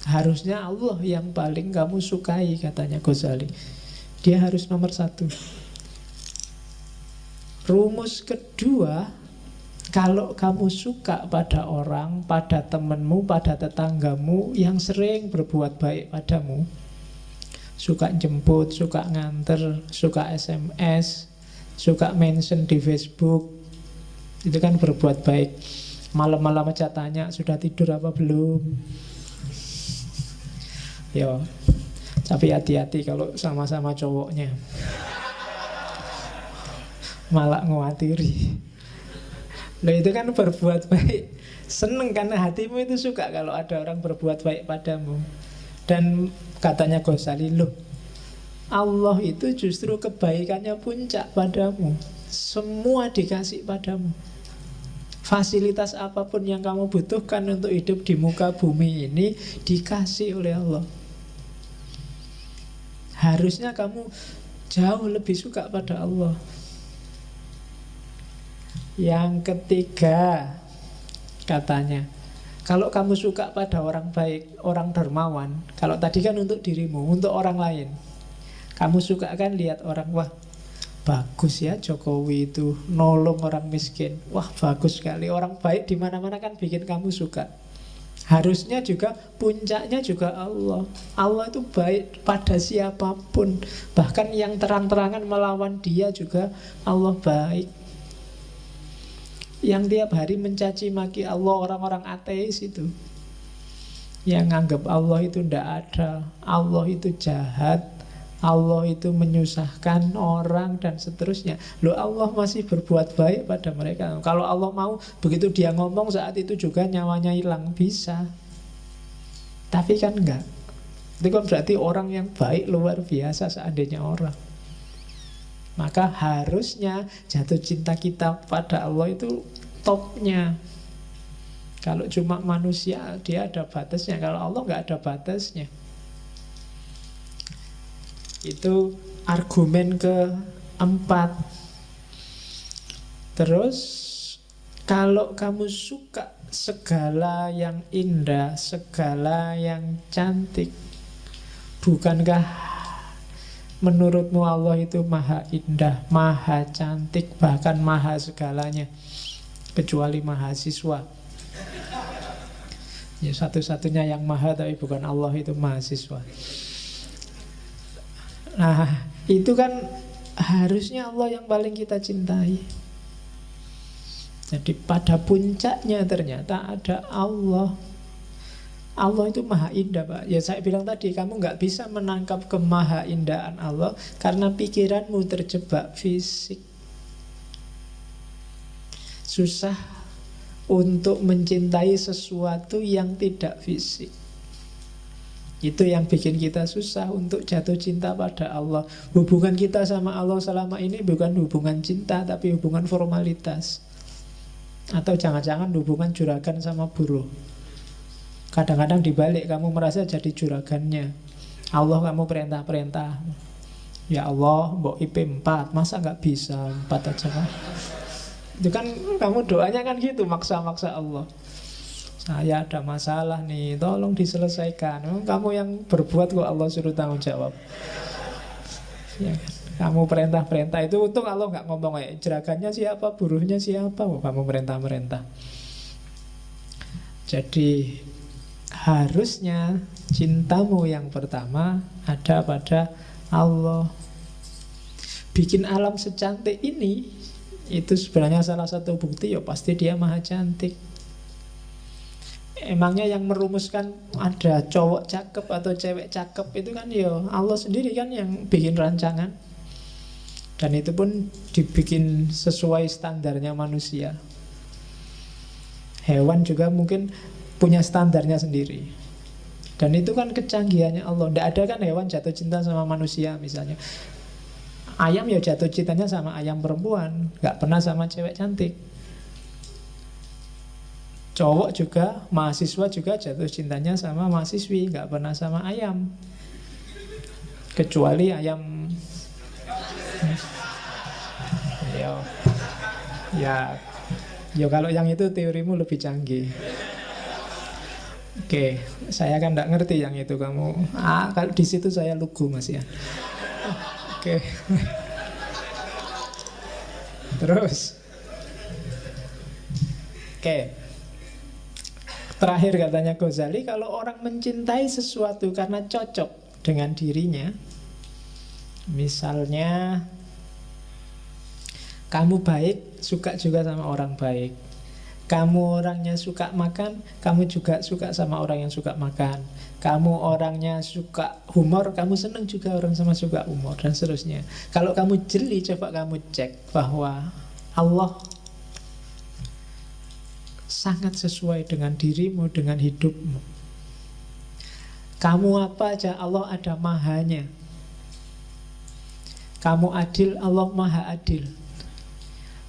Speaker 1: Harusnya Allah yang paling kamu sukai katanya Ghazali. Dia harus nomor satu. Rumus kedua, kalau kamu suka pada orang, pada temanmu, pada tetanggamu yang sering berbuat baik padamu, suka jemput, suka nganter, suka SMS, suka mention di Facebook, itu kan berbuat baik. Malam-malam aja tanya, sudah tidur apa belum? Yo, tapi hati-hati kalau sama-sama cowoknya, malah ngewatiri. Loh itu kan berbuat baik. Seneng karena hatimu itu suka kalau ada orang berbuat baik padamu. Dan katanya Ghazali, loh Allah itu justru kebaikannya puncak padamu. Semua dikasih padamu. Fasilitas apapun yang kamu butuhkan untuk hidup di muka bumi ini dikasih oleh Allah. Harusnya kamu jauh lebih suka pada Allah. Yang ketiga, katanya, kalau kamu suka pada orang baik, orang dermawan, kalau tadi kan untuk dirimu, untuk orang lain, kamu suka kan lihat orang, wah bagus ya Jokowi itu nolong orang miskin, wah bagus sekali, orang baik di mana-mana kan bikin kamu suka. Harusnya juga puncaknya juga Allah. Allah itu baik pada siapapun, bahkan yang terang-terangan melawan dia juga Allah baik. Yang tiap hari mencaci maki Allah, orang-orang ateis itu, yang nganggap Allah itu tidak ada, Allah itu jahat, Allah itu menyusahkan orang dan seterusnya. Loh Allah masih berbuat baik pada mereka. Kalau Allah mau, begitu dia ngomong saat itu juga nyawanya hilang, bisa. Tapi kan enggak. Itu kan berarti orang yang baik luar biasa seandainya orang. Maka harusnya jatuh cinta kita pada Allah itu topnya. Kalau cuma manusia, dia ada batasnya. Kalau Allah nggak ada batasnya. Itu argumen keempat. Terus, kalau kamu suka segala yang indah, segala yang cantik, bukankah menurutmu Allah itu maha indah, maha cantik, bahkan maha segalanya, kecuali mahasiswa? Ya, satu-satunya yang maha tapi bukan Allah itu mahasiswa. Nah, itu kan harusnya Allah yang paling kita cintai. Jadi pada puncaknya ternyata ada Allah. Allah itu maha indah, Pak. Ya saya bilang tadi, kamu nggak bisa menangkap kemahaindahan Allah karena pikiranmu terjebak fisik. Susah untuk mencintai sesuatu yang tidak fisik. Itu yang bikin kita susah untuk jatuh cinta pada Allah. Hubungan kita sama Allah selama ini bukan hubungan cinta, tapi hubungan formalitas. Atau jangan-jangan hubungan juragan sama buruh. Kadang-kadang dibalik, kamu merasa jadi juragannya Allah, kamu perintah-perintah. Ya Allah, mbok IP 4, masa nggak bisa 4 aja kan? Itu kan kamu doanya kan gitu, maksa-maksa Allah. Saya ada masalah nih, tolong diselesaikan. Kamu yang berbuat kok Allah suruh tanggung jawab. Ya kan? Kamu perintah-perintah itu, untung Allah nggak ngomong juragannya siapa, buruhnya siapa. Kamu perintah-perintah. Jadi harusnya cintamu yang pertama ada pada Allah. Bikin alam secantik ini, itu sebenarnya salah satu bukti, ya pasti dia maha cantik. Emangnya yang merumuskan ada cowok cakep atau cewek cakep itu kan ya Allah sendiri kan yang bikin rancangan. Dan itu pun dibikin sesuai standarnya manusia. Hewan juga mungkin punya standarnya sendiri. Dan itu kan kecanggihannya Allah. Tidak ada kan hewan jatuh cinta sama manusia misalnya. Ayam ya jatuh cintanya sama ayam perempuan, gak pernah sama cewek cantik. Cowok juga, mahasiswa juga jatuh cintanya sama mahasiswi, gak pernah sama ayam. Kecuali ayam ya kalau yang itu teorimu lebih canggih. Oke, saya kan tidak ngerti yang itu kamu. Kalau di situ saya lugu Mas ya. Oke. Terus. Oke. Terakhir katanya Ghazali, kalau orang mencintai sesuatu karena cocok dengan dirinya, misalnya kamu baik, suka juga sama orang baik. Kamu orangnya suka makan, kamu juga suka sama orang yang suka makan. Kamu orangnya suka humor, kamu senang juga orang sama suka humor, dan seterusnya. Kalau kamu jeli, coba kamu cek bahwa Allah sangat sesuai dengan dirimu, dengan hidupmu. Kamu apa aja, Allah ada mahanya. Kamu adil, Allah maha adil.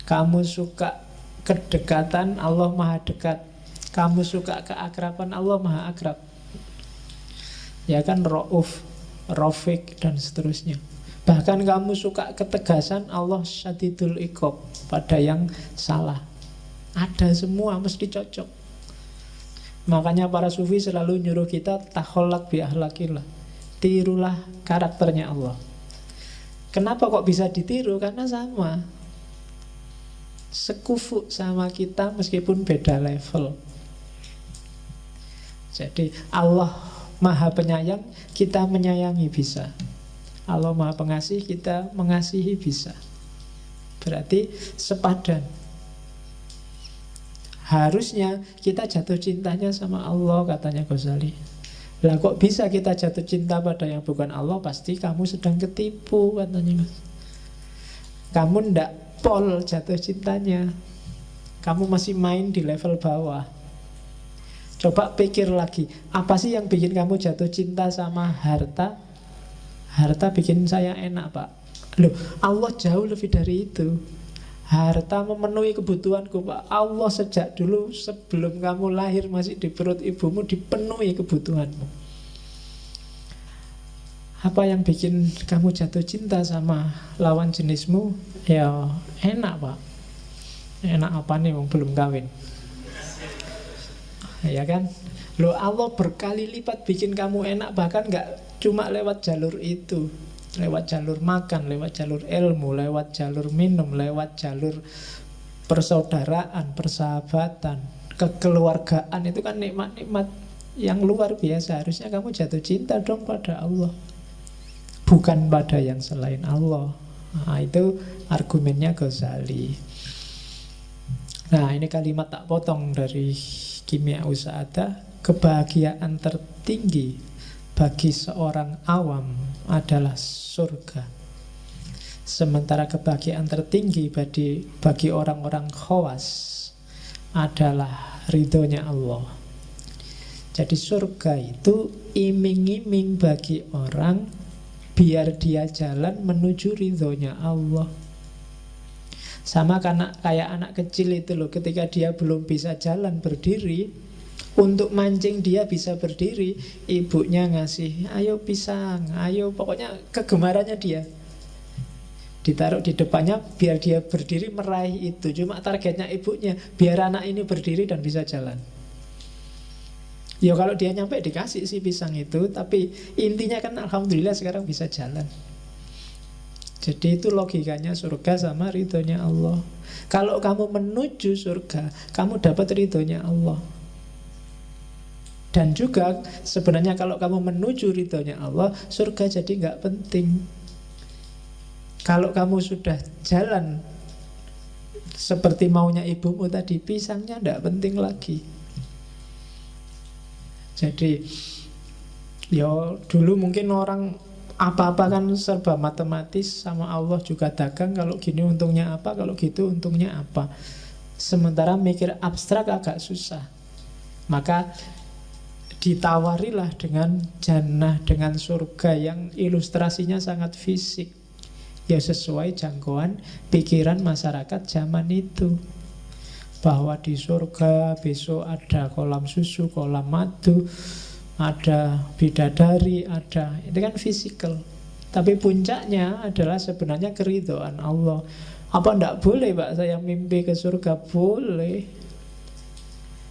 Speaker 1: Kamu suka kedekatan, Allah maha dekat. Kamu suka keakraban, Allah maha akrab. Ya kan, Rauf, Rafiq, dan seterusnya. Bahkan kamu suka ketegasan, Allah syadidul iqab pada yang salah. Ada semua, mesti cocok. Makanya para sufi selalu nyuruh kita takholak bi ahlakillah. Tirulah karakternya Allah. Kenapa kok bisa ditiru? Karena sama, sekufu sama kita meskipun beda level. Jadi Allah maha penyayang, kita menyayangi bisa. Allah maha pengasih, kita mengasihi bisa. Berarti sepadan. Harusnya kita jatuh cintanya sama Allah, katanya Ghazali. Lah kok bisa kita jatuh cinta pada yang bukan Allah? Pasti kamu sedang ketipu, katanya. Kamu ndak pol jatuh cintanya. Kamu masih main di level bawah. Coba pikir lagi, apa sih yang bikin kamu jatuh cinta sama harta? Harta bikin saya enak, Pak. Loh, Allah jauh lebih dari itu. Harta memenuhi kebutuhanku, Pak. Allah sejak dulu sebelum kamu lahir masih di perut ibumu dipenuhi kebutuhanmu. Apa yang bikin kamu jatuh cinta sama lawan jenismu? Ya enak, Pak. Enak apa nih, belum kawin? Ya kan? Loh, Allah berkali lipat bikin kamu enak. Bahkan gak cuma lewat jalur itu, lewat jalur makan, lewat jalur ilmu, lewat jalur minum, lewat jalur persaudaraan, persahabatan, kekeluargaan. Itu kan nikmat-nikmat yang luar biasa. Harusnya kamu jatuh cinta dong pada Allah, bukan pada yang selain Allah. Nah, itu argumennya Ghazali. Nah, ini kalimat tak potong dari Kimia Usa'adah. Kebahagiaan tertinggi bagi seorang awam adalah surga, sementara kebahagiaan tertinggi bagi orang-orang khawas adalah ridhonya Allah. Jadi surga itu iming-iming bagi orang biar dia jalan menuju ridhonya Allah. Sama kayak anak kecil itu loh, ketika dia belum bisa jalan berdiri, untuk mancing dia bisa berdiri, ibunya ngasih, ayo pisang, ayo, pokoknya kegemarannya dia ditaruh di depannya biar dia berdiri meraih itu. Cuma targetnya ibunya biar anak ini berdiri dan bisa jalan. Ya kalau dia nyampe dikasih sih pisang itu, tapi intinya kan alhamdulillah sekarang bisa jalan. Jadi itu logikanya surga sama ridhonya Allah. Kalau kamu menuju surga, kamu dapat ridhonya Allah. Dan juga sebenarnya kalau kamu menuju ridhonya Allah, surga jadi nggak penting. Kalau kamu sudah jalan seperti maunya ibumu tadi, pisangnya nggak penting lagi. Jadi ya dulu mungkin orang apa-apa kan serba matematis, sama Allah juga dagang. Kalau gini untungnya apa, kalau gitu untungnya apa. Sementara mikir abstrak agak susah. Maka ditawarilah dengan jannah, dengan surga yang ilustrasinya sangat fisik, ya sesuai jangkauan pikiran masyarakat zaman itu, bahwa di surga besok ada kolam susu, kolam madu, ada bidadari, ada, itu kan fisikal. Tapi puncaknya adalah sebenarnya keridhaan Allah. Apa ndak boleh Pak saya mimpi ke surga? Boleh.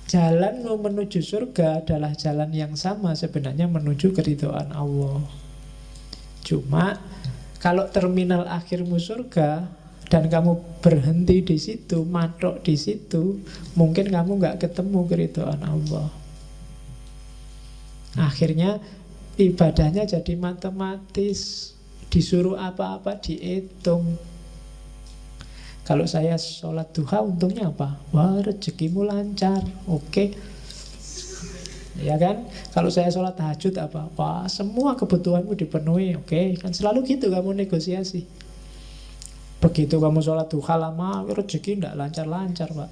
Speaker 1: Jalan menuju surga adalah jalan yang sama sebenarnya menuju keridhaan Allah. Cuma kalau terminal akhirmu surga dan kamu berhenti di situ, matok di situ, mungkin kamu nggak ketemu keridhaan Allah. Akhirnya ibadahnya jadi matematis, disuruh apa-apa dihitung. Kalau saya sholat duha untungnya apa? Wah, rezekimu lancar. Oke. Ya kan? Kalau saya sholat tahajud apa? Wah, semua kebutuhanmu dipenuhi. Oke, kan selalu gitu kamu negosiasi. Begitu kamu sholat duha lama, rezeki tidak lancar-lancar, Pak.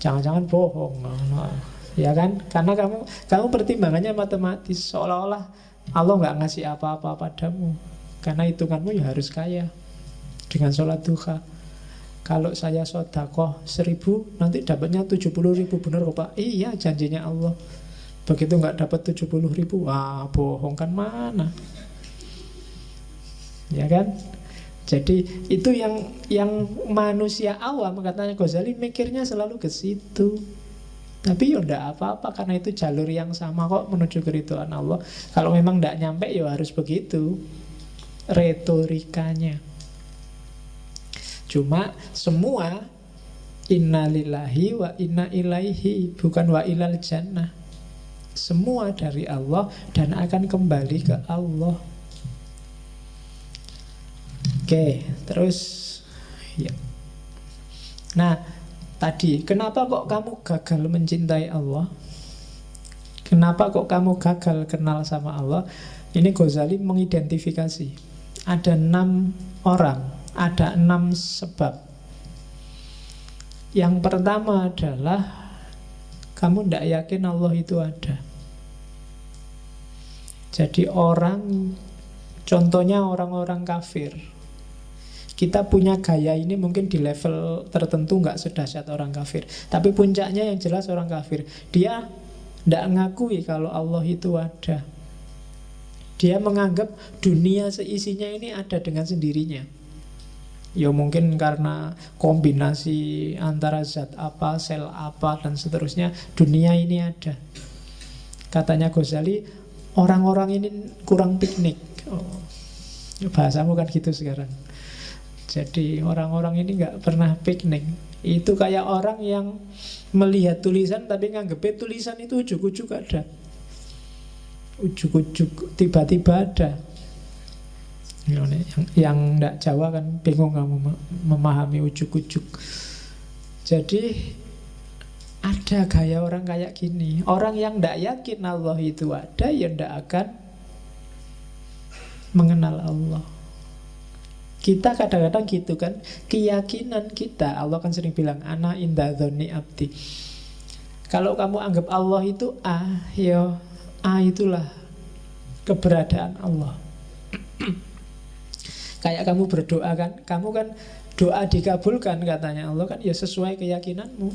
Speaker 1: Jangan-jangan bohong. Nah, ya kan? Karena kamu pertimbangannya matematis, seolah-olah Allah nggak ngasih apa-apa padamu. Karena hitunganmu ya harus kaya dengan sholat duha. Kalau saya sedekah 1.000, nanti dapatnya 70.000, benar kok Pak? Iya, janjinya Allah. Begitu nggak dapat 70.000, wah bohong kan mana? Ya kan? Jadi itu yang manusia awam, katanya Ghazali, mikirnya selalu ke situ. Tapi ya enggak apa-apa, karena itu jalur yang sama kok menuju keridhaan Allah. Kalau memang enggak nyampe ya harus begitu retorikanya. Cuma semua innalillahi wa inna ilaihi, bukan wa ilal jannah. Semua dari Allah dan akan kembali ke Allah. Oke, terus ya. Nah, tadi kenapa kok kamu gagal mencintai Allah? Kenapa kok kamu gagal kenal sama Allah? Ini Ghazali mengidentifikasi. Ada 6 orang, ada 6 sebab. Yang pertama adalah kamu tidak yakin Allah itu ada. Jadi contohnya orang-orang kafir. Kita punya gaya ini mungkin di level tertentu nggak sedahsyat orang kafir. Tapi puncaknya yang jelas orang kafir. Dia tidak ngakui kalau Allah itu ada. Dia menganggap dunia seisinya ini ada dengan sendirinya. Ya mungkin karena kombinasi antara zat apa, sel apa, dan seterusnya, dunia ini ada. Katanya Ghazali, orang-orang ini kurang piknik. Oh, bahasamu kan gitu sekarang. Jadi orang-orang ini nggak pernah piknik. Itu kayak orang yang melihat tulisan tapi nganggepnya tulisan itu ujuk-ujuk ada. Ujuk-ujuk tiba-tiba ada. Yang nggak Jawa kan bingung kamu memahami ujuk-ujuk. Jadi ada gaya orang kayak gini. Orang yang nggak yakin Allah itu ada, ya nggak akan mengenal Allah. Kita kadang-kadang gitu kan. Keyakinan kita, Allah kan sering bilang ana inda dzonni abdi. Kalau kamu anggap Allah itu A, ya A itulah keberadaan Allah. Kayak kamu berdoa kan, kamu kan doa dikabulkan katanya Allah kan, ya sesuai keyakinanmu.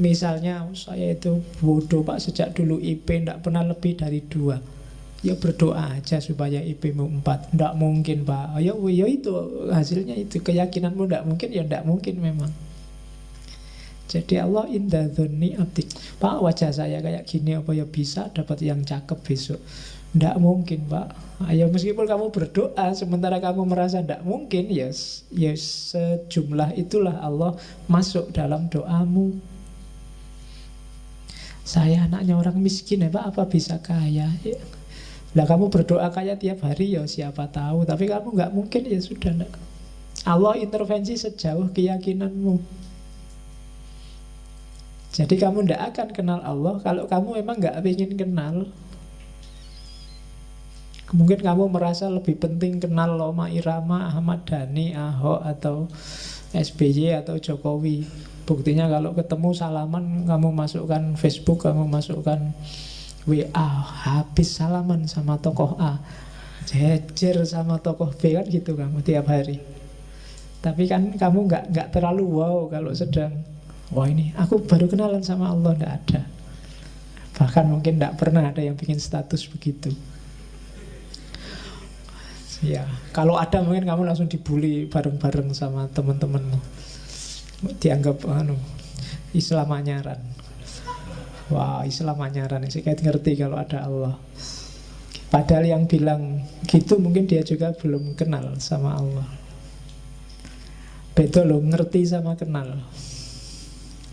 Speaker 1: Misalnya saya itu bodoh Pak, sejak dulu IP tidak pernah lebih dari 2. Ya berdoa aja supaya IP-mu 4. Tidak mungkin Pak. Ya itu hasilnya itu. Keyakinanmu tidak mungkin, ya tidak mungkin memang. Jadi Allah inda dzonni abdi. Pak, wajah saya kayak gini, apa ya bisa dapat yang cakep besok? Tidak mungkin Pak. Ayo, meskipun kamu berdoa sementara kamu merasa tidak mungkin, ya sejumlah itulah Allah masuk dalam doamu. Saya anaknya orang miskin ya Pak, apa bisa kaya ya. Lah kamu berdoa kaya tiap hari, ya siapa tahu. Tapi kamu nggak mungkin, ya sudah enggak. Allah intervensi sejauh keyakinanmu. Jadi kamu tidak akan kenal Allah kalau kamu memang nggak ingin kenal. Mungkin kamu merasa lebih penting kenal Roma Irama, Ahmad Dhani, Ahok, atau SBY atau Jokowi. Buktinya kalau ketemu salaman, kamu masukkan Facebook, kamu masukkan WA, habis salaman sama tokoh A, jejer sama tokoh B, kan gitu kamu tiap hari. Tapi kan kamu nggak terlalu wow kalau sedang, wah ini aku baru kenalan sama Allah, nggak ada. Bahkan mungkin nggak pernah ada yang bikin status begitu. Ya, kalau ada mungkin kamu langsung dibully bareng-bareng sama teman-temanmu. Dianggap Islam anyaran. Wah, Islam anyaran sih, kayak ngerti kalau ada Allah. Padahal yang bilang gitu mungkin dia juga belum kenal sama Allah. Beda loh, ngerti sama kenal.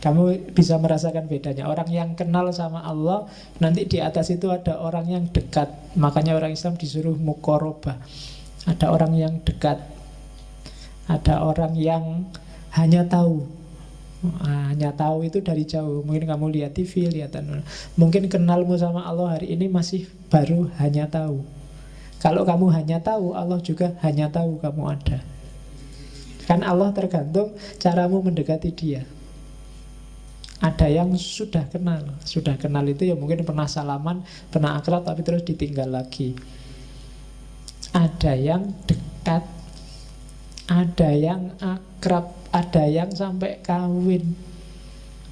Speaker 1: Kamu bisa merasakan bedanya. Orang yang kenal sama Allah, nanti di atas itu ada orang yang dekat. Makanya orang Islam disuruh muqarabah. Ada orang yang dekat, ada orang yang hanya tahu. Hanya tahu itu dari jauh. Mungkin kamu lihat TV, mungkin kenalmu sama Allah hari ini masih baru hanya tahu. Kalau kamu hanya tahu, Allah juga hanya tahu kamu ada. Kan Allah tergantung caramu mendekati Dia. Ada yang sudah kenal. Sudah kenal itu ya mungkin pernah salaman, pernah akrab, tapi terus ditinggal lagi. Ada yang dekat, ada yang akrab, ada yang sampai kawin.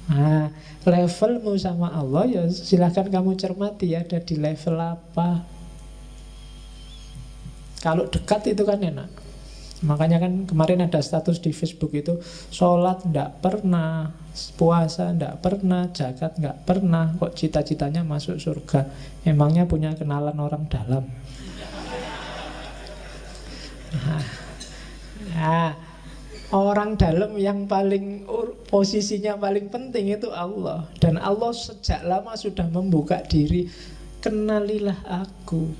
Speaker 1: Nah, levelmu sama Allah ya silahkan kamu cermati, ada di level apa. Kalau dekat itu kan enak. Makanya kan kemarin ada status di Facebook itu, sholat nggak pernah, puasa nggak pernah, zakat nggak pernah, kok cita-citanya masuk surga. Emangnya punya kenalan orang dalam? Nah, orang dalam yang paling posisinya paling penting itu Allah. Dan Allah sejak lama sudah membuka diri, kenalilah aku.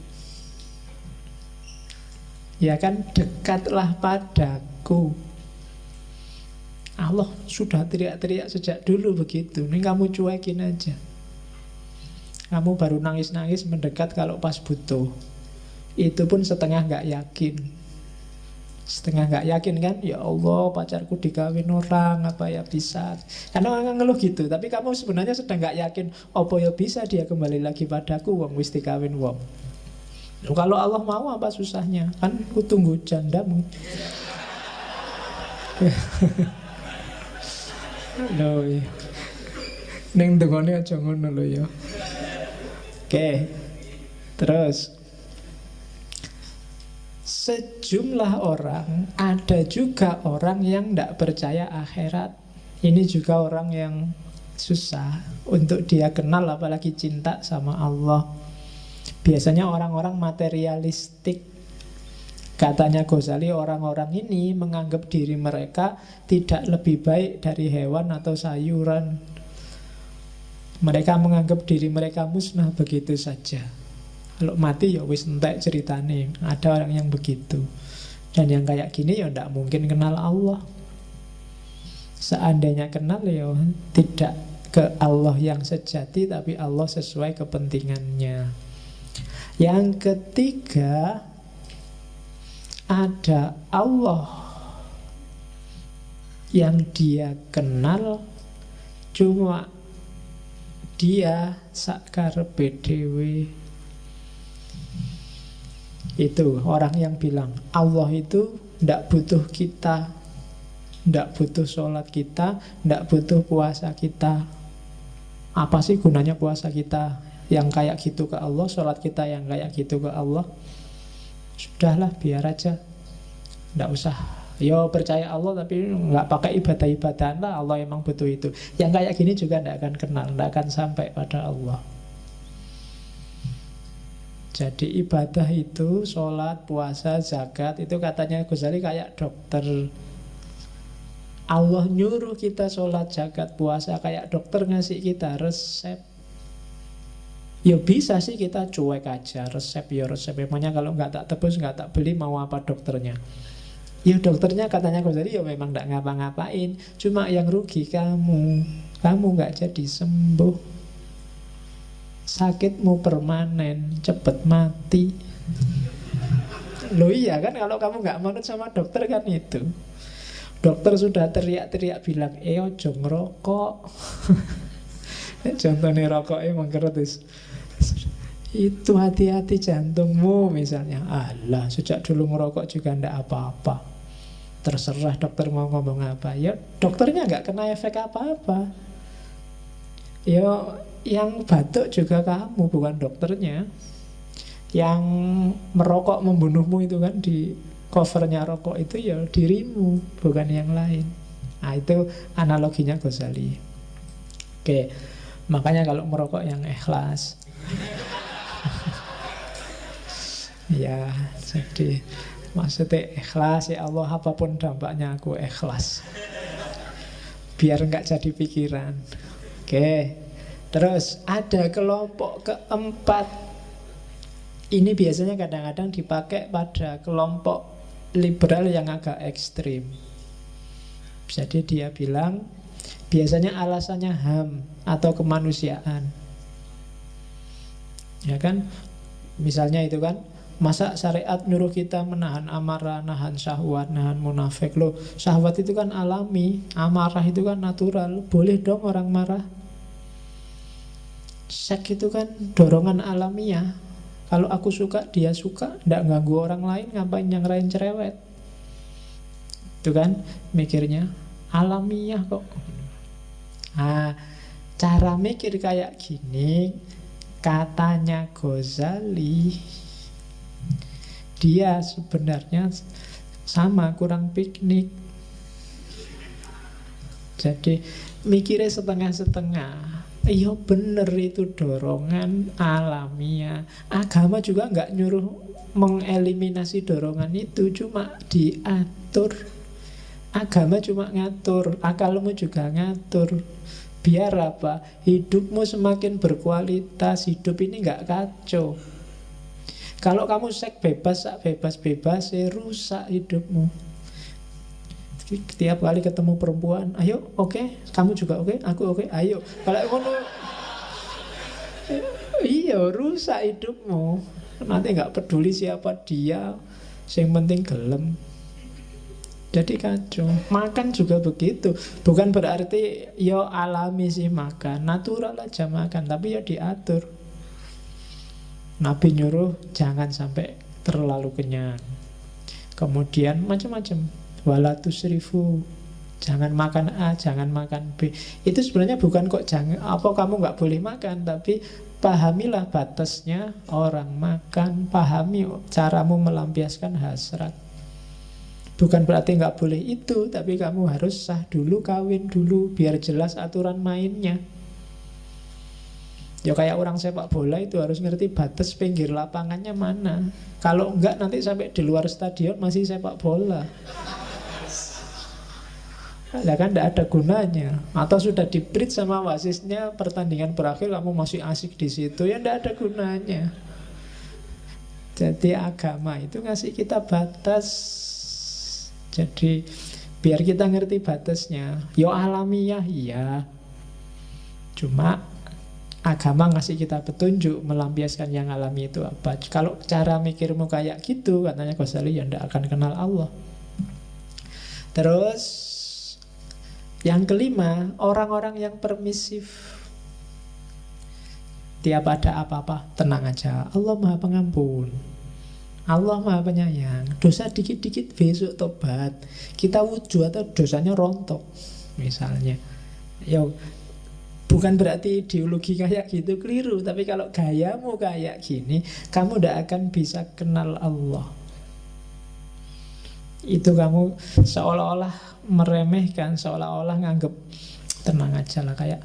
Speaker 1: Ya kan, dekatlah padaku. Allah sudah teriak-teriak sejak dulu begitu. Ini kamu cuekin aja. Kamu baru nangis-nangis mendekat kalau pas butuh. Itu pun setengah gak yakin. Setengah gak yakin kan, ya Allah pacarku dikawin orang, apa ya bisa. Karena orang ngeluh gitu. Tapi kamu sebenarnya sedang gak yakin, apa ya bisa dia kembali lagi padaku, wong wis dikawin wong. Kalau Allah mau apa susahnya? Kan ku tunggu jandamu. Loh, ning dengone aja ngono lho ya. Oke. Terus sejumlah orang, ada juga orang yang tidak percaya akhirat. Ini juga orang yang susah untuk dia kenal, apalagi cinta sama Allah. Biasanya orang-orang materialistik. Katanya Ghazali, orang-orang ini menganggap diri mereka tidak lebih baik dari hewan atau sayuran. Mereka menganggap diri mereka musnah begitu saja. Kalau mati ya wis entek ceritane. Ada orang yang begitu. Dan yang kayak gini ya tidak mungkin kenal Allah. Seandainya kenal ya tidak ke Allah yang sejati, tapi Allah sesuai kepentingannya. Yang ketiga, ada Allah yang dia kenal, cuma dia sakarepe dhewe. Itu orang yang bilang Allah itu tidak butuh kita, tidak butuh sholat kita, tidak butuh puasa kita. Apa sih gunanya puasa kita yang kayak gitu ke Allah, sholat kita yang kayak gitu ke Allah? Sudahlah, biar aja, tidak usah. Yo percaya Allah tapi nggak pakai ibadah-ibadahan lah. Allah emang butuh itu. Yang kayak gini juga tidak akan kenal, tidak akan sampai pada Allah. Jadi ibadah itu, sholat, puasa, zakat, itu katanya Ghazali kayak dokter. Allah nyuruh kita sholat, zakat, puasa, kayak dokter ngasih kita resep. Ya bisa sih kita cuek aja, resep ya resep. Emangnya kalau nggak tak tebus, nggak tak beli, mau apa dokternya? Ya dokternya katanya Ghazali ya memang nggak ngapa-ngapain. Cuma yang rugi kamu nggak jadi sembuh. Sakitmu permanen, cepet mati. Loh iya kan, kalau kamu nggak manut sama dokter kan itu. Dokter sudah teriak-teriak bilang, ojo ngerokok. Contohnya rokoknya mengkerotis. Itu hati-hati jantungmu misalnya. Alah, sejak dulu ngerokok juga ndak apa-apa. Terserah dokter mau ngomong apa. Ya dokternya nggak kena efek apa-apa. Ya yang batuk juga kamu, bukan dokternya. Yang merokok membunuhmu itu kan di covernya rokok itu ya dirimu, bukan yang lain. Nah itu analoginya Ghazali. Oke, makanya kalau merokok yang ikhlas. Ya, jadi maksudnya ikhlas, ya Allah apapun dampaknya aku ikhlas. Biar nggak jadi pikiran. Oke, terus ada kelompok keempat. Ini biasanya kadang-kadang dipakai pada kelompok liberal yang agak ekstrim. Jadi dia bilang biasanya alasannya HAM atau kemanusiaan. Ya kan? Misalnya itu kan, masa syariat nyuruh kita menahan amarah, nahan syahwat, nahan munafik. Loh, syahwat itu kan alami, amarah itu kan natural. Boleh dong orang marah. Seks itu kan dorongan alamiah. Kalau aku suka, dia suka, tidak ganggu orang lain, ngapain yang lain cerewet. Itu kan mikirnya alamiah kok. Nah, cara mikir kayak gini, katanya Ghazali, dia sebenarnya sama, kurang piknik. Jadi mikirnya setengah-setengah. Iya bener, itu dorongan alamiah. Agama juga nggak nyuruh mengeliminasi dorongan itu, cuma diatur. Agama cuma ngatur, akalmu juga ngatur. Biar apa? Hidupmu semakin berkualitas, hidup ini nggak kacau. Kalau kamu seks bebas, bebas-bebas, rusak hidupmu. Tiap kali ketemu perempuan, ayo, oke, kamu juga oke, aku oke, ayo. Kalau ngono, iya, rusak hidupmu. Nanti nggak peduli siapa dia, yang penting gelem. Jadi kacau. Makan juga begitu. Bukan berarti yo alami sih makan, natural aja makan, tapi ya diatur. Nabi nyuruh jangan sampai terlalu kenyang. Kemudian macam-macam. wala tusrifu, jangan makan A, jangan makan B. Itu sebenarnya bukan kok jangan apa kamu nggak boleh makan, tapi pahamilah batasnya orang makan, pahami caramu melampiaskan hasrat. Bukan berarti nggak boleh itu, tapi kamu harus sah dulu, kawin dulu, biar jelas aturan mainnya. Ya kayak orang sepak bola itu harus ngerti batas pinggir lapangannya mana. Kalau enggak nanti sampai di luar stadion masih sepak bola. Ya kan tidak ada gunanya. Atau sudah di-bridge sama wasitnya, pertandingan berakhir kamu masih asik di situ, ya tidak ada gunanya. Jadi agama itu ngasih kita batas. Jadi biar kita ngerti batasnya. Yo alamiah iya. Cuma agama ngasih kita petunjuk melampiaskan yang alami itu apa. Kalau cara mikirmu kayak gitu, katanya Ghazali, ya tidak akan kenal Allah. Terus yang kelima, orang-orang yang permisif. Tiap ada apa-apa, tenang aja, Allah Maha Pengampun, Allah Maha Penyayang. Dosa dikit-dikit besok tobat. Kita wudhu atau dosanya rontok misalnya. Ya bukan berarti ideologi kayak gitu keliru, tapi kalau gayamu kayak gini, kamu tidak akan bisa kenal Allah. Itu kamu seolah-olah meremehkan, seolah-olah nganggep tenang aja lah, kayak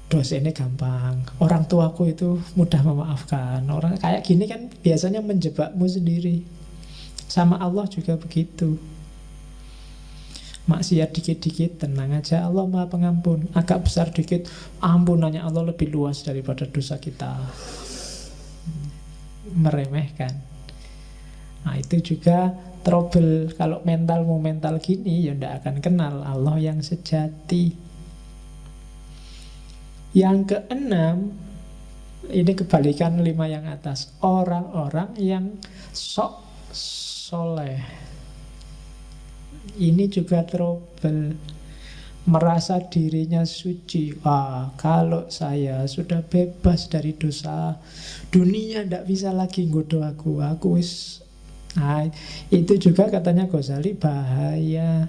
Speaker 1: dosa ini gampang, orang tuaku itu mudah memaafkan. Orang kayak gini kan biasanya menjebakmu sendiri. Sama Allah juga begitu. Maksiat dikit-dikit, tenang aja, Allah Maha Pengampun. Agak besar dikit, ampunannya Allah lebih luas daripada dosa kita. Meremehkan. Nah itu juga trouble. Kalau mentalmu mental gini, ya tidak akan kenal Allah yang sejati. Yang keenam, ini kebalikan 5 yang atas. Orang-orang yang sok soleh. Ini juga trouble. Merasa dirinya suci. Wah, kalau saya sudah bebas dari dosa, dunia tidak bisa lagi nggoda aku. Aku wis. Nah, itu juga katanya Ghazali bahaya.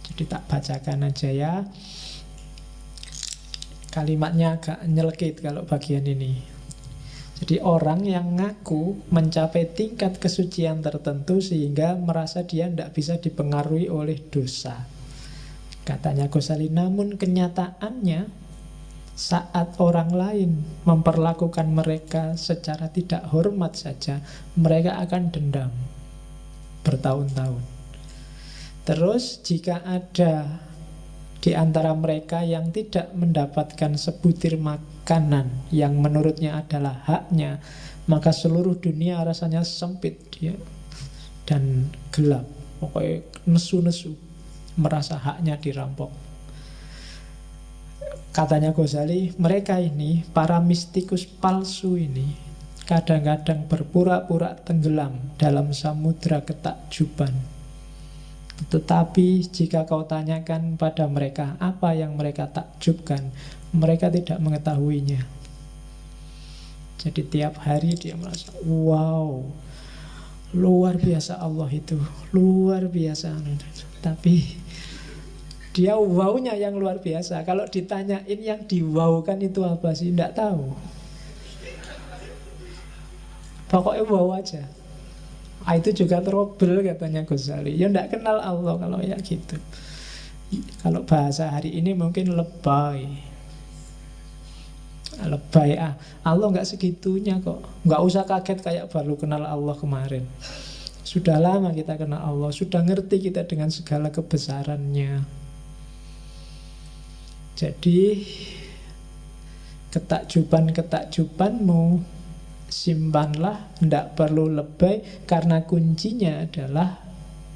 Speaker 1: Jadi tak bacakan aja ya. Kalimatnya agak nyelekit kalau bagian ini. Jadi orang yang ngaku mencapai tingkat kesucian tertentu sehingga merasa dia tidak bisa dipengaruhi oleh dosa. Katanya Ghazali, namun kenyataannya saat orang lain memperlakukan mereka secara tidak hormat saja, mereka akan dendam bertahun-tahun. Terus jika ada di antara mereka yang tidak mendapatkan sebutir makanan yang menurutnya adalah haknya, maka seluruh dunia rasanya sempit dia dan gelap. Pokoknya nesu-nesu, merasa haknya dirampok. Katanya Ghazali, mereka ini, para mistikus palsu ini, kadang-kadang berpura-pura tenggelam dalam samudra ketakjuban. Tetapi jika kau tanyakan pada mereka apa yang mereka takjubkan, mereka tidak mengetahuinya. Jadi tiap hari dia merasa, wow, luar biasa Allah itu, luar biasa. Tapi dia wow-nya yang luar biasa. Kalau ditanyain yang diwaukan itu apa sih, tidak tahu. Pokoknya wow aja. Itu juga trouble katanya Ghazali. Ya tidak kenal Allah kalau ya gitu. Kalau bahasa hari ini mungkin lebay. Lebay Allah nggak segitunya kok. Nggak usah kaget kayak baru kenal Allah kemarin. Sudah lama kita kenal Allah, sudah ngerti kita dengan segala kebesarannya. Jadi ketakjuban-ketakjubanmu simpanlah, tidak perlu lebay, karena kuncinya adalah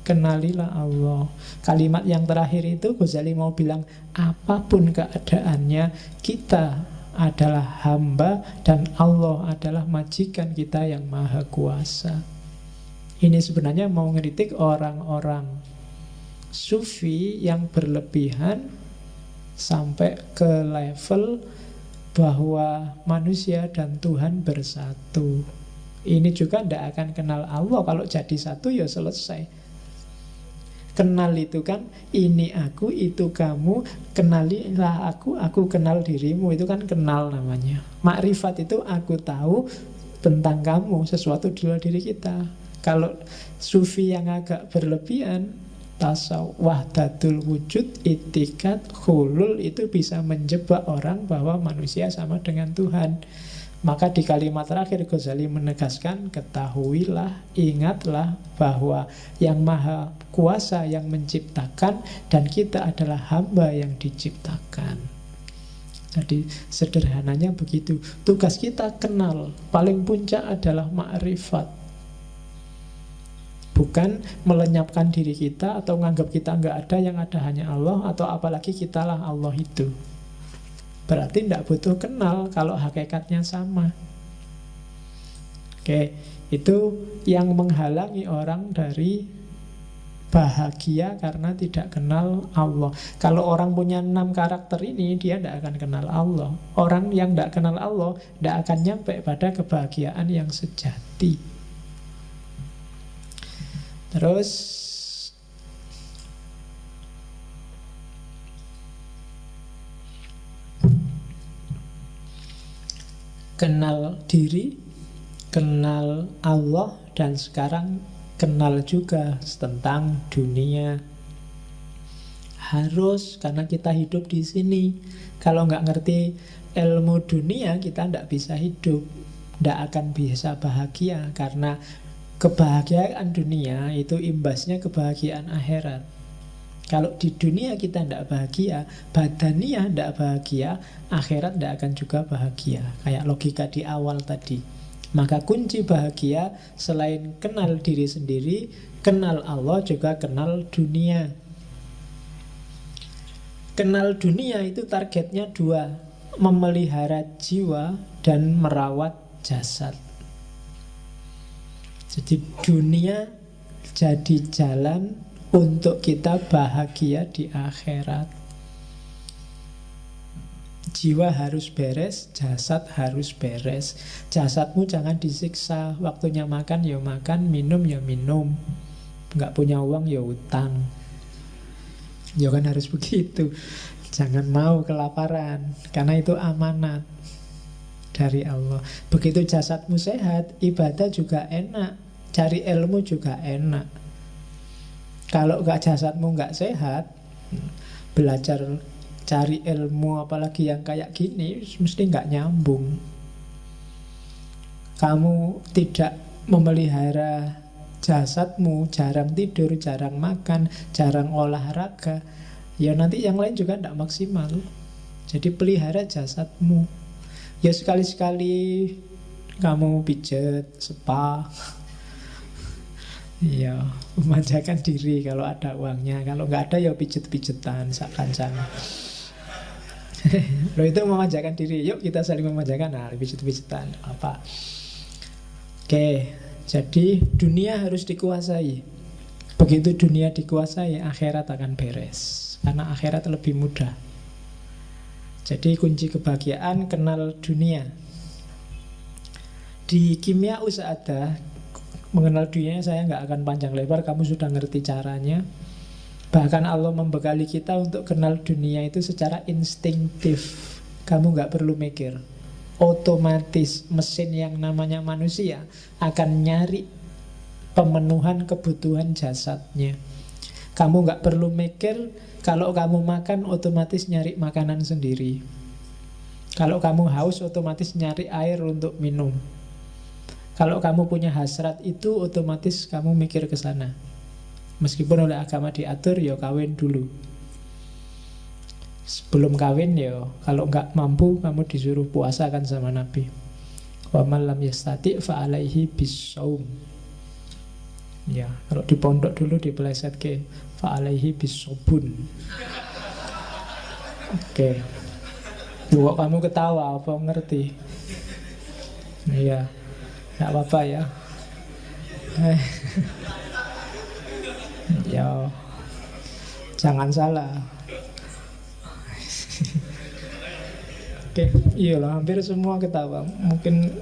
Speaker 1: kenalilah Allah. Kalimat yang terakhir itu Ghazali mau bilang, apapun keadaannya, kita adalah hamba dan Allah adalah majikan kita yang maha kuasa. Ini sebenarnya mau ngeritik orang-orang sufi yang berlebihan sampai ke level bahwa manusia dan Tuhan bersatu. Ini juga tidak akan kenal Allah. Kalau jadi satu ya selesai. Kenal itu kan, ini aku, itu kamu, kenalilah aku kenal dirimu. Itu kan kenal namanya. Makrifat itu aku tahu tentang kamu, sesuatu di luar diri kita. Kalau sufi yang agak berlebihan, tasawuf, wahdatul wujud, itikat, hulul, itu bisa menjebak orang bahwa manusia sama dengan Tuhan. Maka di kalimat terakhir Ghazali menegaskan, ketahuilah, ingatlah bahwa yang maha kuasa yang menciptakan, dan kita adalah hamba yang diciptakan. Jadi sederhananya begitu. Tugas kita kenal, paling puncak adalah ma'rifat. Bukan melenyapkan diri kita atau menganggap kita nggak ada, yang ada hanya Allah, atau apalagi kitalah Allah itu. Berarti tidak butuh kenal kalau hakikatnya sama. Oke, itu yang menghalangi orang dari bahagia karena tidak kenal Allah. Kalau orang punya 6 karakter ini, dia tidak akan kenal Allah. Orang yang tidak kenal Allah tidak akan nyampe pada kebahagiaan yang sejati. Terus kenal diri, kenal Allah, dan sekarang kenal juga tentang dunia. Harus, karena kita hidup di sini. Kalau nggak ngerti ilmu dunia, kita nggak bisa hidup, nggak akan bisa bahagia. Karena kebahagiaan dunia itu imbasnya kebahagiaan akhirat. Kalau di dunia kita tidak bahagia, badaniah tidak bahagia, akhirat tidak akan juga bahagia. Kayak logika di awal tadi. Maka kunci bahagia selain kenal diri sendiri, kenal Allah, juga kenal dunia. Kenal dunia itu targetnya 2, memelihara jiwa dan merawat jasad. Jadi dunia jadi jalan untuk kita bahagia di akhirat. Jiwa harus beres, jasad harus beres. Jasadmu jangan disiksa. Waktunya makan ya makan, minum ya minum. Nggak punya uang ya utang. Ya kan harus begitu. Jangan mau kelaparan, karena itu amanat dari Allah. Begitu jasadmu sehat, ibadah juga enak, cari ilmu juga enak. Kalau jasadmu nggak sehat, belajar cari ilmu apalagi yang kayak gini mesti nggak nyambung. Kamu tidak memelihara jasadmu, jarang tidur, jarang makan, jarang olahraga, ya nanti yang lain juga tidak maksimal. Jadi pelihara jasadmu. Ya sekali-sekali kamu pijet, spa, iya, memanjakan diri kalau ada uangnya. Kalau nggak ada ya pijet-pijetan sak-kancang. Loh, itu memanjakan diri. Yuk kita saling memanjakan. Nah, pijet-pijetan apa. Oke, jadi dunia harus dikuasai. Begitu dunia dikuasai, akhirat akan beres. Karena akhirat lebih mudah. Jadi kunci kebahagiaan kenal dunia. Di kimia ada mengenal dunia, saya nggak akan panjang lebar, kamu sudah ngerti caranya. Bahkan Allah membekali kita untuk kenal dunia itu secara instinktif. Kamu nggak perlu mikir. Otomatis mesin yang namanya manusia akan nyari pemenuhan kebutuhan jasadnya. Kamu nggak perlu mikir. Kalau kamu makan, otomatis nyari makanan sendiri. Kalau kamu haus, otomatis nyari air untuk minum. Kalau kamu punya hasrat itu, otomatis kamu mikir ke sana. Meskipun oleh agama diatur, ya kawin dulu. Sebelum kawin, ya kalau nggak mampu, kamu disuruh puasa kan sama Nabi. Wa man lam yastati' fa alaihi bissaum. Ya, kalau di pondok dulu dipeleset ke fa alaihi bissobun. Oke. Kok kamu ketawa, apa ngerti? Iya. Nggak apa-apa ya. Ya, jangan salah. Oke, iyalah hampir semua ketawa.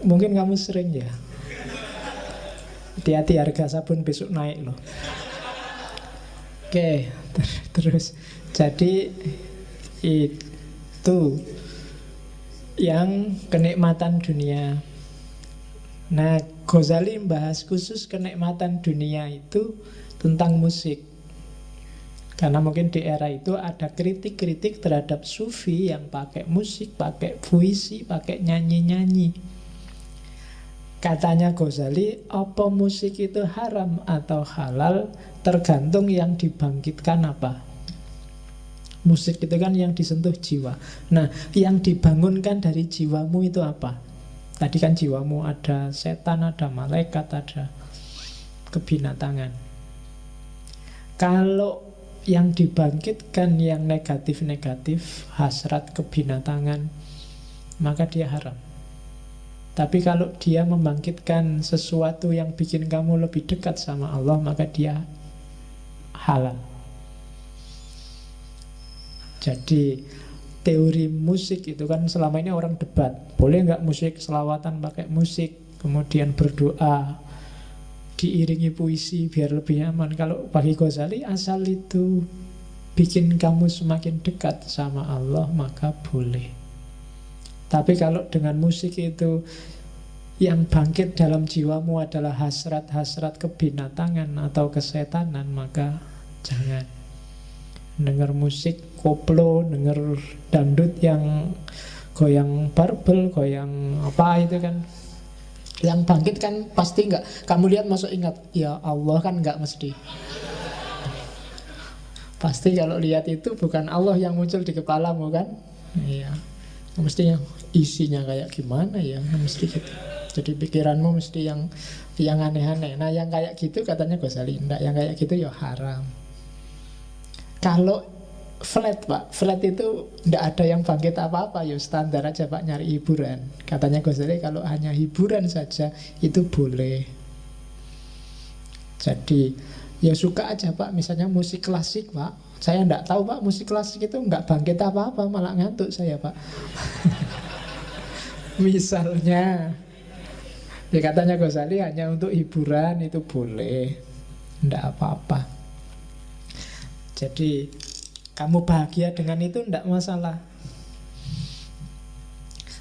Speaker 1: Mungkin kamu sering ya. Hati-hati harga sabun besok naik loh. Oke, terus jadi itu yang kenikmatan dunia. Nah, Ghazali membahas khusus kenikmatan dunia itu tentang musik. Karena mungkin di era itu ada kritik-kritik terhadap sufi yang pakai musik, pakai puisi, pakai nyanyi-nyanyi. Katanya Ghazali, apa musik itu haram atau halal tergantung yang dibangkitkan apa. Musik itu kan yang disentuh jiwa. Nah, yang dibangunkan dari jiwamu itu apa? Tadi kan jiwamu ada setan, ada malaikat, ada kebinatangan. Kalau yang dibangkitkan yang negatif-negatif, hasrat kebinatangan, maka dia haram. Tapi kalau dia membangkitkan sesuatu yang bikin kamu lebih dekat sama Allah, maka dia halal. Jadi teori musik itu kan selama ini orang debat, boleh nggak musik selawatan pakai musik, kemudian berdoa diiringi puisi biar lebih nyaman. Kalau bagi Ghazali, asal itu bikin kamu semakin dekat sama Allah, maka boleh. Tapi kalau dengan musik itu yang bangkit dalam jiwamu adalah hasrat-hasrat kebinatangan atau kesetanan, maka jangan. Dengar musik koplo, dengar dangdut yang goyang barbel, goyang apa itu kan, yang bangkit kan pasti enggak. Kamu lihat masuk ingat, ya Allah kan enggak mesti. Pasti kalau lihat itu bukan Allah yang muncul di kepalamu kan. Iya. Mestinya isinya kayak gimana ya, mesti gitu. Jadi pikiranmu mesti yang aneh-aneh. Nah, yang kayak gitu katanya Ghazali enggak, yang kayak gitu ya haram. Kalau flat Pak, flat itu tidak ada yang bangkit apa-apa, ya standar aja Pak, nyari hiburan. Katanya Ghazali kalau hanya hiburan saja itu boleh. Jadi ya suka aja Pak, misalnya musik klasik Pak. Saya tidak tahu Pak, musik klasik itu nggak bangkit apa-apa, malah ngantuk saya Pak. Misalnya, ya katanya Ghazali hanya untuk hiburan itu boleh, tidak apa-apa. Jadi kamu bahagia dengan itu tidak masalah.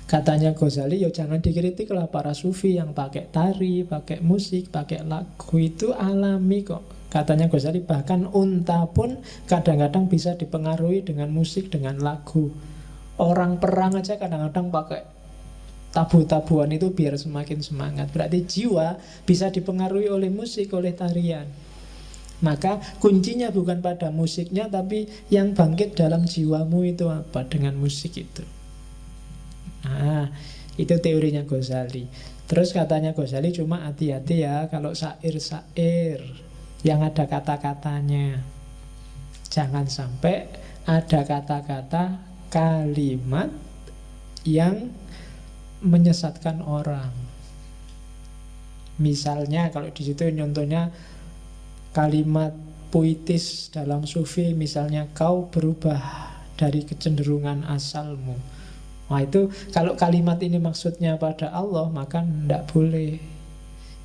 Speaker 1: Katanya Ghazali, ya jangan dikritik lah para sufi yang pakai tari, pakai musik, pakai lagu, itu alami kok. Katanya Ghazali, bahkan unta pun kadang-kadang bisa dipengaruhi dengan musik, dengan lagu. Orang perang aja kadang-kadang pakai tabu-tabuan itu biar semakin semangat. Berarti jiwa bisa dipengaruhi oleh musik, oleh tarian. Maka kuncinya bukan pada musiknya, tapi yang bangkit dalam jiwamu itu apa dengan musik itu. Nah, itu teorinya Ghazali. Terus katanya Ghazali, cuma hati-hati ya kalau syair-syair yang ada kata-katanya. Jangan sampai ada kata-kata, kalimat yang menyesatkan orang. Misalnya kalau di situ contohnya kalimat puitis dalam sufi, misalnya kau berubah dari kecenderungan asalmu. Nah itu kalau kalimat ini maksudnya pada Allah, maka tidak boleh.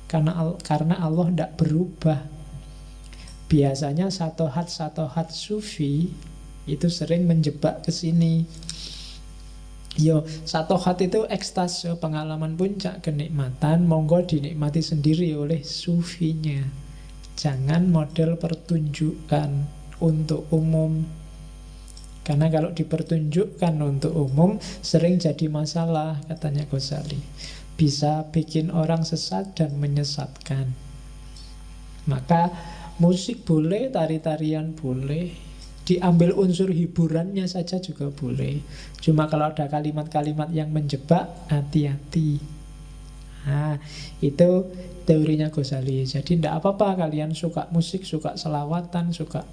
Speaker 1: Karena Allah tidak berubah. Biasanya satohat sufi itu sering menjebak ke sini. Yo, satohat itu ekstase, pengalaman puncak kenikmatan, monggo dinikmati sendiri oleh sufinya. Jangan model pertunjukan untuk umum. Karena kalau dipertunjukkan untuk umum sering jadi masalah, katanya Ghazali. Bisa bikin orang sesat dan menyesatkan. Maka musik boleh, tari-tarian boleh, diambil unsur hiburannya saja juga boleh. Cuma kalau ada kalimat-kalimat yang menjebak, hati-hati. Nah, itu teorinya Ghazali. Jadi tidak apa-apa kalian suka musik, suka selawatan, suka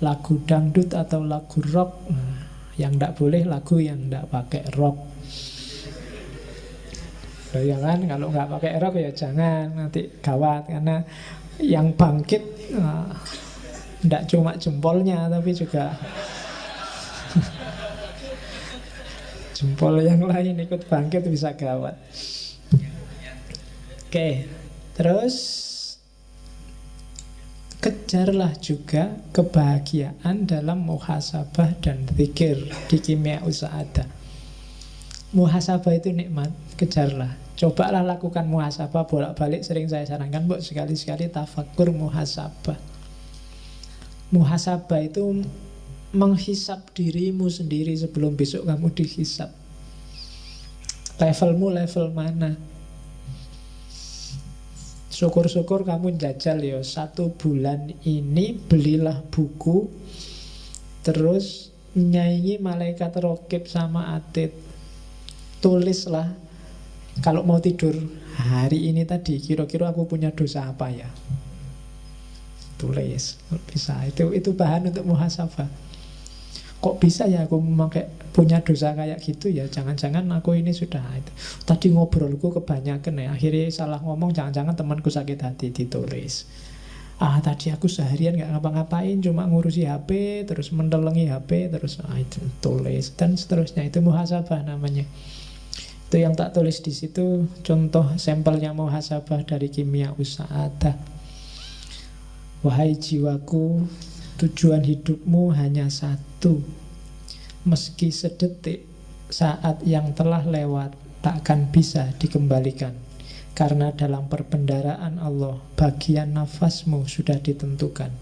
Speaker 1: lagu dangdut atau lagu rock. Nah, yang tidak boleh lagu yang tidak pakai rock. Loh, ya kan, kalau nggak pakai rock ya jangan, nanti gawat. Karena yang bangkit tidak cuma jempolnya, tapi juga jempol yang lain ikut bangkit, bisa gawat. Oke, Terus kejarlah juga kebahagiaan dalam muhasabah dan zikir di Kimia Sa'adah. Muhasabah itu nikmat, kejarlah. Cobalah lakukan muhasabah bolak-balik, sering saya sarankan, Mbok, sekali-sekali tafakur muhasabah. Muhasabah itu menghisap dirimu sendiri sebelum besok kamu dihisap. Levelmu level mana? Syukur-syukur kamu jajal ya, 1 bulan ini belilah buku, terus nyanyi malaikat rokib sama atid. Tulislah, kalau mau tidur hari ini tadi, kira-kira aku punya dosa apa ya? Tulis, bisa. Itu bahan untuk muhasabah. Kok bisa ya aku memakai punya dosa kayak gitu ya? Jangan-jangan aku ini sudah itu. Tadi ngobrolku kebanyakan ya, akhirnya salah ngomong, jangan-jangan temanku sakit hati, ditulis. Tadi aku seharian gak ngapa-ngapain, cuma ngurusi HP, terus mendelengi HP, terus itu tulis, dan seterusnya. Itu muhasabah namanya. Itu yang tak tulis di situ, contoh sampelnya muhasabah dari Kimia Sa'adah. Wahai jiwaku, tujuan hidupmu hanya satu. Meski sedetik, saat yang telah lewat takkan bisa dikembalikan. Karena dalam perbendaharaan Allah, bagian nafasmu sudah ditentukan,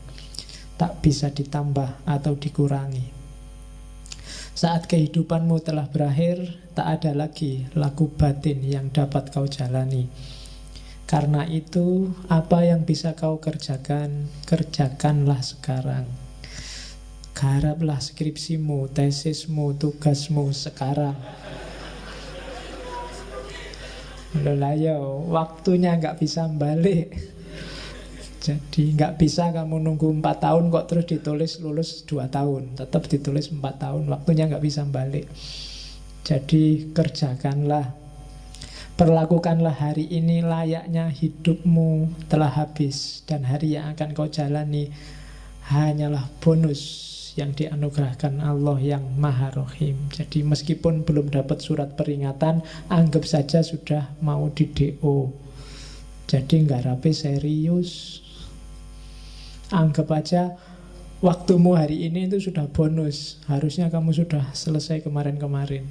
Speaker 1: tak bisa ditambah atau dikurangi. Saat kehidupanmu telah berakhir, tak ada lagi laku batin yang dapat kau jalani. Karena itu, apa yang bisa kau kerjakan, kerjakanlah sekarang. Garaplah skripsimu, tesismu, tugasmu sekarang. Loh ya, waktunya nggak bisa balik. Jadi nggak bisa kamu nunggu 4 tahun kok terus ditulis lulus 2 tahun. Tetap ditulis 4 tahun, waktunya nggak bisa balik. Jadi kerjakanlah. Perlakukanlah hari ini layaknya hidupmu telah habis, dan hari yang akan kau jalani hanyalah bonus yang dianugerahkan Allah yang Maha Rohim. Jadi meskipun belum dapat surat peringatan, anggap saja sudah mau di DO. Jadi ngarape serius. Anggap aja waktumu hari ini itu sudah bonus. Harusnya kamu sudah selesai kemarin-kemarin.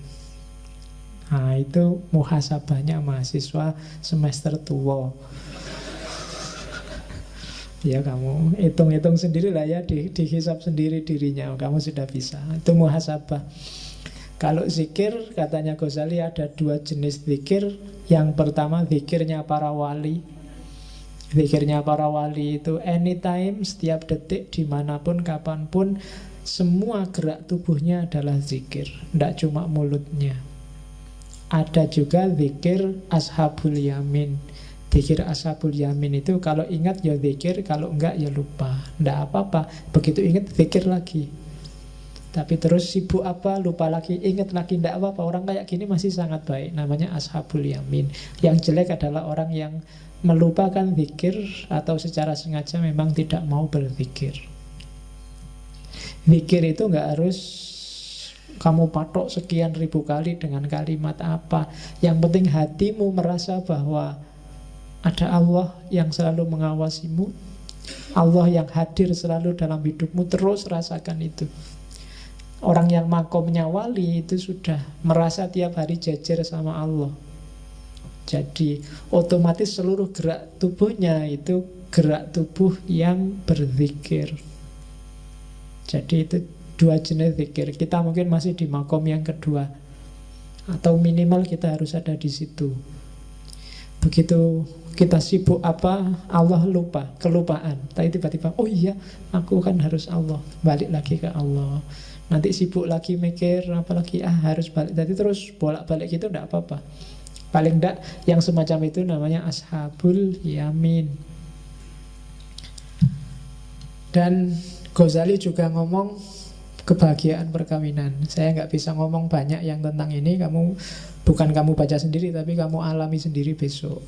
Speaker 1: Nah, itu muhasabahnya mahasiswa semester tua. Ya, kamu hitung-hitung sendiri lah ya, dihisap sendiri dirinya. Kamu sudah bisa. Itu muhasabah. Kalau zikir, katanya Ghazali ada 2 jenis zikir. Yang pertama zikirnya para wali. Zikirnya para wali itu anytime, setiap detik, dimanapun, kapanpun, semua gerak tubuhnya adalah zikir, tidak cuma mulutnya. Ada juga zikir ashabul yamin. Zikir ashabul yamin itu kalau ingat ya zikir, kalau enggak ya lupa. Tidak apa-apa, begitu ingat zikir lagi. Tapi terus sibuk apa, lupa lagi, ingat lagi, tidak apa-apa. Orang kayak gini masih sangat baik, namanya ashabul yamin. Yang jelek adalah orang yang melupakan zikir atau secara sengaja memang tidak mau berzikir. Zikir itu nggak harus kamu patok sekian ribu kali dengan kalimat apa. Yang penting hatimu merasa bahwa ada Allah yang selalu mengawasimu, Allah yang hadir selalu dalam hidupmu. Terus rasakan itu. Orang yang makomnya wali itu sudah merasa tiap hari jajar sama Allah. Jadi otomatis seluruh gerak tubuhnya itu gerak tubuh yang berzikir. Jadi itu 2 jenis zikir. Kita mungkin masih di makom yang kedua, atau minimal kita harus ada di situ. Begitu kita sibuk apa, Allah lupa, kelupaan. Tapi tiba-tiba, oh iya, aku kan harus Allah, balik lagi ke Allah. Nanti sibuk lagi mikir, apalagi harus balik. Jadi terus bolak-balik gitu, tidak apa-apa. Paling tidak yang semacam itu namanya ashabul yamin. Dan Ghazali juga ngomong kebahagiaan perkawinan. Saya nggak bisa ngomong banyak yang tentang ini. Bukan kamu baca sendiri, tapi kamu alami sendiri besok.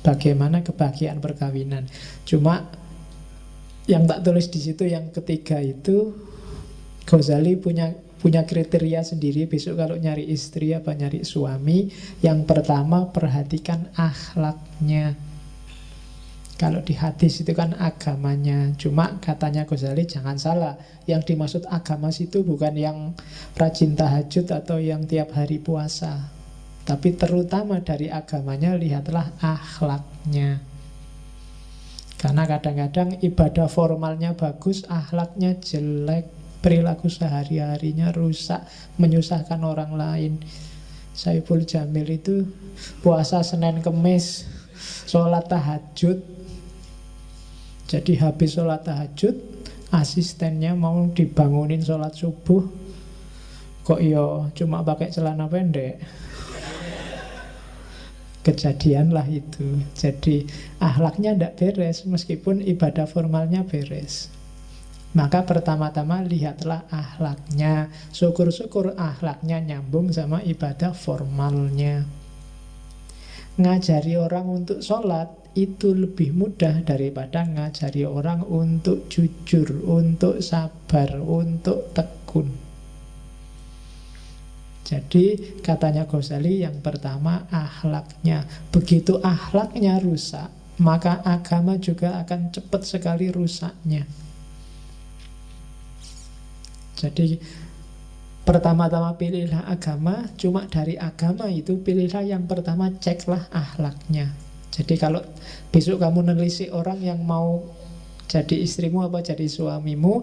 Speaker 1: Bagaimana kebahagiaan perkawinan. Cuma yang tak tulis di situ yang ketiga itu, Ghazali punya kriteria sendiri. Besok kalau nyari istri apa nyari suami, yang pertama perhatikan akhlaknya. Kalau di hadis itu kan agamanya. Cuma katanya Ghazali jangan salah, yang dimaksud agama situ bukan yang rajin tahajud atau yang tiap hari puasa, tapi terutama dari agamanya lihatlah akhlaknya. Karena kadang-kadang ibadah formalnya bagus, akhlaknya jelek, perilaku sehari-harinya rusak, menyusahkan orang lain. Saiful Jamil itu puasa Senin Kemis, sholat tahajud. Jadi habis sholat tahajud, asistennya mau dibangunin sholat subuh, kok yo cuma pakai celana pendek. Kejadian lah itu. Jadi akhlaknya tidak beres, meskipun ibadah formalnya beres. Maka pertama-tama lihatlah akhlaknya. Syukur-syukur akhlaknya nyambung sama ibadah formalnya. Ngajari orang untuk sholat itu lebih mudah daripada ngajari orang untuk jujur, untuk sabar, untuk tekun. Jadi katanya Ghazali yang pertama akhlaknya. Begitu akhlaknya rusak, maka agama juga akan cepat sekali rusaknya. Jadi pertama-tama pilihlah agama, cuma dari agama itu pilihlah yang pertama, ceklah akhlaknya. Jadi kalau besok kamu nelisik orang yang mau jadi istrimu apa jadi suamimu,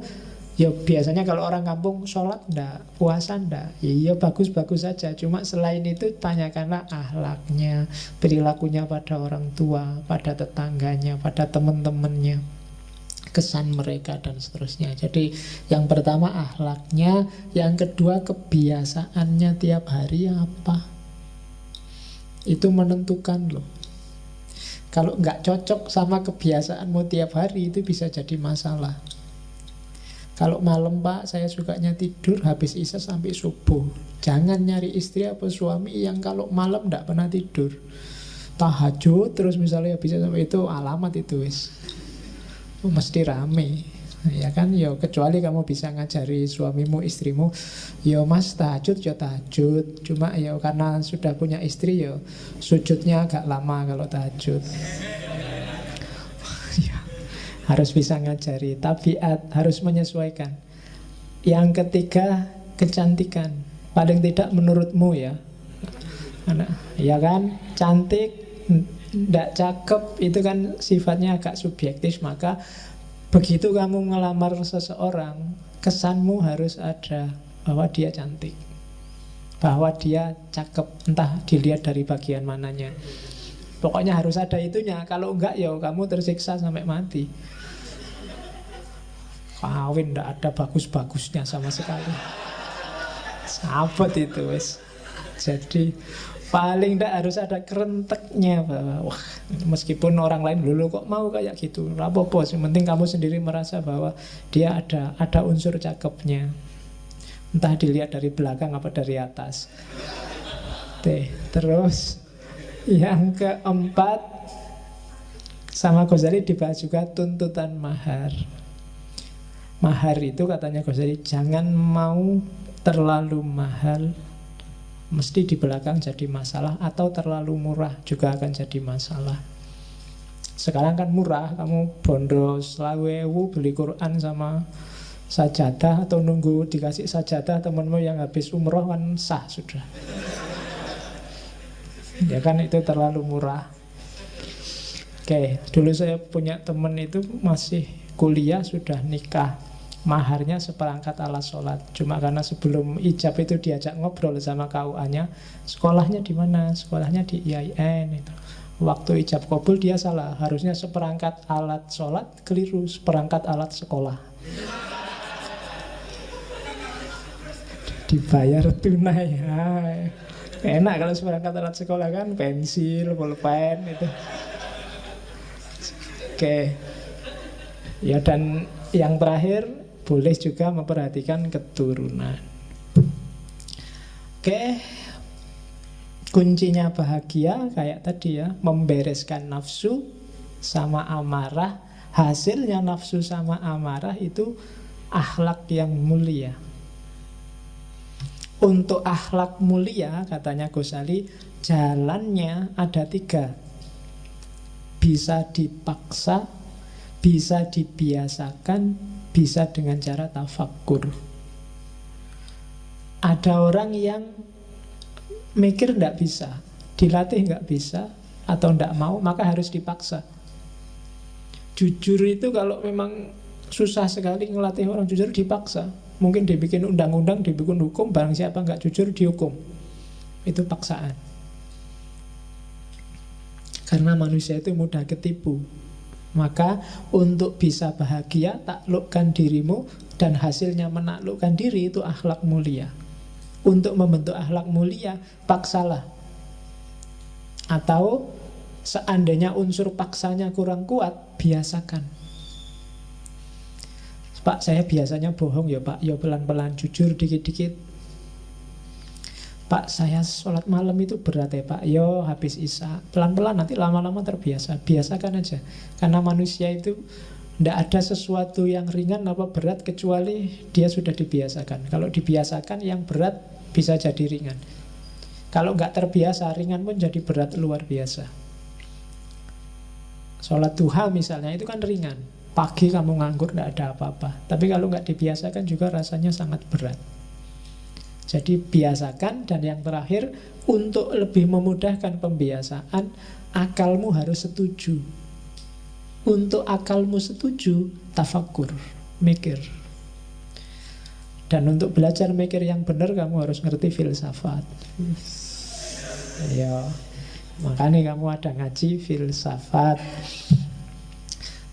Speaker 1: ya biasanya kalau orang kampung sholat ndak, puasa ndak, ya bagus-bagus saja. Cuma selain itu tanyakanlah akhlaknya, perilakunya pada orang tua, pada tetangganya, pada teman-temannya, kesan mereka dan seterusnya. Jadi yang pertama akhlaknya, yang kedua kebiasaannya tiap hari apa. Itu menentukan loh. Kalau nggak cocok sama kebiasaanmu tiap hari, itu bisa jadi masalah. Kalau malam Pak, saya sukanya tidur habis isya sampai subuh. Jangan nyari istri atau suami yang kalau malam nggak pernah tidur, tahajud terus misalnya bisa sampai itu, alamat itu wis mesti rame, ya kan? Yo kecuali kamu bisa ngajari suamimu, istrimu, yo mas tahajud, yo tahajud. Cuma yo karena sudah punya istri, yo sujudnya agak lama kalau tahajud. Ya, harus bisa ngajari. Tabiat harus menyesuaikan. Yang ketiga kecantikan. Paling tidak menurutmu ya, ya kan? Cantik, tidak cakep, itu kan sifatnya agak subjektif. Maka begitu kamu ngelamar seseorang, kesanmu harus ada bahwa dia cantik, bahwa dia cakep, entah dilihat dari bagian mananya. Pokoknya harus ada itunya. Kalau enggak ya kamu tersiksa sampai mati. Kawin tidak ada bagus-bagusnya sama sekali. Sabot itu wes. Jadi paling tidak harus ada kerenteknya bahwa wah, meskipun orang lain dulu kok mau kayak gitu, apa-apa, yang penting kamu sendiri merasa bahwa dia ada unsur cakepnya, entah dilihat dari belakang apa dari atas. Terus yang keempat, sama Ghazali dibahas juga tuntutan mahar. Mahar itu katanya Ghazali jangan mau terlalu mahal, mesti di belakang jadi masalah, atau terlalu murah juga akan jadi masalah. Sekarang kan murah, kamu bondo 20.000 beli Quran sama sajadah, atau nunggu dikasih sajadah temenmu yang habis umroh kan sah sudah. Ya kan itu terlalu murah. Oke, dulu saya punya temen itu masih kuliah sudah nikah. Maharnya seperangkat alat sholat. Cuma karena sebelum ijab itu diajak ngobrol sama KUA-nya, sekolahnya di mana? Sekolahnya di IAIN itu. Waktu ijab kabul dia salah, harusnya seperangkat alat sholat, keliru, seperangkat alat sekolah. Dibayar tunai. Enak kalau seperangkat alat sekolah kan, pensil, pulpen itu. Oke. Ya dan yang terakhir, boleh juga memperhatikan keturunan. Oke. Kuncinya bahagia kayak tadi ya, membereskan nafsu sama amarah. Hasilnya nafsu sama amarah itu akhlak yang mulia. Untuk akhlak mulia katanya Ghazali, jalannya ada 3. bisa dipaksa, bisa dibiasakan, bisa dengan cara tafakkur. Ada orang yang mikir tidak bisa, dilatih nggak bisa, atau tidak mau, maka harus dipaksa. Jujur itu kalau memang susah sekali ngelatih orang jujur, dipaksa. Mungkin dibikin undang-undang, dibikin hukum, barang siapa nggak jujur dihukum. Itu paksaan. Karena manusia itu mudah ketipu. Maka untuk bisa bahagia, taklukkan dirimu, dan hasilnya menaklukkan diri itu akhlak mulia. Untuk membentuk akhlak mulia, paksalah. Atau seandainya unsur paksanya kurang kuat, biasakan. Pak, saya biasanya bohong ya Pak, ya pelan-pelan, jujur dikit-dikit. Pak, saya sholat malam itu berat ya Pak, yo habis isya, pelan-pelan, nanti lama-lama terbiasa. Biasakan aja. Karena manusia itu tidak ada sesuatu yang ringan apa berat kecuali dia sudah dibiasakan. Kalau dibiasakan, yang berat bisa jadi ringan. Kalau nggak terbiasa, ringan pun jadi berat luar biasa. Sholat duha misalnya, itu kan ringan. Pagi kamu nganggur, tidak ada apa-apa. Tapi kalau nggak dibiasakan juga rasanya sangat berat. Jadi biasakan. Dan yang terakhir, untuk lebih memudahkan pembiasaan, akalmu harus setuju. Untuk akalmu setuju, tafakkur, mikir. Dan untuk belajar mikir yang benar, kamu harus ngerti filsafat. Ya, makanya kamu ada ngaji filsafat.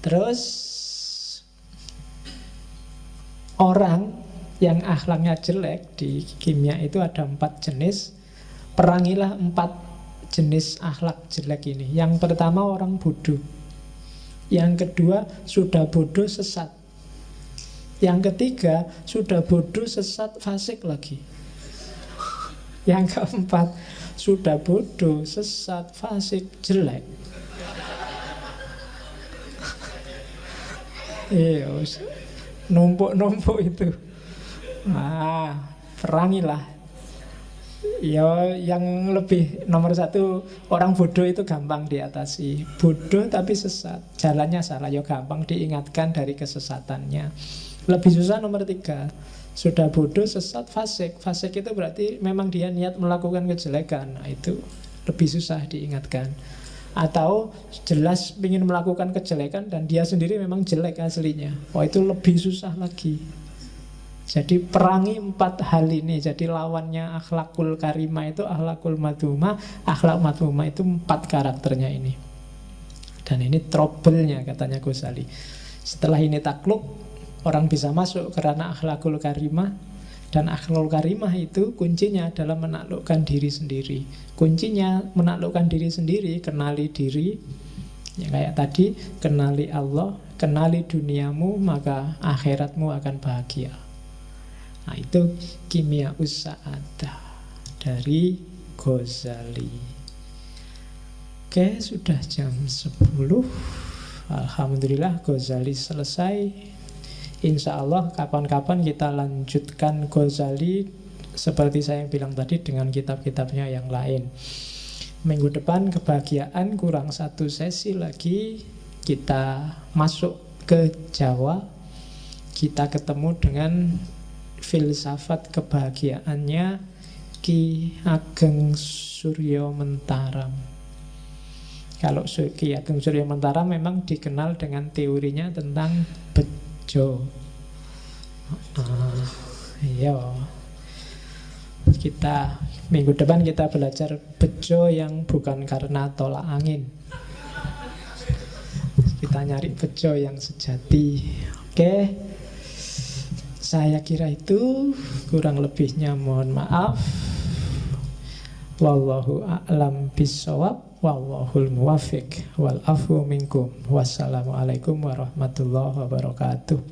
Speaker 1: Terus orang yang akhlaknya jelek, di kimia itu ada 4 jenis. Perangilah 4 jenis akhlak jelek ini. Yang pertama, orang bodoh. Yang kedua, sudah bodoh sesat. Yang ketiga, sudah bodoh sesat fasik lagi. Yang keempat, sudah bodoh sesat fasik jelek. Iya, numpuk-numpuk itu. Perangilah. Ya, yang lebih nomor 1, orang bodoh itu gampang diatasi. Bodoh tapi sesat, jalannya salah, ya gampang diingatkan dari kesesatannya. Lebih susah nomor 3, sudah bodoh, sesat, fasik. Fasik itu berarti memang dia niat melakukan kejelekan. Nah, itu lebih susah diingatkan. Atau jelas ingin melakukan kejelekan dan dia sendiri memang jelek aslinya. Wah, itu lebih susah lagi. Jadi perangi 4 hal ini. Jadi lawannya akhlakul karimah itu akhlakul madhumah. Akhlak madhumah itu 4 karakternya ini. Dan ini trouble-nya katanya Ghazali. Setelah ini takluk, orang bisa masuk karena akhlakul karimah. Dan akhlakul karimah itu kuncinya adalah menaklukkan diri sendiri. Kuncinya menaklukkan diri sendiri, kenali diri. Ya, kayak tadi, kenali Allah, kenali duniamu, maka akhiratmu akan bahagia. Nah, itu kimia us-sa'adah dari Ghazali. Oke, sudah jam 10. Alhamdulillah Ghazali selesai. Insya Allah kapan-kapan kita lanjutkan Ghazali seperti saya bilang tadi dengan kitab-kitabnya yang lain. Minggu depan kebahagiaan, kurang 1 sesi lagi. Kita masuk ke Jawa. Kita ketemu dengan filsafat kebahagiaannya Ki Ageng Suryo Mentaram. Kalau Ki Ageng Suryo Mentaram memang dikenal dengan teorinya tentang bejo. Iya. Kita minggu depan kita belajar bejo yang bukan karena tolak angin. Kita nyari bejo yang sejati. Oke. Saya kira itu, kurang lebihnya mohon maaf. Wallahu a'lam bishawab, wallahul muwaffiq, wal afu minkum. Wassalamualaikum warahmatullahi wabarakatuh.